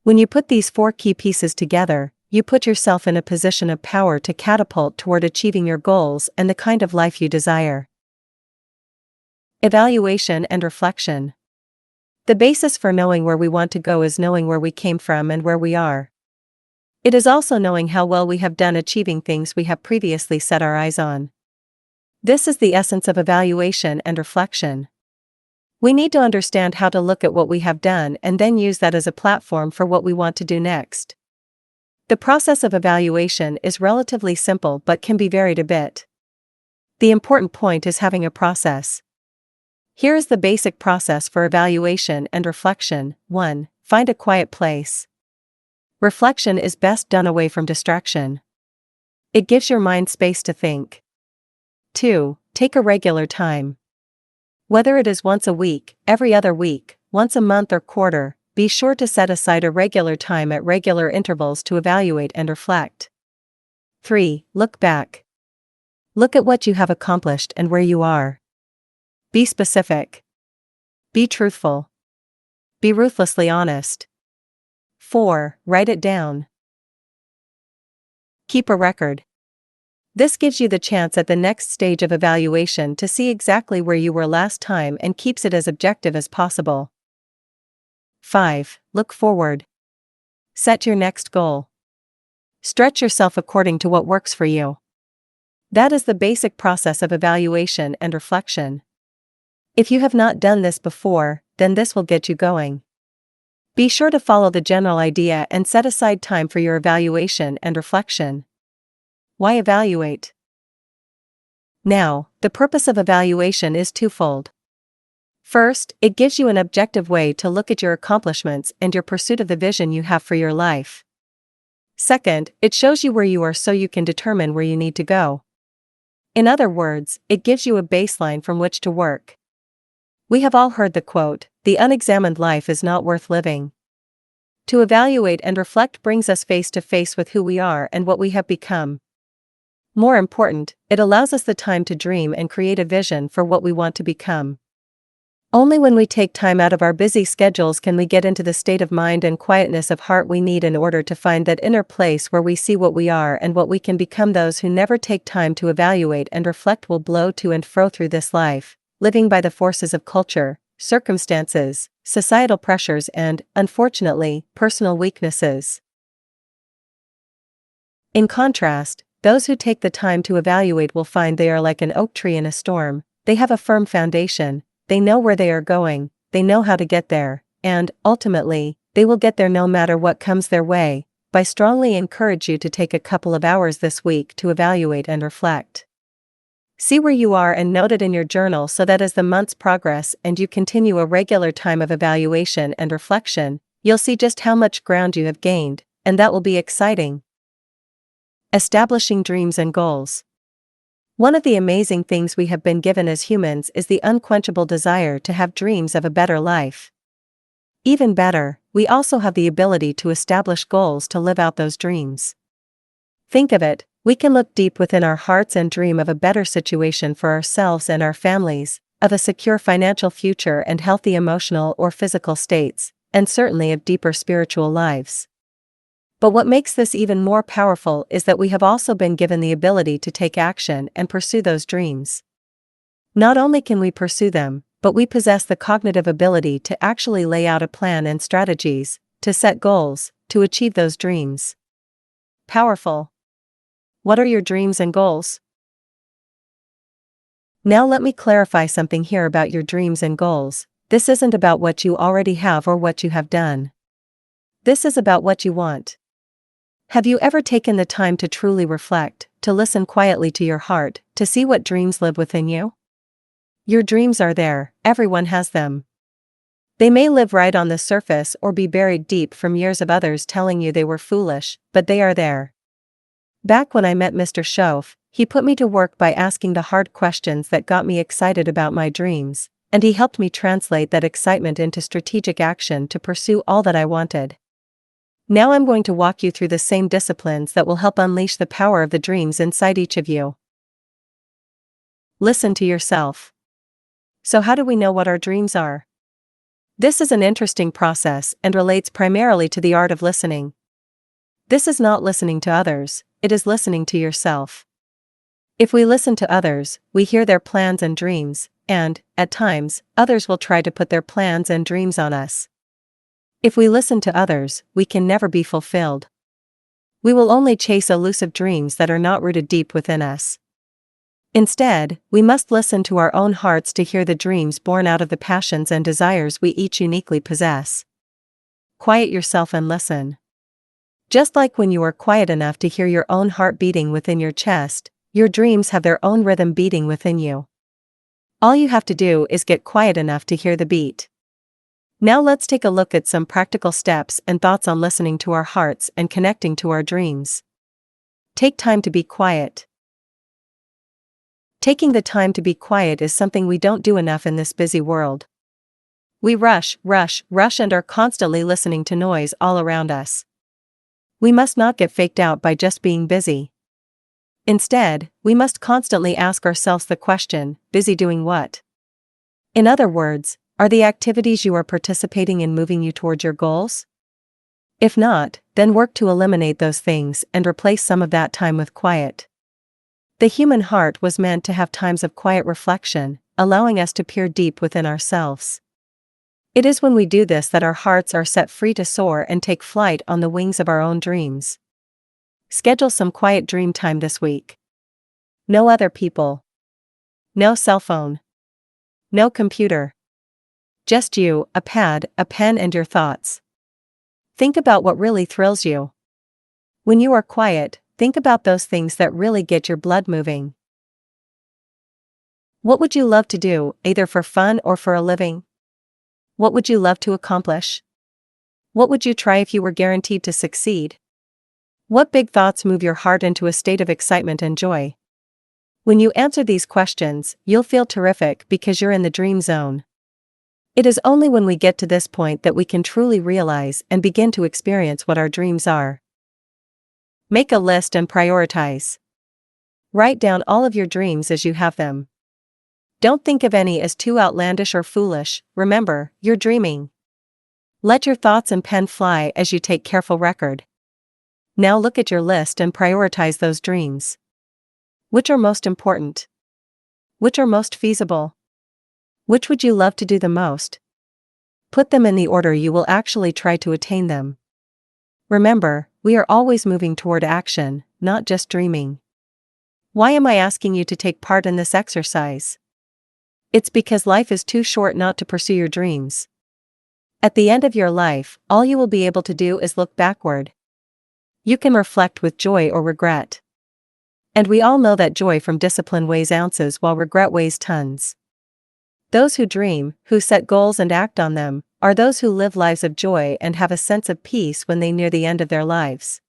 When you put these 4 key pieces together, you put yourself in a position of power to catapult toward achieving your goals and the kind of life you desire. Evaluation and reflection. The basis for knowing where we want to go is knowing where we came from and where we are. It is also knowing how well we have done achieving things we have previously set our eyes on. This is the essence of evaluation and reflection. We need to understand how to look at what we have done and then use that as a platform for what we want to do next. The process of evaluation is relatively simple but can be varied a bit. The important point is having a process. Here is the basic process for evaluation and reflection. 1. Find a quiet place. Reflection is best done away from distraction. It gives your mind space to think. 2. Take a regular time. Whether it is once a week, every other week, once a month or quarter, be sure to set aside a regular time at regular intervals to evaluate and reflect. 3. Look back. Look at what you have accomplished and where you are. Be specific. Be truthful. Be ruthlessly honest. 4. Write it down. Keep a record. This gives you the chance at the next stage of evaluation to see exactly where you were last time and keeps it as objective as possible. 5. Look forward. Set your next goal. Stretch yourself according to what works for you. That is the basic process of evaluation and reflection. If you have not done this before, then this will get you going. Be sure to follow the general idea and set aside time for your evaluation and reflection. Why evaluate? Now, the purpose of evaluation is twofold. First, it gives you an objective way to look at your accomplishments and your pursuit of the vision you have for your life. Second, it shows you where you are so you can determine where you need to go. In other words, it gives you a baseline from which to work. We have all heard the quote, "The unexamined life is not worth living." To evaluate and reflect brings us face to face with who we are and what we have become. More important, it allows us the time to dream and create a vision for what we want to become. Only when we take time out of our busy schedules can we get into the state of mind and quietness of heart we need in order to find that inner place where we see what we are and what we can become. Those who never take time to evaluate and reflect will blow to and fro through this life, living by the forces of culture, circumstances, societal pressures and, unfortunately, personal weaknesses. In contrast, those who take the time to evaluate will find they are like an oak tree in a storm. They have a firm foundation, they know where they are going, they know how to get there, and, ultimately, they will get there no matter what comes their way. I strongly encourage you to take a couple of hours this week to evaluate and reflect. See where you are and note it in your journal so that as the months progress and you continue a regular time of evaluation and reflection, you'll see just how much ground you have gained, and that will be exciting. Establishing dreams and goals. One of the amazing things we have been given as humans is the unquenchable desire to have dreams of a better life. Even better, we also have the ability to establish goals to live out those dreams. Think of it, we can look deep within our hearts and dream of a better situation for ourselves and our families, of a secure financial future and healthy emotional or physical states, and certainly of deeper spiritual lives. But what makes this even more powerful is that we have also been given the ability to take action and pursue those dreams. Not only can we pursue them, but we possess the cognitive ability to actually lay out a plan and strategies, to set goals, to achieve those dreams. Powerful. What are your dreams and goals? Now let me clarify something here about your dreams and goals. This isn't about what you already have or what you have done. This is about what you want. Have you ever taken the time to truly reflect, to listen quietly to your heart, to see what dreams live within you? Your dreams are there, everyone has them. They may live right on the surface or be buried deep from years of others telling you they were foolish, but they are there. Back when I met Mr. Schoaf, he put me to work by asking the hard questions that got me excited about my dreams, and he helped me translate that excitement into strategic action to pursue all that I wanted. Now I'm going to walk you through the same disciplines that will help unleash the power of the dreams inside each of you. Listen to yourself. So how do we know what our dreams are? This is an interesting process and relates primarily to the art of listening. This is not listening to others, it is listening to yourself. If we listen to others, we hear their plans and dreams, and, at times, others will try to put their plans and dreams on us. If we listen to others, we can never be fulfilled. We will only chase elusive dreams that are not rooted deep within us. Instead, we must listen to our own hearts to hear the dreams born out of the passions and desires we each uniquely possess. Quiet yourself and listen. Just like when you are quiet enough to hear your own heart beating within your chest, your dreams have their own rhythm beating within you. All you have to do is get quiet enough to hear the beat. Now let's take a look at some practical steps and thoughts on listening to our hearts and connecting to our dreams. Take time to be quiet. Taking the time to be quiet is something we don't do enough in this busy world. We rush and are constantly listening to noise all around us. We must not get faked out by just being busy. Instead, we must constantly ask ourselves the question, busy doing what? In other words, are the activities you are participating in moving you towards your goals? If not, then work to eliminate those things and replace some of that time with quiet. The human heart was meant to have times of quiet reflection, allowing us to peer deep within ourselves. It is when we do this that our hearts are set free to soar and take flight on the wings of our own dreams. Schedule some quiet dream time this week. No other people. No cell phone. No computer. Just you, a pad, a pen, and your thoughts. Think about what really thrills you. When you are quiet, think about those things that really get your blood moving. What would you love to do, either for fun or for a living? What would you love to accomplish? What would you try if you were guaranteed to succeed? What big thoughts move your heart into a state of excitement and joy? When you answer these questions, you'll feel terrific because you're in the dream zone. It is only when we get to this point that we can truly realize and begin to experience what our dreams are. Make a list and prioritize. Write down all of your dreams as you have them. Don't think of any as too outlandish or foolish, remember, you're dreaming. Let your thoughts and pen fly as you take careful record. Now look at your list and prioritize those dreams. Which are most important? Which are most feasible? Which would you love to do the most? Put them in the order you will actually try to attain them. Remember, we are always moving toward action, not just dreaming. Why am I asking you to take part in this exercise? It's because life is too short not to pursue your dreams. At the end of your life, all you will be able to do is look backward. You can reflect with joy or regret. And we all know that joy from discipline weighs ounces while regret weighs tons. Those who dream, who set goals and act on them, are those who live lives of joy and have a sense of peace when they near the end of their lives.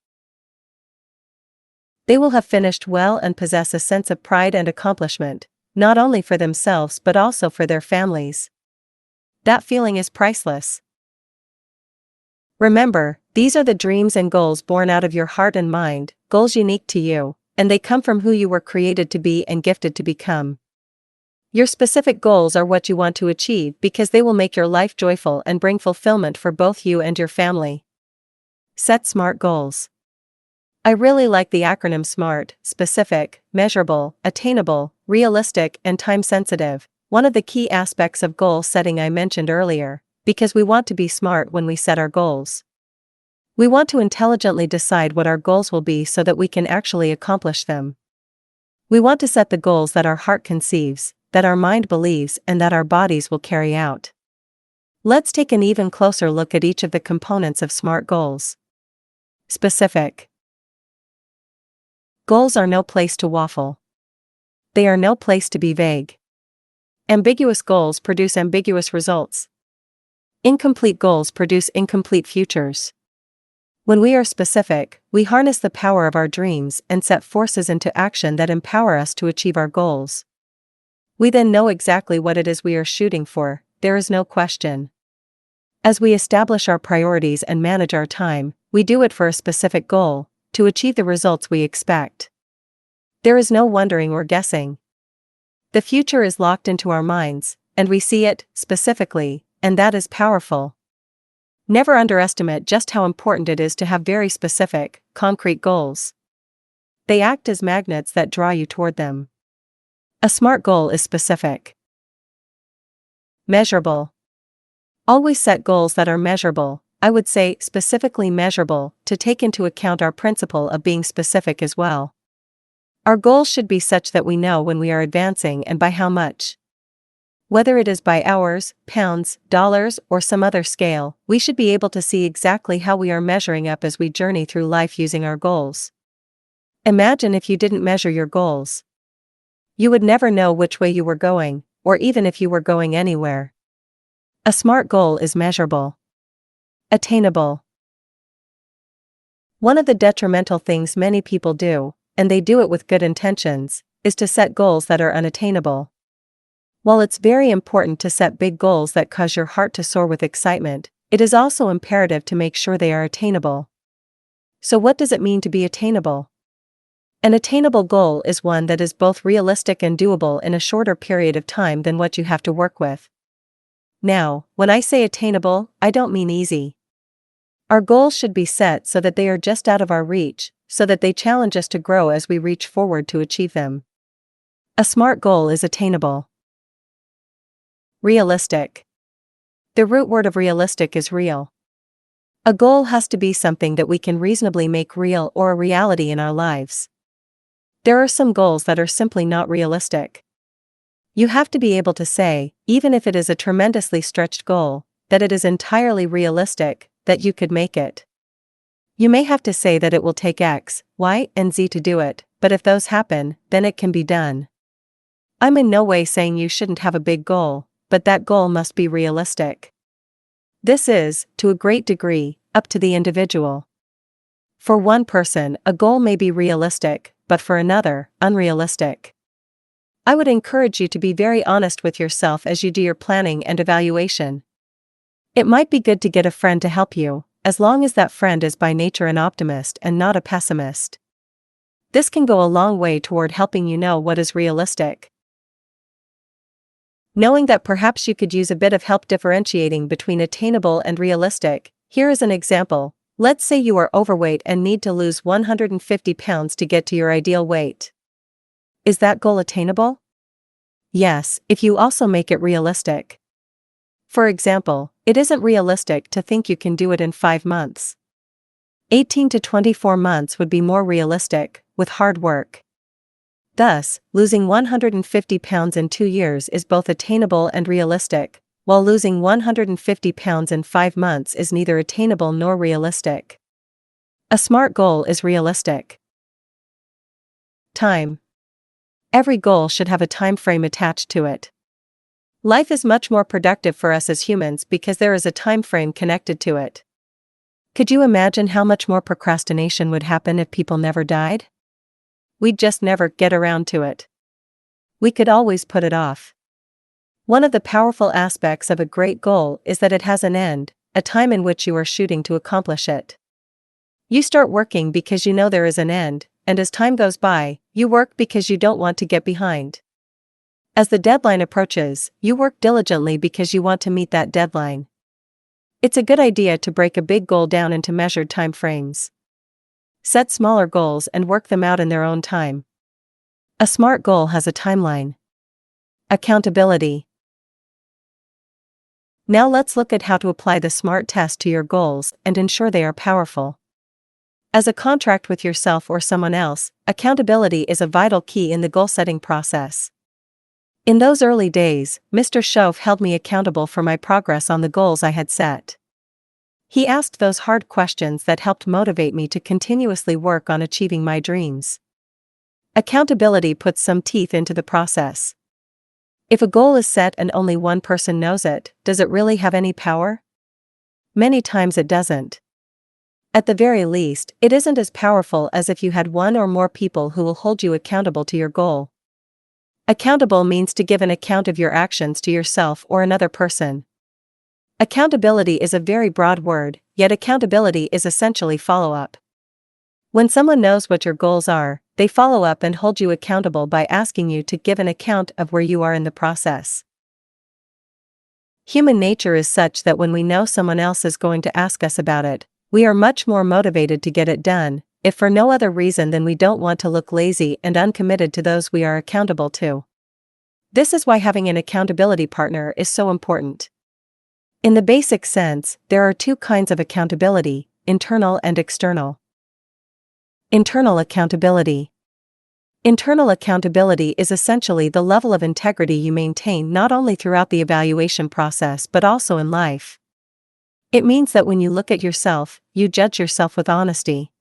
They will have finished well and possess a sense of pride and accomplishment, not only for themselves but also for their families. That feeling is priceless. Remember, These are the dreams and goals born out of your heart and mind, goals unique to you, and they come from who you were created to be and gifted to become. Your specific goals are what you want to achieve because they will make your life joyful and bring fulfillment for both you and your family. Set SMART goals. I really like the acronym SMART: specific, measurable, attainable, realistic, and time-sensitive, one of the key aspects of goal setting I mentioned earlier, because we want to be smart when we set our goals. We want to intelligently decide what our goals will be so that we can actually accomplish them. We want to set the goals that our heart conceives, that our mind believes, and that our bodies will carry out. Let's take an even closer look at each of the components of SMART goals. Specific. Goals are no place to waffle. They are no place to be vague. Ambiguous goals produce ambiguous results. Incomplete goals produce incomplete futures. When we are specific, we harness the power of our dreams and set forces into action that empower us to achieve our goals. We then know exactly what it is we are shooting for, there is no question. As we establish our priorities and manage our time, we do it for a specific goal, to achieve the results we expect. There is no wondering or guessing. The future is locked into our minds, and we see it, specifically, and that is powerful. Never underestimate just how important it is to have very specific, concrete goals. They act as magnets that draw you toward them. A SMART goal is specific. Measurable. Always set goals that are measurable, I would say specifically measurable, to take into account our principle of being specific as well. Our goals should be such that we know when we are advancing and by how much. Whether it is by hours, pounds, dollars, or some other scale, we should be able to see exactly how we are measuring up as we journey through life using our goals. Imagine if you didn't measure your goals. You would never know which way you were going, or even if you were going anywhere. A SMART goal is measurable. Attainable. One of the detrimental things many people do, and they do it with good intentions, is to set goals that are unattainable. While it's very important to set big goals that cause your heart to soar with excitement, it is also imperative to make sure they are attainable. So what does it mean to be attainable? An attainable goal is one that is both realistic and doable in a shorter period of time than what you have to work with. Now, when I say attainable, I don't mean easy. Our goals should be set so that they are just out of our reach, so that they challenge us to grow as we reach forward to achieve them. A SMART goal is attainable. Realistic. The root word of realistic is real. A goal has to be something that we can reasonably make real or a reality in our lives. There are some goals that are simply not realistic. You have to be able to say, even if it is a tremendously stretched goal, that it is entirely realistic, that you could make it. You may have to say that it will take X, Y, and Z to do it, but if those happen, then it can be done. I'm in no way saying you shouldn't have a big goal, but that goal must be realistic. This is, to a great degree, up to the individual. For one person, a goal may be realistic, but for another, unrealistic. I would encourage you to be very honest with yourself as you do your planning and evaluation. It might be good to get a friend to help you, as long as that friend is by nature an optimist and not a pessimist. This can go a long way toward helping you know what is realistic. Knowing that perhaps you could use a bit of help differentiating between attainable and realistic, here is an example. Let's say you are overweight and need to lose 150 pounds to get to your ideal weight. Is that goal attainable? Yes, if you also make it realistic. For example, it isn't realistic to think you can do it in 5 months. 18 to 24 months would be more realistic, with hard work. Thus, losing 150 pounds in 2 years is both attainable and realistic, while losing 150 pounds in 5 months is neither attainable nor realistic. A SMART goal is realistic. Time. Every goal should have a time frame attached to it. Life is much more productive for us as humans because there is a time frame connected to it. Could you imagine how much more procrastination would happen if people never died? We'd just never get around to it. We could always put it off. One of the powerful aspects of a great goal is that it has an end, a time in which you are shooting to accomplish it. You start working because you know there is an end, and as time goes by, you work because you don't want to get behind. As the deadline approaches, you work diligently because you want to meet that deadline. It's a good idea to break a big goal down into measured time frames. Set smaller goals and work them out in their own time. A SMART goal has a timeline. Accountability. Now let's look at how to apply the SMART test to your goals and ensure they are powerful. As a contract with yourself or someone else, accountability is a vital key in the goal-setting process. In those early days, Mr. Shove held me accountable for my progress on the goals I had set. He asked those hard questions that helped motivate me to continuously work on achieving my dreams. Accountability puts some teeth into the process. If a goal is set and only one person knows it, does it really have any power? Many times it doesn't. At the very least, it isn't as powerful as if you had one or more people who will hold you accountable to your goal. Accountable means to give an account of your actions to yourself or another person. Accountability is a very broad word, yet accountability is essentially follow-up. When someone knows what your goals are, they follow up and hold you accountable by asking you to give an account of where you are in the process. Human nature is such that when we know someone else is going to ask us about it, we are much more motivated to get it done, if for no other reason than we don't want to look lazy and uncommitted to those we are accountable to. This is why having an accountability partner is so important. In the basic sense, there are two kinds of accountability, internal and external. Internal accountability. Internal accountability is essentially the level of integrity you maintain not only throughout the evaluation process but also in life. It means that when you look at yourself, you judge yourself with honesty.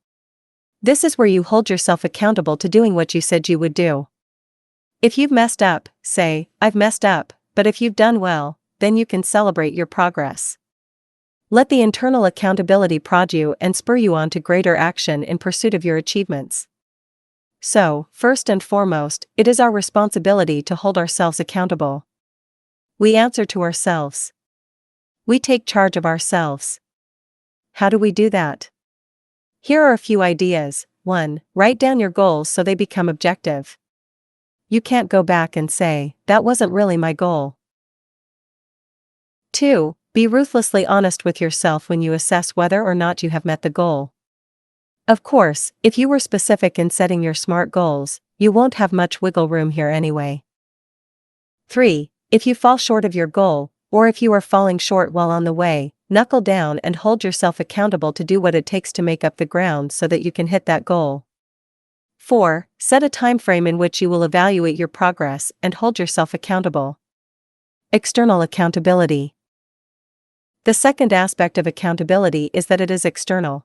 This is where you hold yourself accountable to doing what you said you would do. If you've messed up, say, "I've messed up," but if you've done well, then you can celebrate your progress. Let the internal accountability prod you and spur you on to greater action in pursuit of your achievements. So, first and foremost, it is our responsibility to hold ourselves accountable. We answer to ourselves. We take charge of ourselves. How do we do that? Here are a few ideas. 1. Write down your goals so they become objective. You can't go back and say, "That wasn't really my goal." 2. Be ruthlessly honest with yourself when you assess whether or not you have met the goal. Of course, if you were specific in setting your SMART goals, you won't have much wiggle room here anyway. 3. If you fall short of your goal, or if you are falling short while on the way, knuckle down and hold yourself accountable to do what it takes to make up the ground so that you can hit that goal. 4. Set a time frame in which you will evaluate your progress and hold yourself accountable. External accountability. The second aspect of accountability is that it is external.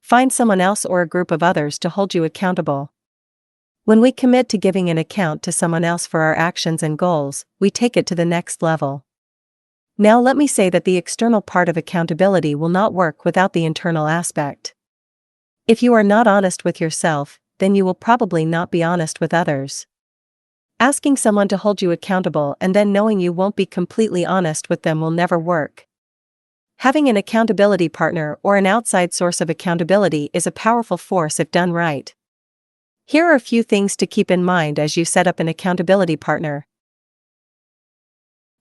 Find someone else or a group of others to hold you accountable. When we commit to giving an account to someone else for our actions and goals, we take it to the next level. Now let me say that the external part of accountability will not work without the internal aspect. If you are not honest with yourself, then you will probably not be honest with others. Asking someone to hold you accountable and then knowing you won't be completely honest with them will never work. Having an accountability partner or an outside source of accountability is a powerful force if done right. Here are a few things to keep in mind as you set up an accountability partner.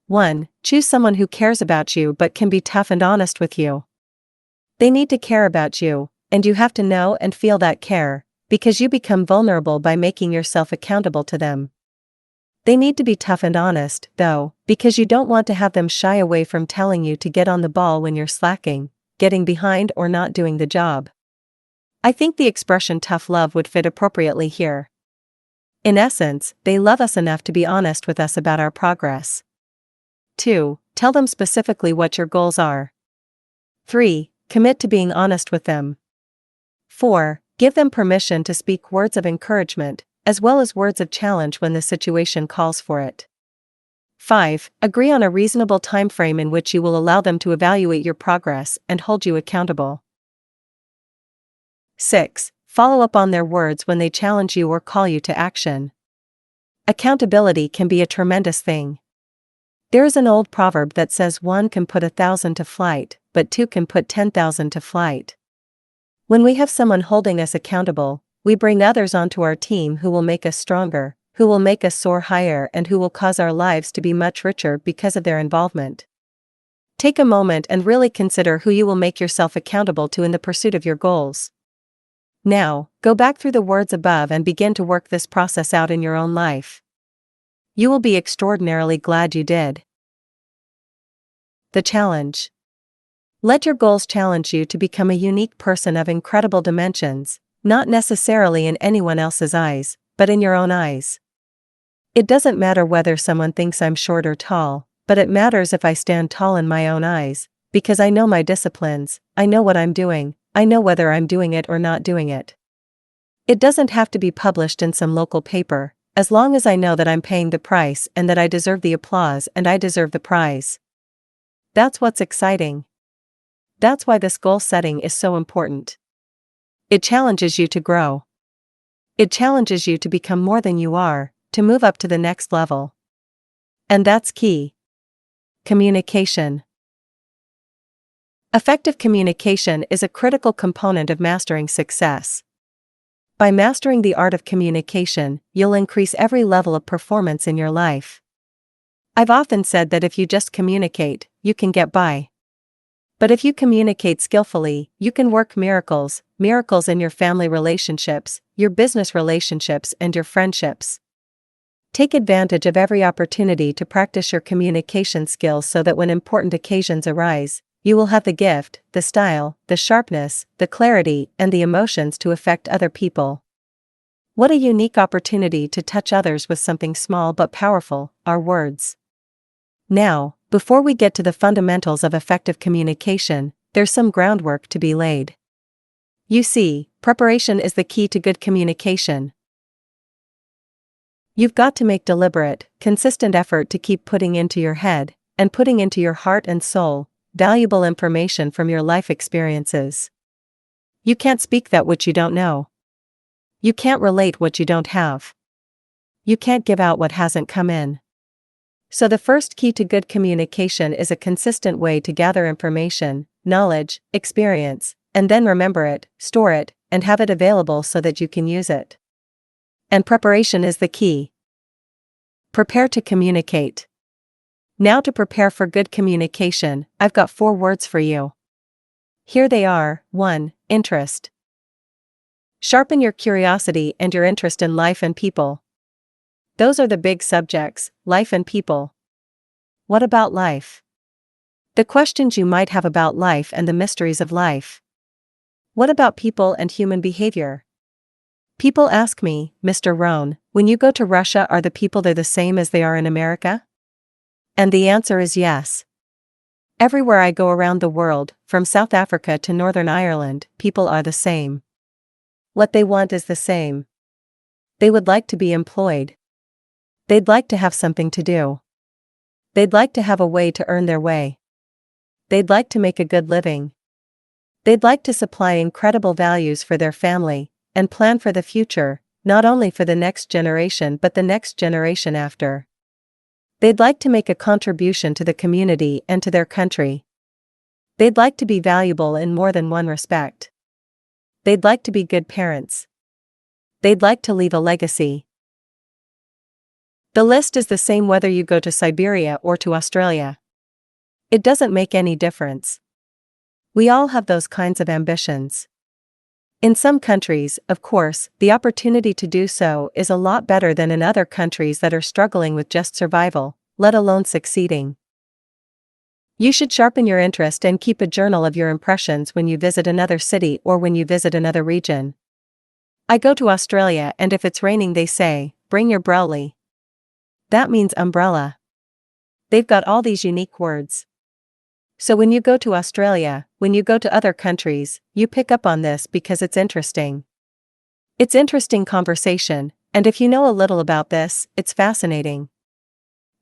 1. Choose someone who cares about you but can be tough and honest with you. They need to care about you, and you have to know and feel that care, because you become vulnerable by making yourself accountable to them. They need to be tough and honest, though, because you don't want to have them shy away from telling you to get on the ball when you're slacking, getting behind or not doing the job. I think the expression tough love would fit appropriately here. In essence, they love us enough to be honest with us about our progress. 2. Tell them specifically what your goals are. 3. Commit to being honest with them. 4. Give them permission to speak words of encouragement, as well as words of challenge when the situation calls for it. 5. Agree on a reasonable time frame in which you will allow them to evaluate your progress and hold you accountable. 6. Follow up on their words when they challenge you or call you to action. Accountability can be a tremendous thing. There is an old proverb that says 1 can put 1,000 to flight, but 2 can put 10,000 to flight. When we have someone holding us accountable, we bring others onto our team who will make us stronger, who will make us soar higher, and who will cause our lives to be much richer because of their involvement. Take a moment and really consider who you will make yourself accountable to in the pursuit of your goals. Now, go back through the words above and begin to work this process out in your own life. You will be extraordinarily glad you did. The challenge. Let your goals challenge you to become a unique person of incredible dimensions, not necessarily in anyone else's eyes, but in your own eyes. It doesn't matter whether someone thinks I'm short or tall, but it matters if I stand tall in my own eyes, because I know my disciplines, I know what I'm doing, I know whether I'm doing it or not doing it. It doesn't have to be published in some local paper, as long as I know that I'm paying the price and that I deserve the applause and I deserve the prize. That's what's exciting. That's why this goal setting is so important. It challenges you to grow. It challenges you to become more than you are, to move up to the next level. And that's key. Communication. Effective communication is a critical component of mastering success. By mastering the art of communication, you'll increase every level of performance in your life. I've often said that if you just communicate, you can get by. But if you communicate skillfully, you can work miracles, miracles in your family relationships, your business relationships, and your friendships. Take advantage of every opportunity to practice your communication skills so that when important occasions arise, you will have the gift, the style, the sharpness, the clarity, and the emotions to affect other people. What a unique opportunity to touch others with something small but powerful, our words. Now, before we get to the fundamentals of effective communication, there's some groundwork to be laid. You see, preparation is the key to good communication. You've got to make deliberate, consistent effort to keep putting into your head, and putting into your heart and soul, valuable information from your life experiences. You can't speak that which you don't know. You can't relate what you don't have. You can't give out what hasn't come in. So the first key to good communication is a consistent way to gather information, knowledge, experience, and then remember it, store it, and have it available so that you can use it. And preparation is the key. Prepare to communicate. Now to prepare for good communication, I've got 4 words for you. Here they are. 1. Interest. Sharpen your curiosity and your interest in life and people. Those are the big subjects, life and people. What about life? The questions you might have about life and the mysteries of life. What about people and human behavior? People ask me, Mr. Rohn, when you go to Russia, are the people there the same as they are in America? And the answer is yes. Everywhere I go around the world, from South Africa to Northern Ireland, people are the same. What they want is the same. They would like to be employed. They'd like to have something to do. They'd like to have a way to earn their way. They'd like to make a good living. They'd like to supply incredible values for their family, and plan for the future, not only for the next generation but the next generation after. They'd like to make a contribution to the community and to their country. They'd like to be valuable in more than one respect. They'd like to be good parents. They'd like to leave a legacy. The list is the same whether you go to Siberia or to Australia. It doesn't make any difference. We all have those kinds of ambitions. In some countries, of course, the opportunity to do so is a lot better than in other countries that are struggling with just survival, let alone succeeding. You should sharpen your interest and keep a journal of your impressions when you visit another city or when you visit another region. I go to Australia and if it's raining they say, bring your browlie. That means umbrella. They've got all these unique words. So when you go to Australia, when you go to other countries, you pick up on this because it's interesting. It's interesting conversation, and if you know a little about this, it's fascinating.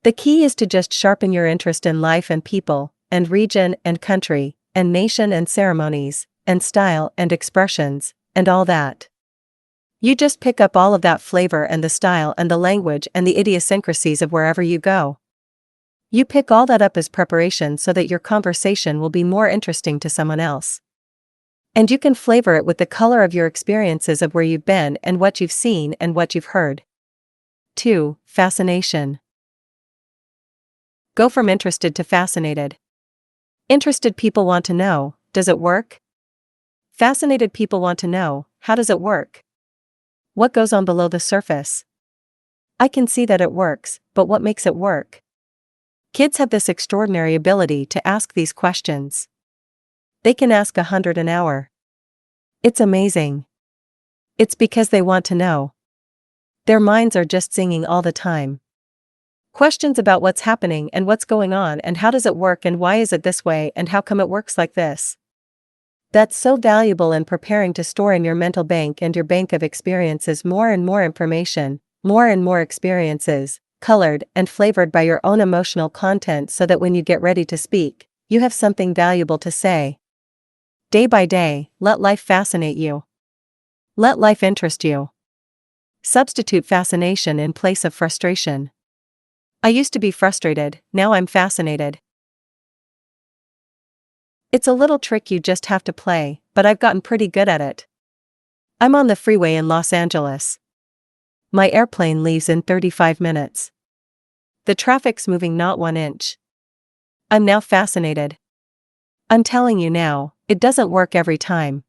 The key is to just sharpen your interest in life and people, and region and country, and nation and ceremonies, and style and expressions, and all that. You just pick up all of that flavor and the style and the language and the idiosyncrasies of wherever you go. You pick all that up as preparation so that your conversation will be more interesting to someone else. And you can flavor it with the color of your experiences of where you've been and what you've seen and what you've heard. 2. Fascination. Go from interested to fascinated. Interested people want to know, does it work? Fascinated people want to know, how does it work? What goes on below the surface? I can see that it works, but what makes it work? Kids have this extraordinary ability to ask these questions. They can ask 100 an hour. It's amazing. It's because they want to know. Their minds are just singing all the time. Questions about what's happening and what's going on and how does it work and why is it this way and how come it works like this. That's so valuable in preparing to store in your mental bank and your bank of experiences more and more information, more and more experiences, colored and flavored by your own emotional content so that when you get ready to speak, you have something valuable to say. Day by day, let life fascinate you. Let life interest you. Substitute fascination in place of frustration. I used to be frustrated, now I'm fascinated. It's a little trick you just have to play, but I've gotten pretty good at it. I'm on the freeway in Los Angeles. My airplane leaves in 35 minutes. The traffic's moving not 1 inch. I'm now fascinated. I'm telling you now, it doesn't work every time.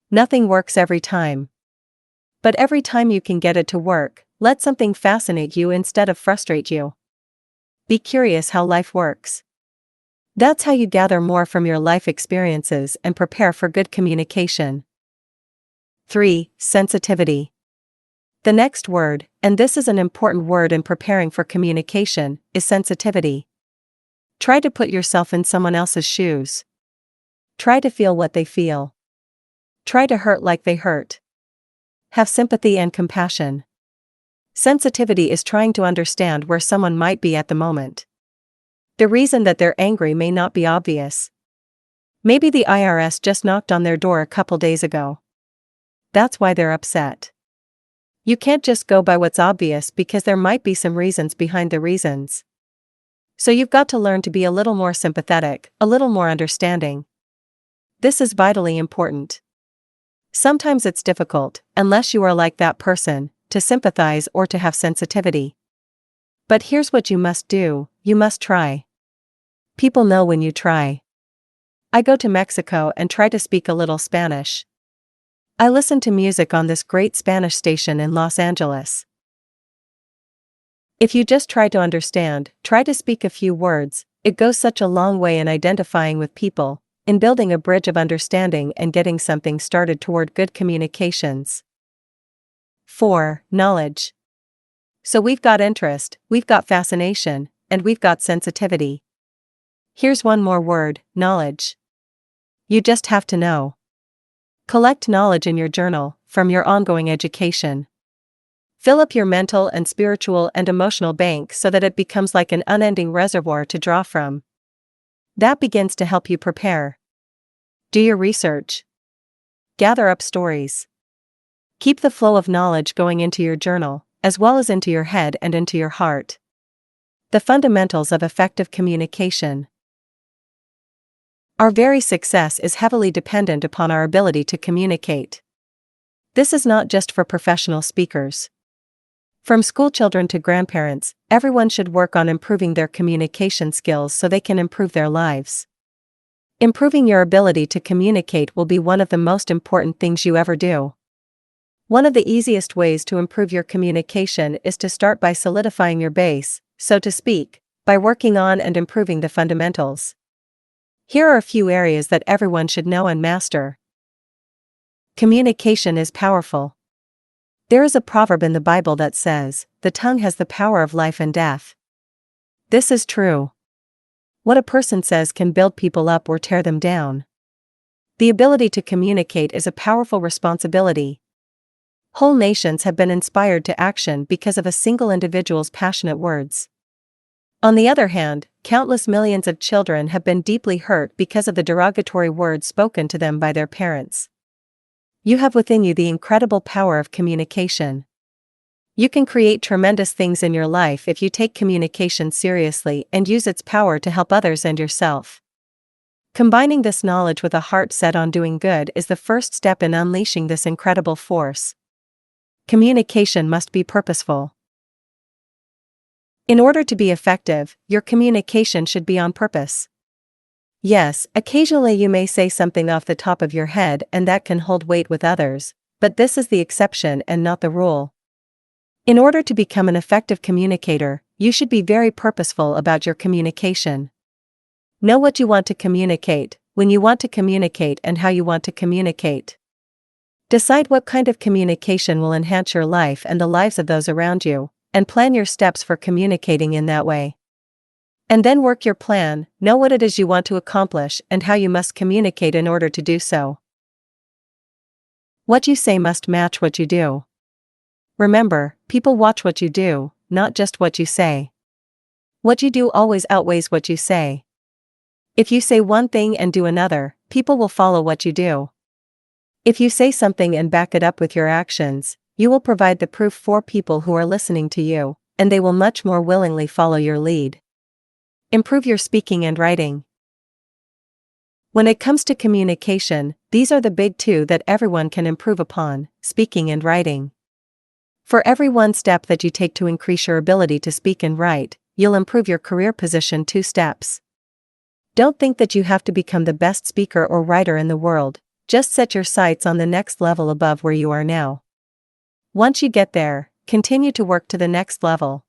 Nothing works every time. But every time you can get it to work, let something fascinate you instead of frustrate you. Be curious how life works. That's how you gather more from your life experiences and prepare for good communication. 3. Sensitivity. The next word, and this is an important word in preparing for communication, is sensitivity. Try to put yourself in someone else's shoes. Try to feel what they feel. Try to hurt like they hurt. Have sympathy and compassion. Sensitivity is trying to understand where someone might be at the moment. The reason that they're angry may not be obvious. Maybe the IRS just knocked on their door a couple days ago. That's why they're upset. You can't just go by what's obvious because there might be some reasons behind the reasons. So you've got to learn to be a little more sympathetic, a little more understanding. This is vitally important. Sometimes it's difficult, unless you are like that person, to sympathize or to have sensitivity. But here's what you must do, you must try. People know when you try. I go to Mexico and try to speak a little Spanish. I listen to music on this great Spanish station in Los Angeles. If you just try to understand, try to speak a few words, it goes such a long way in identifying with people, in building a bridge of understanding and getting something started toward good communications. 4. Knowledge. So we've got interest, we've got fascination, and we've got sensitivity. Here's one more word, knowledge. You just have to know. Collect knowledge in your journal, from your ongoing education. Fill up your mental and spiritual and emotional bank so that it becomes like an unending reservoir to draw from. That begins to help you prepare. Do your research. Gather up stories. Keep the flow of knowledge going into your journal, as well as into your head and into your heart. The fundamentals of effective communication. Our very success is heavily dependent upon our ability to communicate. This is not just for professional speakers. From schoolchildren to grandparents, everyone should work on improving their communication skills so they can improve their lives. Improving your ability to communicate will be one of the most important things you ever do. One of the easiest ways to improve your communication is to start by solidifying your base, so to speak, by working on and improving the fundamentals. Here are a few areas that everyone should know and master. Communication is powerful. There is a proverb in the Bible that says, "The tongue has the power of life and death." This is true. What a person says can build people up or tear them down. The ability to communicate is a powerful responsibility. Whole nations have been inspired to action because of a single individual's passionate words. On the other hand, countless millions of children have been deeply hurt because of the derogatory words spoken to them by their parents. You have within you the incredible power of communication. You can create tremendous things in your life if you take communication seriously and use its power to help others and yourself. Combining this knowledge with a heart set on doing good is the first step in unleashing this incredible force. Communication must be purposeful. In order to be effective, your communication should be on purpose. Yes, occasionally you may say something off the top of your head and that can hold weight with others, but this is the exception and not the rule. In order to become an effective communicator, you should be very purposeful about your communication. Know what you want to communicate, when you want to communicate, and how you want to communicate. Decide what kind of communication will enhance your life and the lives of those around you, and plan your steps for communicating in that way. And then work your plan, know what it is you want to accomplish and how you must communicate in order to do so. What you say must match what you do. Remember, people watch what you do, not just what you say. What you do always outweighs what you say. If you say one thing and do another, people will follow what you do. If you say something and back it up with your actions, you will provide the proof for people who are listening to you, and they will much more willingly follow your lead. Improve your speaking and writing. When it comes to communication, these are the big two that everyone can improve upon: speaking and writing. For every one step that you take to increase your ability to speak and write, you'll improve your career position 2 steps. Don't think that you have to become the best speaker or writer in the world, just set your sights on the next level above where you are now. Once you get there, continue to work to the next level.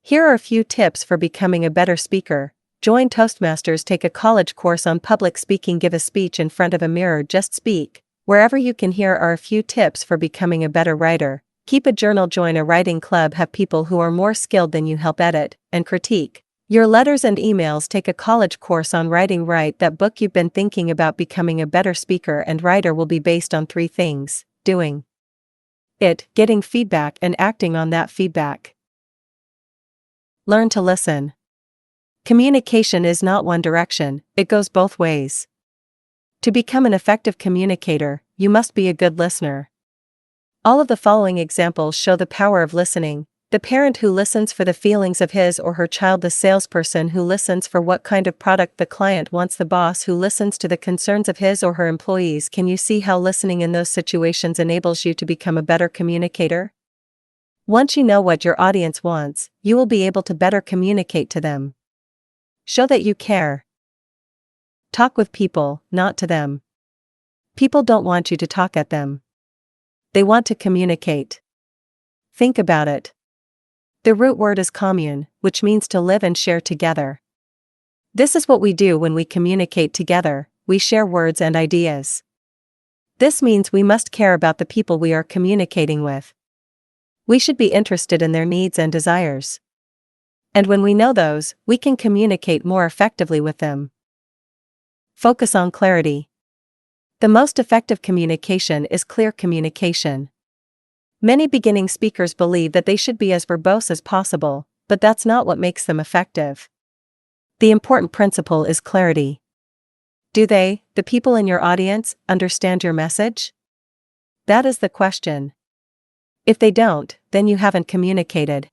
Here are a few tips for becoming a better speaker. Join Toastmasters, take a college course on public speaking, give a speech in front of a mirror, just speak. Wherever you can, here are a few tips for becoming a better writer. Keep a journal, join a writing club, have people who are more skilled than you help edit and critique your letters and emails, take a college course on writing. Write that book you've been thinking about. Becoming a better speaker and writer will be based on 3 things: doing it, getting feedback, and acting on that feedback. Learn to listen. Communication is not one direction, it goes both ways. To become an effective communicator, you must be a good listener. All of the following examples show the power of listening: the parent who listens for the feelings of his or her child, the salesperson who listens for what kind of product the client wants, the boss who listens to the concerns of his or her employees. Can you see how listening in those situations enables you to become a better communicator? Once you know what your audience wants, you will be able to better communicate to them. Show that you care. Talk with people, not to them. People don't want you to talk at them. They want to communicate. Think about it. The root word is commune, which means to live and share together. This is what we do when we communicate together: we share words and ideas. This means we must care about the people we are communicating with. We should be interested in their needs and desires. And when we know those, we can communicate more effectively with them. Focus on clarity. The most effective communication is clear communication. Many beginning speakers believe that they should be as verbose as possible, but that's not what makes them effective. The important principle is clarity. Do they, the people in your audience, understand your message? That is the question. If they don't, then you haven't communicated.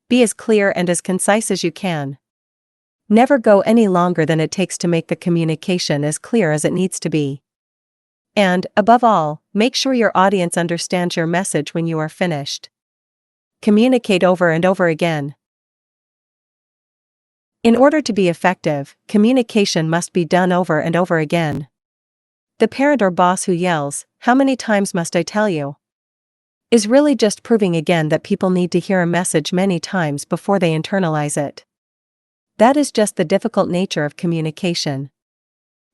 Be as clear and as concise as you can. Never go any longer than it takes to make the communication as clear as it needs to be. And, above all, make sure your audience understands your message when you are finished. Communicate over and over again. In order to be effective, communication must be done over and over again. The parent or boss who yells, "How many times must I tell you?" is really just proving again that people need to hear a message many times before they internalize it. That is just the difficult nature of communication.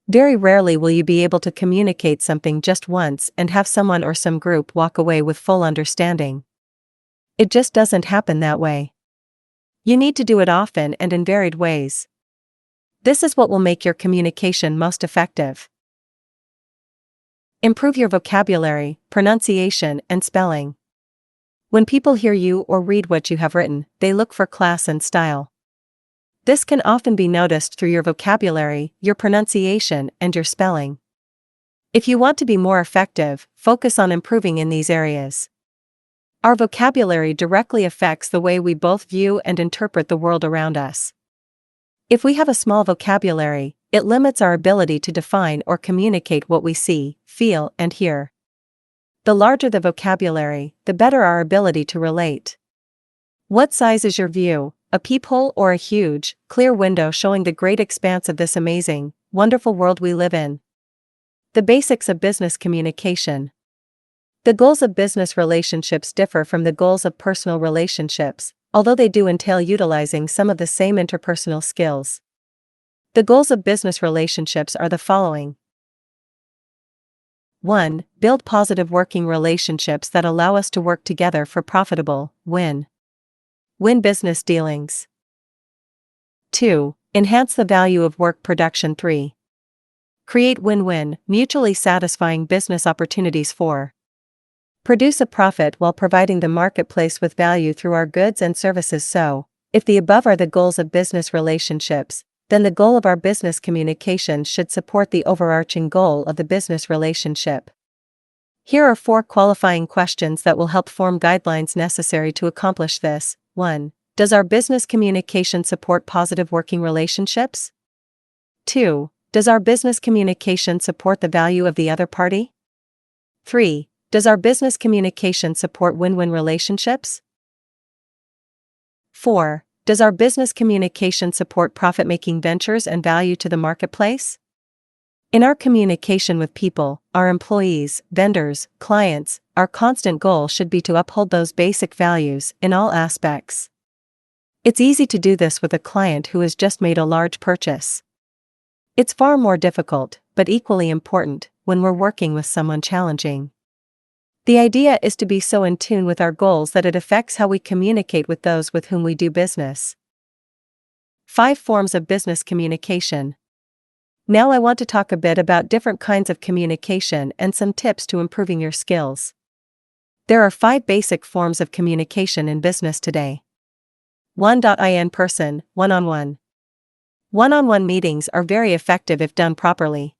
Very rarely will you be able to communicate something just once and have someone or some group walk away with full understanding. It just doesn't happen that way. You need to do it often and in varied ways. This is what will make your communication most effective. Improve your vocabulary, pronunciation, and spelling. When people hear you or read what you have written, they look for class and style. This can often be noticed through your vocabulary, your pronunciation, and your spelling. If you want to be more effective, focus on improving in these areas. Our vocabulary directly affects the way we both view and interpret the world around us. If we have a small vocabulary, it limits our ability to define or communicate what we see, feel, and hear. The larger the vocabulary, the better our ability to relate. What size is your view, a peephole or a huge, clear window showing the great expanse of this amazing, wonderful world we live in? The basics of business communication. The goals of business relationships differ from the goals of personal relationships, although they do entail utilizing some of the same interpersonal skills. The goals of business relationships are the following. 1. Build positive working relationships that allow us to work together for profitable, win-win business dealings. 2. Enhance the value of work production. 3. Create win-win, mutually satisfying business opportunities. 4. Produce a profit while providing the marketplace with value through our goods and services. So, if the above are the goals of business relationships, then the goal of our business communication should support the overarching goal of the business relationship. Here are 4 qualifying questions that will help form guidelines necessary to accomplish this. 1. Does our business communication support positive working relationships? 2. Does our business communication support the value of the other party? 3. Does our business communication support win-win relationships? 4. Does our business communication support profit-making ventures and value to the marketplace? In our communication with people, our employees, vendors, clients, our constant goal should be to uphold those basic values in all aspects. It's easy to do this with a client who has just made a large purchase. It's far more difficult, but equally important, when we're working with someone challenging. The idea is to be so in tune with our goals that it affects how we communicate with those with whom we do business. 5 forms of business communication. Now I want to talk a bit about different kinds of communication and some tips to improving your skills. There are 5 basic forms of communication in business today. 1. In person, one-on-one. One-on-one meetings are very effective if done properly.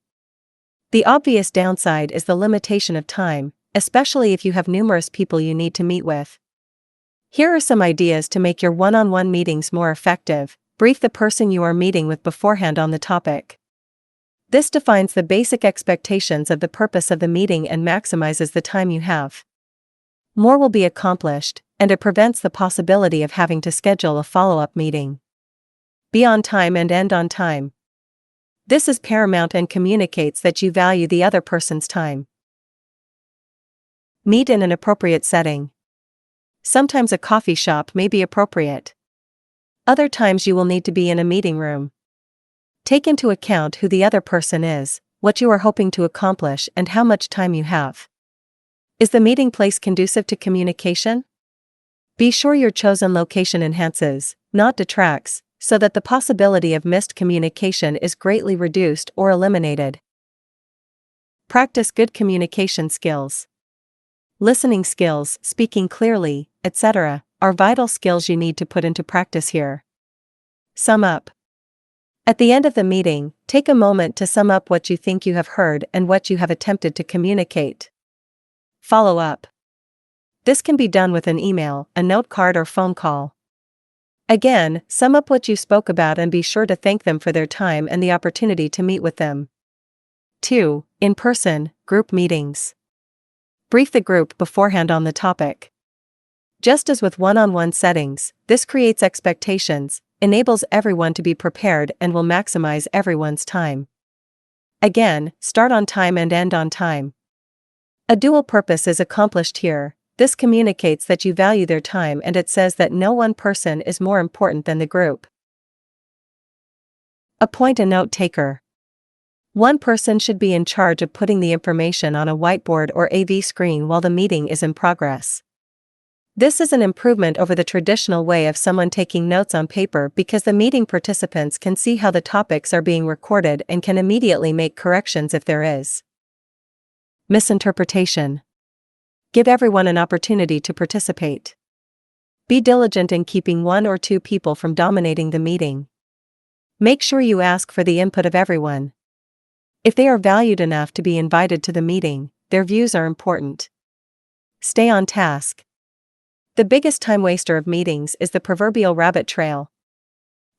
The obvious downside is the limitation of time, especially if you have numerous people you need to meet with. Here are some ideas to make your one-on-one meetings more effective. Brief the person you are meeting with beforehand on the topic. This defines the basic expectations of the purpose of the meeting and maximizes the time you have. More will be accomplished, and it prevents the possibility of having to schedule a follow-up meeting. Be on time and end on time. This is paramount and communicates that you value the other person's time. Meet in an appropriate setting. Sometimes a coffee shop may be appropriate. Other times you will need to be in a meeting room. Take into account who the other person is, what you are hoping to accomplish, and how much time you have. Is the meeting place conducive to communication? Be sure your chosen location enhances, not detracts, so that the possibility of missed communication is greatly reduced or eliminated. Practice good communication skills. Listening skills, speaking clearly, etc., are vital skills you need to put into practice here. Sum up. At the end of the meeting, take a moment to sum up what you think you have heard and what you have attempted to communicate. Follow up. This can be done with an email, a note card, or phone call. Again, sum up what you spoke about and be sure to thank them for their time and the opportunity to meet with them. 2. In-person, group meetings. Brief the group beforehand on the topic. Just as with one-on-one settings, this creates expectations, enables everyone to be prepared, and will maximize everyone's time. Again, start on time and end on time. A dual purpose is accomplished here. This communicates that you value their time, and it says that no one person is more important than the group. Appoint a note taker. One person should be in charge of putting the information on a whiteboard or AV screen while the meeting is in progress. This is an improvement over the traditional way of someone taking notes on paper because the meeting participants can see how the topics are being recorded and can immediately make corrections if there is misinterpretation. Give everyone an opportunity to participate. Be diligent in keeping 1 or 2 people from dominating the meeting. Make sure you ask for the input of everyone. If they are valued enough to be invited to the meeting, their views are important. Stay on task. The biggest time waster of meetings is the proverbial rabbit trail.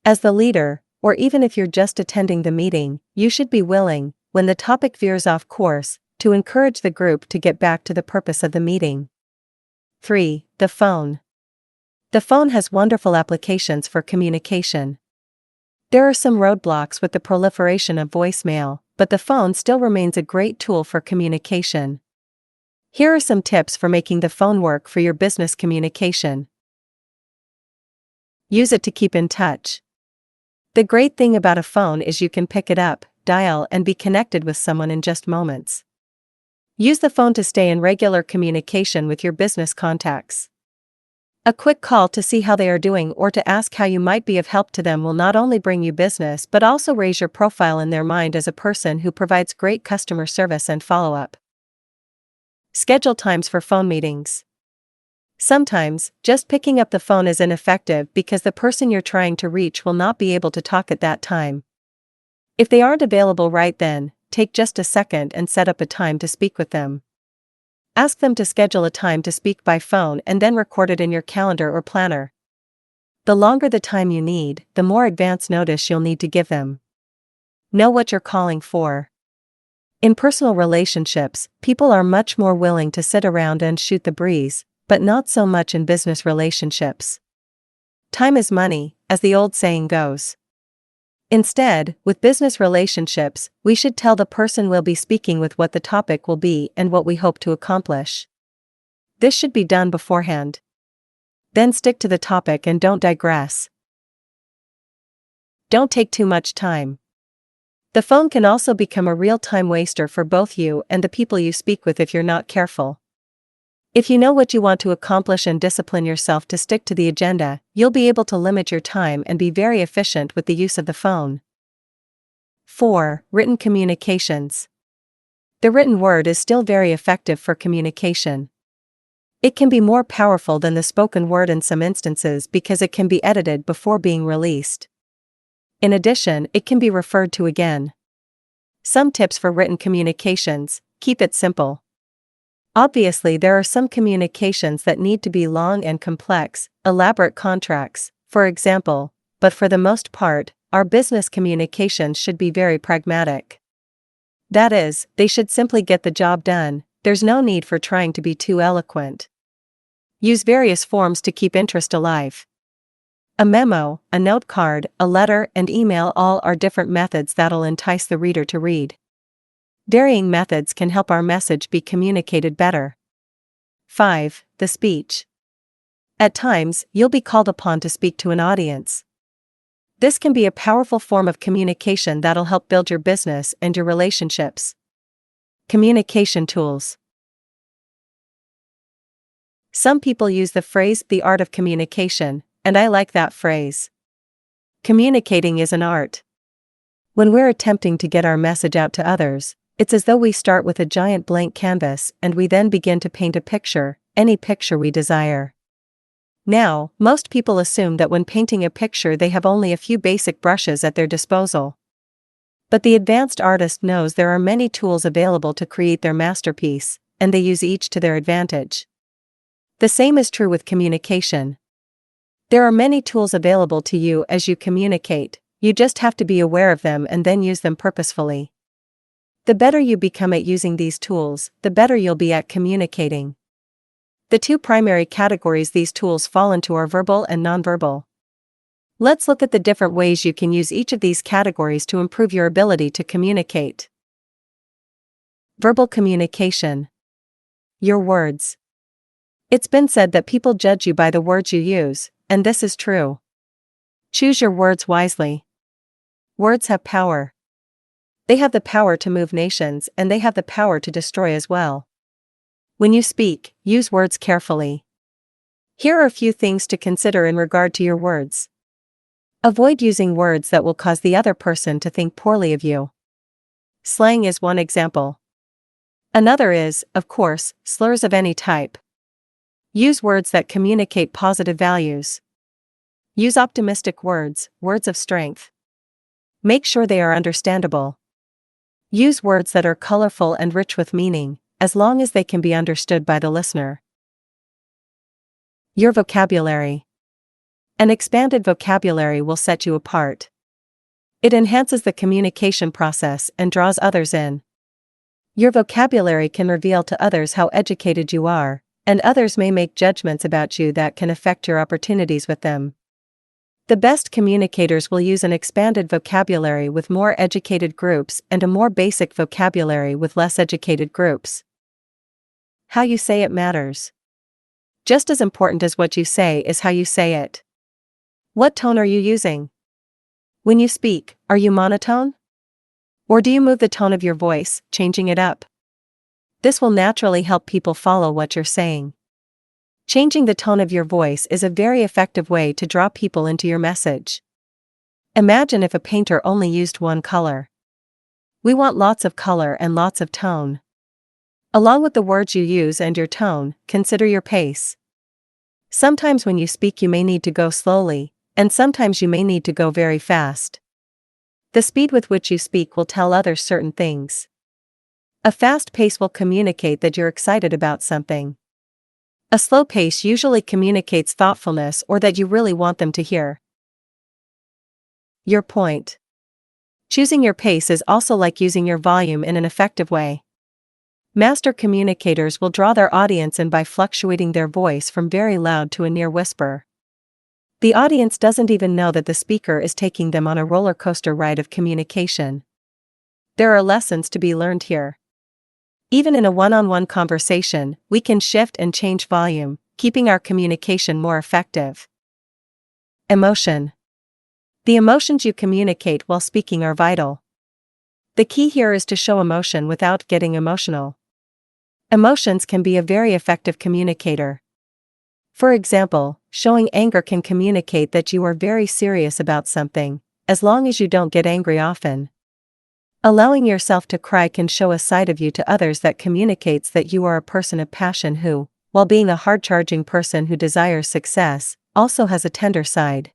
As the leader, or even if you're just attending the meeting, you should be willing, when the topic veers off course, to encourage the group to get back to the purpose of the meeting. 3. The phone. The phone has wonderful applications for communication. There are some roadblocks with the proliferation of voicemail, but the phone still remains a great tool for communication. Here are some tips for making the phone work for your business communication. Use it to keep in touch. The great thing about a phone is you can pick it up, dial, and be connected with someone in just moments. Use the phone to stay in regular communication with your business contacts. A quick call to see how they are doing or to ask how you might be of help to them will not only bring you business but also raise your profile in their mind as a person who provides great customer service and follow-up. Schedule times for phone meetings. Sometimes, just picking up the phone is ineffective because the person you're trying to reach will not be able to talk at that time. If they aren't available right then, take just a second and set up a time to speak with them. Ask them to schedule a time to speak by phone and then record it in your calendar or planner. The longer the time you need, the more advance notice you'll need to give them. Know what you're calling for. In personal relationships, people are much more willing to sit around and shoot the breeze, but not so much in business relationships. Time is money, as the old saying goes. Instead, with business relationships, we should tell the person we'll be speaking with what the topic will be and what we hope to accomplish. This should be done beforehand. Then stick to the topic and don't digress. Don't take too much time. The phone can also become a real time waster for both you and the people you speak with if you're not careful. If you know what you want to accomplish and discipline yourself to stick to the agenda, you'll be able to limit your time and be very efficient with the use of the phone. 4. Written communications. The written word is still very effective for communication. It can be more powerful than the spoken word in some instances because it can be edited before being released. In addition, it can be referred to again. Some tips for written communications: keep it simple. Obviously, there are some communications that need to be long and complex, elaborate contracts, for example, but for the most part, our business communications should be very pragmatic. That is, they should simply get the job done. There's no need for trying to be too eloquent. Use various forms to keep interest alive. A memo, a note card, a letter, and email all are different methods that'll entice the reader to read. Varying methods can help our message be communicated better. 5. The speech. At times, you'll be called upon to speak to an audience. This can be a powerful form of communication that'll help build your business and your relationships. Communication tools. Some people use the phrase, the art of communication, and I like that phrase. Communicating is an art. When we're attempting to get our message out to others, it's as though we start with a giant blank canvas and we then begin to paint a picture, any picture we desire. Now, most people assume that when painting a picture they have only a few basic brushes at their disposal. But the advanced artist knows there are many tools available to create their masterpiece, and they use each to their advantage. The same is true with communication. There are many tools available to you as you communicate, you just have to be aware of them and then use them purposefully. The better you become at using these tools, the better you'll be at communicating. The two primary categories these tools fall into are verbal and nonverbal. Let's look at the different ways you can use each of these categories to improve your ability to communicate. Verbal communication. Your words. It's been said that people judge you by the words you use, and this is true. Choose your words wisely. Words have power. They have the power to move nations and they have the power to destroy as well. When you speak, use words carefully. Here are a few things to consider in regard to your words. Avoid using words that will cause the other person to think poorly of you. Slang is one example. Another is, of course, slurs of any type. Use words that communicate positive values. Use optimistic words, words of strength. Make sure they are understandable. Use words that are colorful and rich with meaning, as long as they can be understood by the listener. Your vocabulary. An expanded vocabulary will set you apart. It enhances the communication process and draws others in. Your vocabulary can reveal to others how educated you are, and others may make judgments about you that can affect your opportunities with them. The best communicators will use an expanded vocabulary with more educated groups and a more basic vocabulary with less educated groups. How you say it matters. Just as important as what you say is how you say it. What tone are you using? When you speak, are you monotone? Or do you move the tone of your voice, changing it up? This will naturally help people follow what you're saying. Changing the tone of your voice is a very effective way to draw people into your message. Imagine if a painter only used one color. We want lots of color and lots of tone. Along with the words you use and your tone, consider your pace. Sometimes when you speak you may need to go slowly, and sometimes you may need to go very fast. The speed with which you speak will tell others certain things. A fast pace will communicate that you're excited about something. A slow pace usually communicates thoughtfulness or that you really want them to hear. Your point. Choosing your pace is also like using your volume in an effective way. Master communicators will draw their audience in by fluctuating their voice from very loud to a near whisper. The audience doesn't even know that the speaker is taking them on a roller coaster ride of communication. There are lessons to be learned here. Even in a one-on-one conversation, we can shift and change volume, keeping our communication more effective. Emotion. The emotions you communicate while speaking are vital. The key here is to show emotion without getting emotional. Emotions can be a very effective communicator. For example, showing anger can communicate that you are very serious about something, as long as you don't get angry often. Allowing yourself to cry can show a side of you to others that communicates that you are a person of passion who, while being a hard-charging person who desires success, also has a tender side.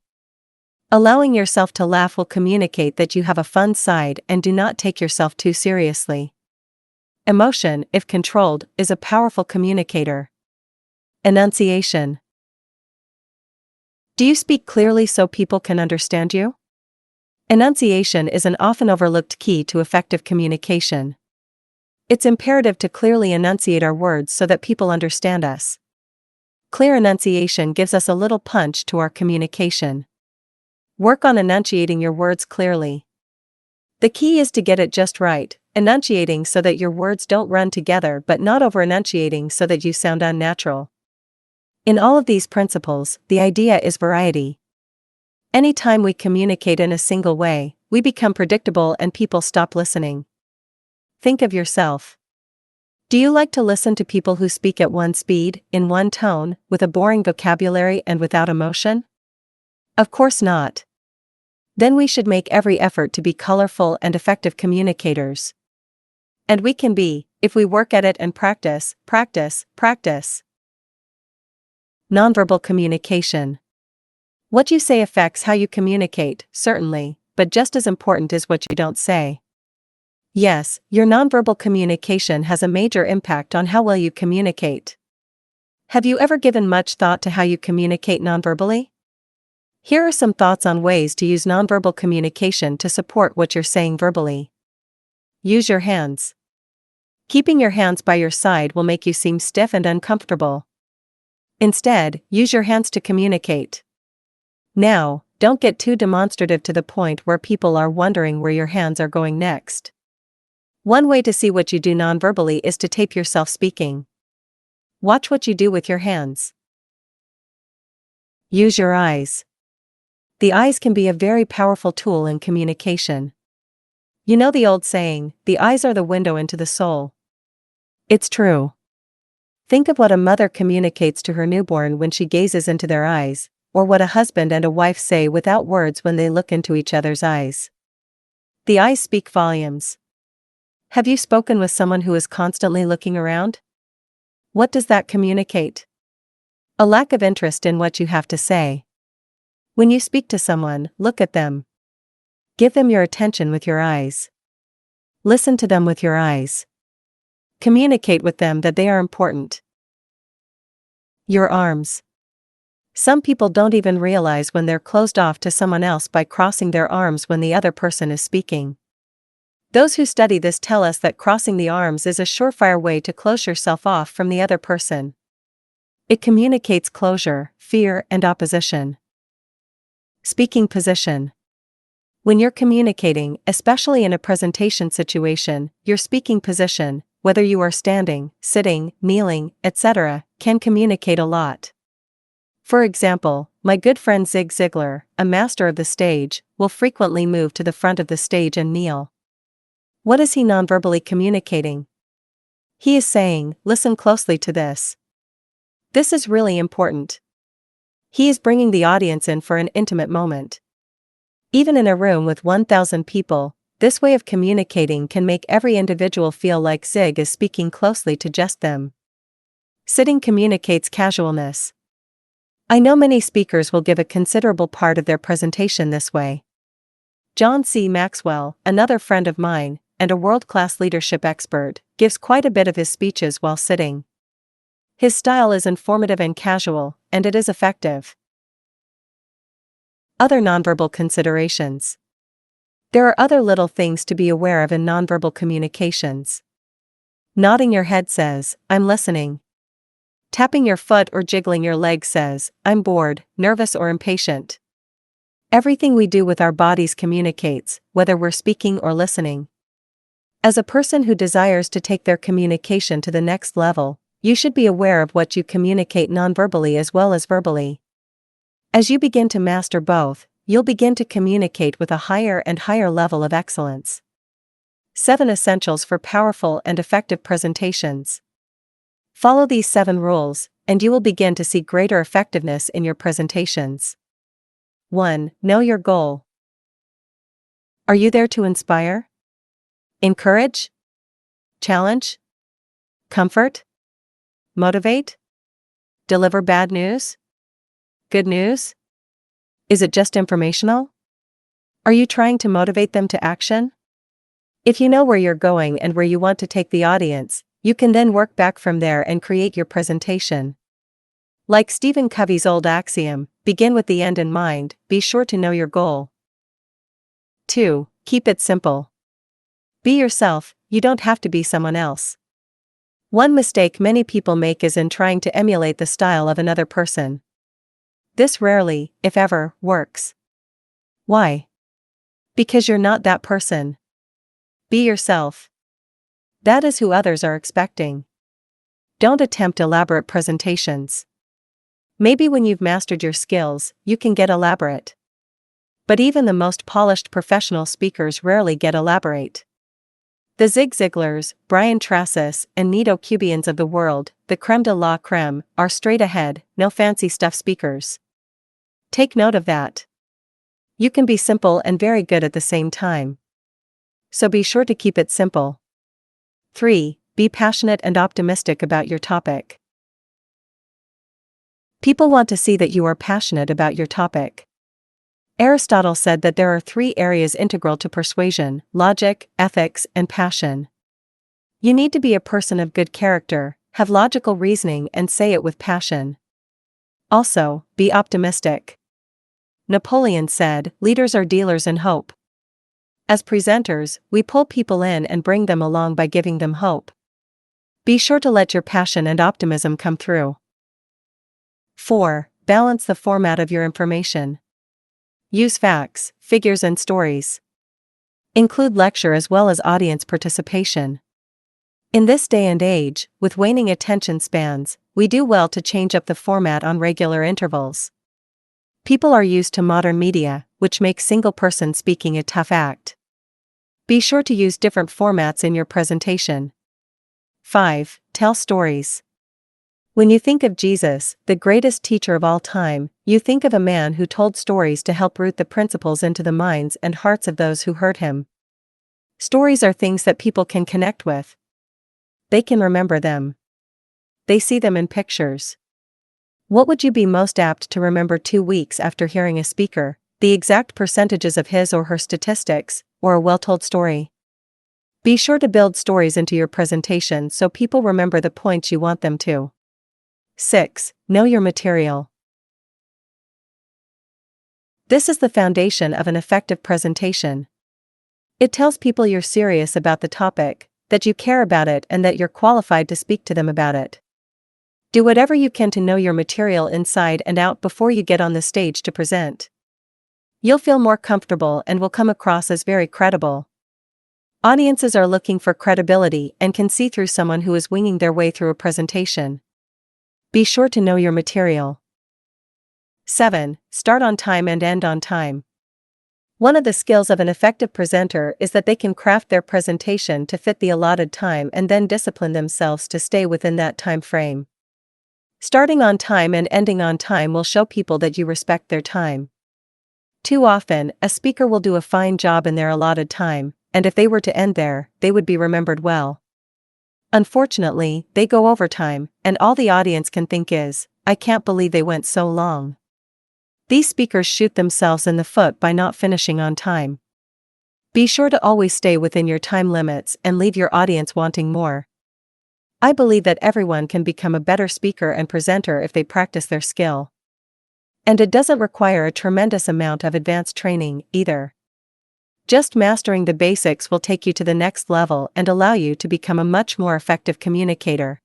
Allowing yourself to laugh will communicate that you have a fun side and do not take yourself too seriously. Emotion, if controlled, is a powerful communicator. Enunciation. Do you speak clearly so people can understand you? Enunciation is an often overlooked key to effective communication. It's imperative to clearly enunciate our words so that people understand us. Clear enunciation gives us a little punch to our communication. Work on enunciating your words clearly. The key is to get it just right, enunciating so that your words don't run together but not over-enunciating so that you sound unnatural. In all of these principles, the idea is variety. Anytime we communicate in a single way, we become predictable and people stop listening. Think of yourself. Do you like to listen to people who speak at one speed, in one tone, with a boring vocabulary and without emotion? Of course not. Then we should make every effort to be colorful and effective communicators. And we can be, if we work at it and practice, practice, practice. Nonverbal communication. What you say affects how you communicate, certainly, but just as important is what you don't say. Yes, your nonverbal communication has a major impact on how well you communicate. Have you ever given much thought to how you communicate nonverbally? Here are some thoughts on ways to use nonverbal communication to support what you're saying verbally. Use your hands. Keeping your hands by your side will make you seem stiff and uncomfortable. Instead, use your hands to communicate. Now, don't get too demonstrative to the point where people are wondering where your hands are going next. One way to see what you do nonverbally is to tape yourself speaking. Watch what you do with your hands. Use your eyes. The eyes can be a very powerful tool in communication. You know the old saying, the eyes are the window into the soul. It's true. Think of what a mother communicates to her newborn when she gazes into their eyes, or what a husband and a wife say without words when they look into each other's eyes. The eyes speak volumes. Have you spoken with someone who is constantly looking around? What does that communicate? A lack of interest in what you have to say. When you speak to someone, look at them. Give them your attention with your eyes. Listen to them with your eyes. Communicate with them that they are important. Your arms. Some people don't even realize when they're closed off to someone else by crossing their arms when the other person is speaking. Those who study this tell us that crossing the arms is a surefire way to close yourself off from the other person. It communicates closure, fear, and opposition. Speaking position. When you're communicating, especially in a presentation situation, your speaking position, whether you are standing, sitting, kneeling, etc., can communicate a lot. For example, my good friend Zig Ziglar, a master of the stage, will frequently move to the front of the stage and kneel. What is he nonverbally communicating? He is saying, listen closely to this. This is really important. He is bringing the audience in for an intimate moment. Even in a room with 1,000 people, this way of communicating can make every individual feel like Zig is speaking closely to just them. Sitting communicates casualness. I know many speakers will give a considerable part of their presentation this way. John C. Maxwell, another friend of mine, and a world-class leadership expert, gives quite a bit of his speeches while sitting. His style is informative and casual, and it is effective. Other nonverbal considerations. There are other little things to be aware of in nonverbal communications. Nodding your head says, I'm listening. Tapping your foot or jiggling your leg says, I'm bored, nervous, or impatient. Everything we do with our bodies communicates, whether we're speaking or listening. As a person who desires to take their communication to the next level, you should be aware of what you communicate nonverbally as well as verbally. As you begin to master both, you'll begin to communicate with a higher and higher level of excellence. 7 Essentials for Powerful and Effective Presentations. Follow these 7 rules, and you will begin to see greater effectiveness in your presentations. 1. Know your goal. Are you there to inspire? Encourage? Challenge? Comfort? Motivate? Deliver bad news? Good news? Is it just informational? Are you trying to motivate them to action? If you know where you're going and where you want to take the audience, you can then work back from there and create your presentation. Like Stephen Covey's old axiom, begin with the end in mind, be sure to know your goal. 2. Keep it simple. Be yourself, you don't have to be someone else. One mistake many people make is in trying to emulate the style of another person. This rarely, if ever, works. Why? Because you're not that person. Be yourself. That is who others are expecting. Don't attempt elaborate presentations. Maybe when you've mastered your skills, you can get elaborate. But even the most polished professional speakers rarely get elaborate. The Zig Ziglars, Brian Trassis, and Nito Cubians of the world, the creme de la creme, are straight ahead, no fancy stuff speakers. Take note of that. You can be simple and very good at the same time. So be sure to keep it simple. 3. Be passionate and optimistic about your topic. People want to see that you are passionate about your topic. Aristotle said that there are 3 areas integral to persuasion: logic, ethics, and passion. You need to be a person of good character, have logical reasoning, and say it with passion. Also, be optimistic. Napoleon said, leaders are dealers in hope. As presenters, we pull people in and bring them along by giving them hope. Be sure to let your passion and optimism come through. 4. Balance the format of your information. Use facts, figures, and stories. Include lecture as well as audience participation. In this day and age, with waning attention spans, we do well to change up the format on regular intervals. People are used to modern media, which makes single-person speaking a tough act. Be sure to use different formats in your presentation. 5. Tell stories. When you think of Jesus, the greatest teacher of all time, you think of a man who told stories to help root the principles into the minds and hearts of those who heard him. Stories are things that people can connect with. They can remember them. They see them in pictures. What would you be most apt to remember 2 weeks after hearing a speaker? The exact percentages of his or her statistics, or a well-told story? Be sure to build stories into your presentation so people remember the points you want them to. 6. Know your material. This is the foundation of an effective presentation. It tells people you're serious about the topic, that you care about it, and that you're qualified to speak to them about it. Do whatever you can to know your material inside and out before you get on the stage to present. You'll feel more comfortable and will come across as very credible. Audiences are looking for credibility and can see through someone who is winging their way through a presentation. Be sure to know your material. 7. Start on time and end on time. One of the skills of an effective presenter is that they can craft their presentation to fit the allotted time and then discipline themselves to stay within that time frame. Starting on time and ending on time will show people that you respect their time. Too often, a speaker will do a fine job in their allotted time, and if they were to end there, they would be remembered well. Unfortunately, they go over time, and all the audience can think is, "I can't believe they went so long." These speakers shoot themselves in the foot by not finishing on time. Be sure to always stay within your time limits and leave your audience wanting more. I believe that everyone can become a better speaker and presenter if they practice their skill. And it doesn't require a tremendous amount of advanced training, either. Just mastering the basics will take you to the next level and allow you to become a much more effective communicator.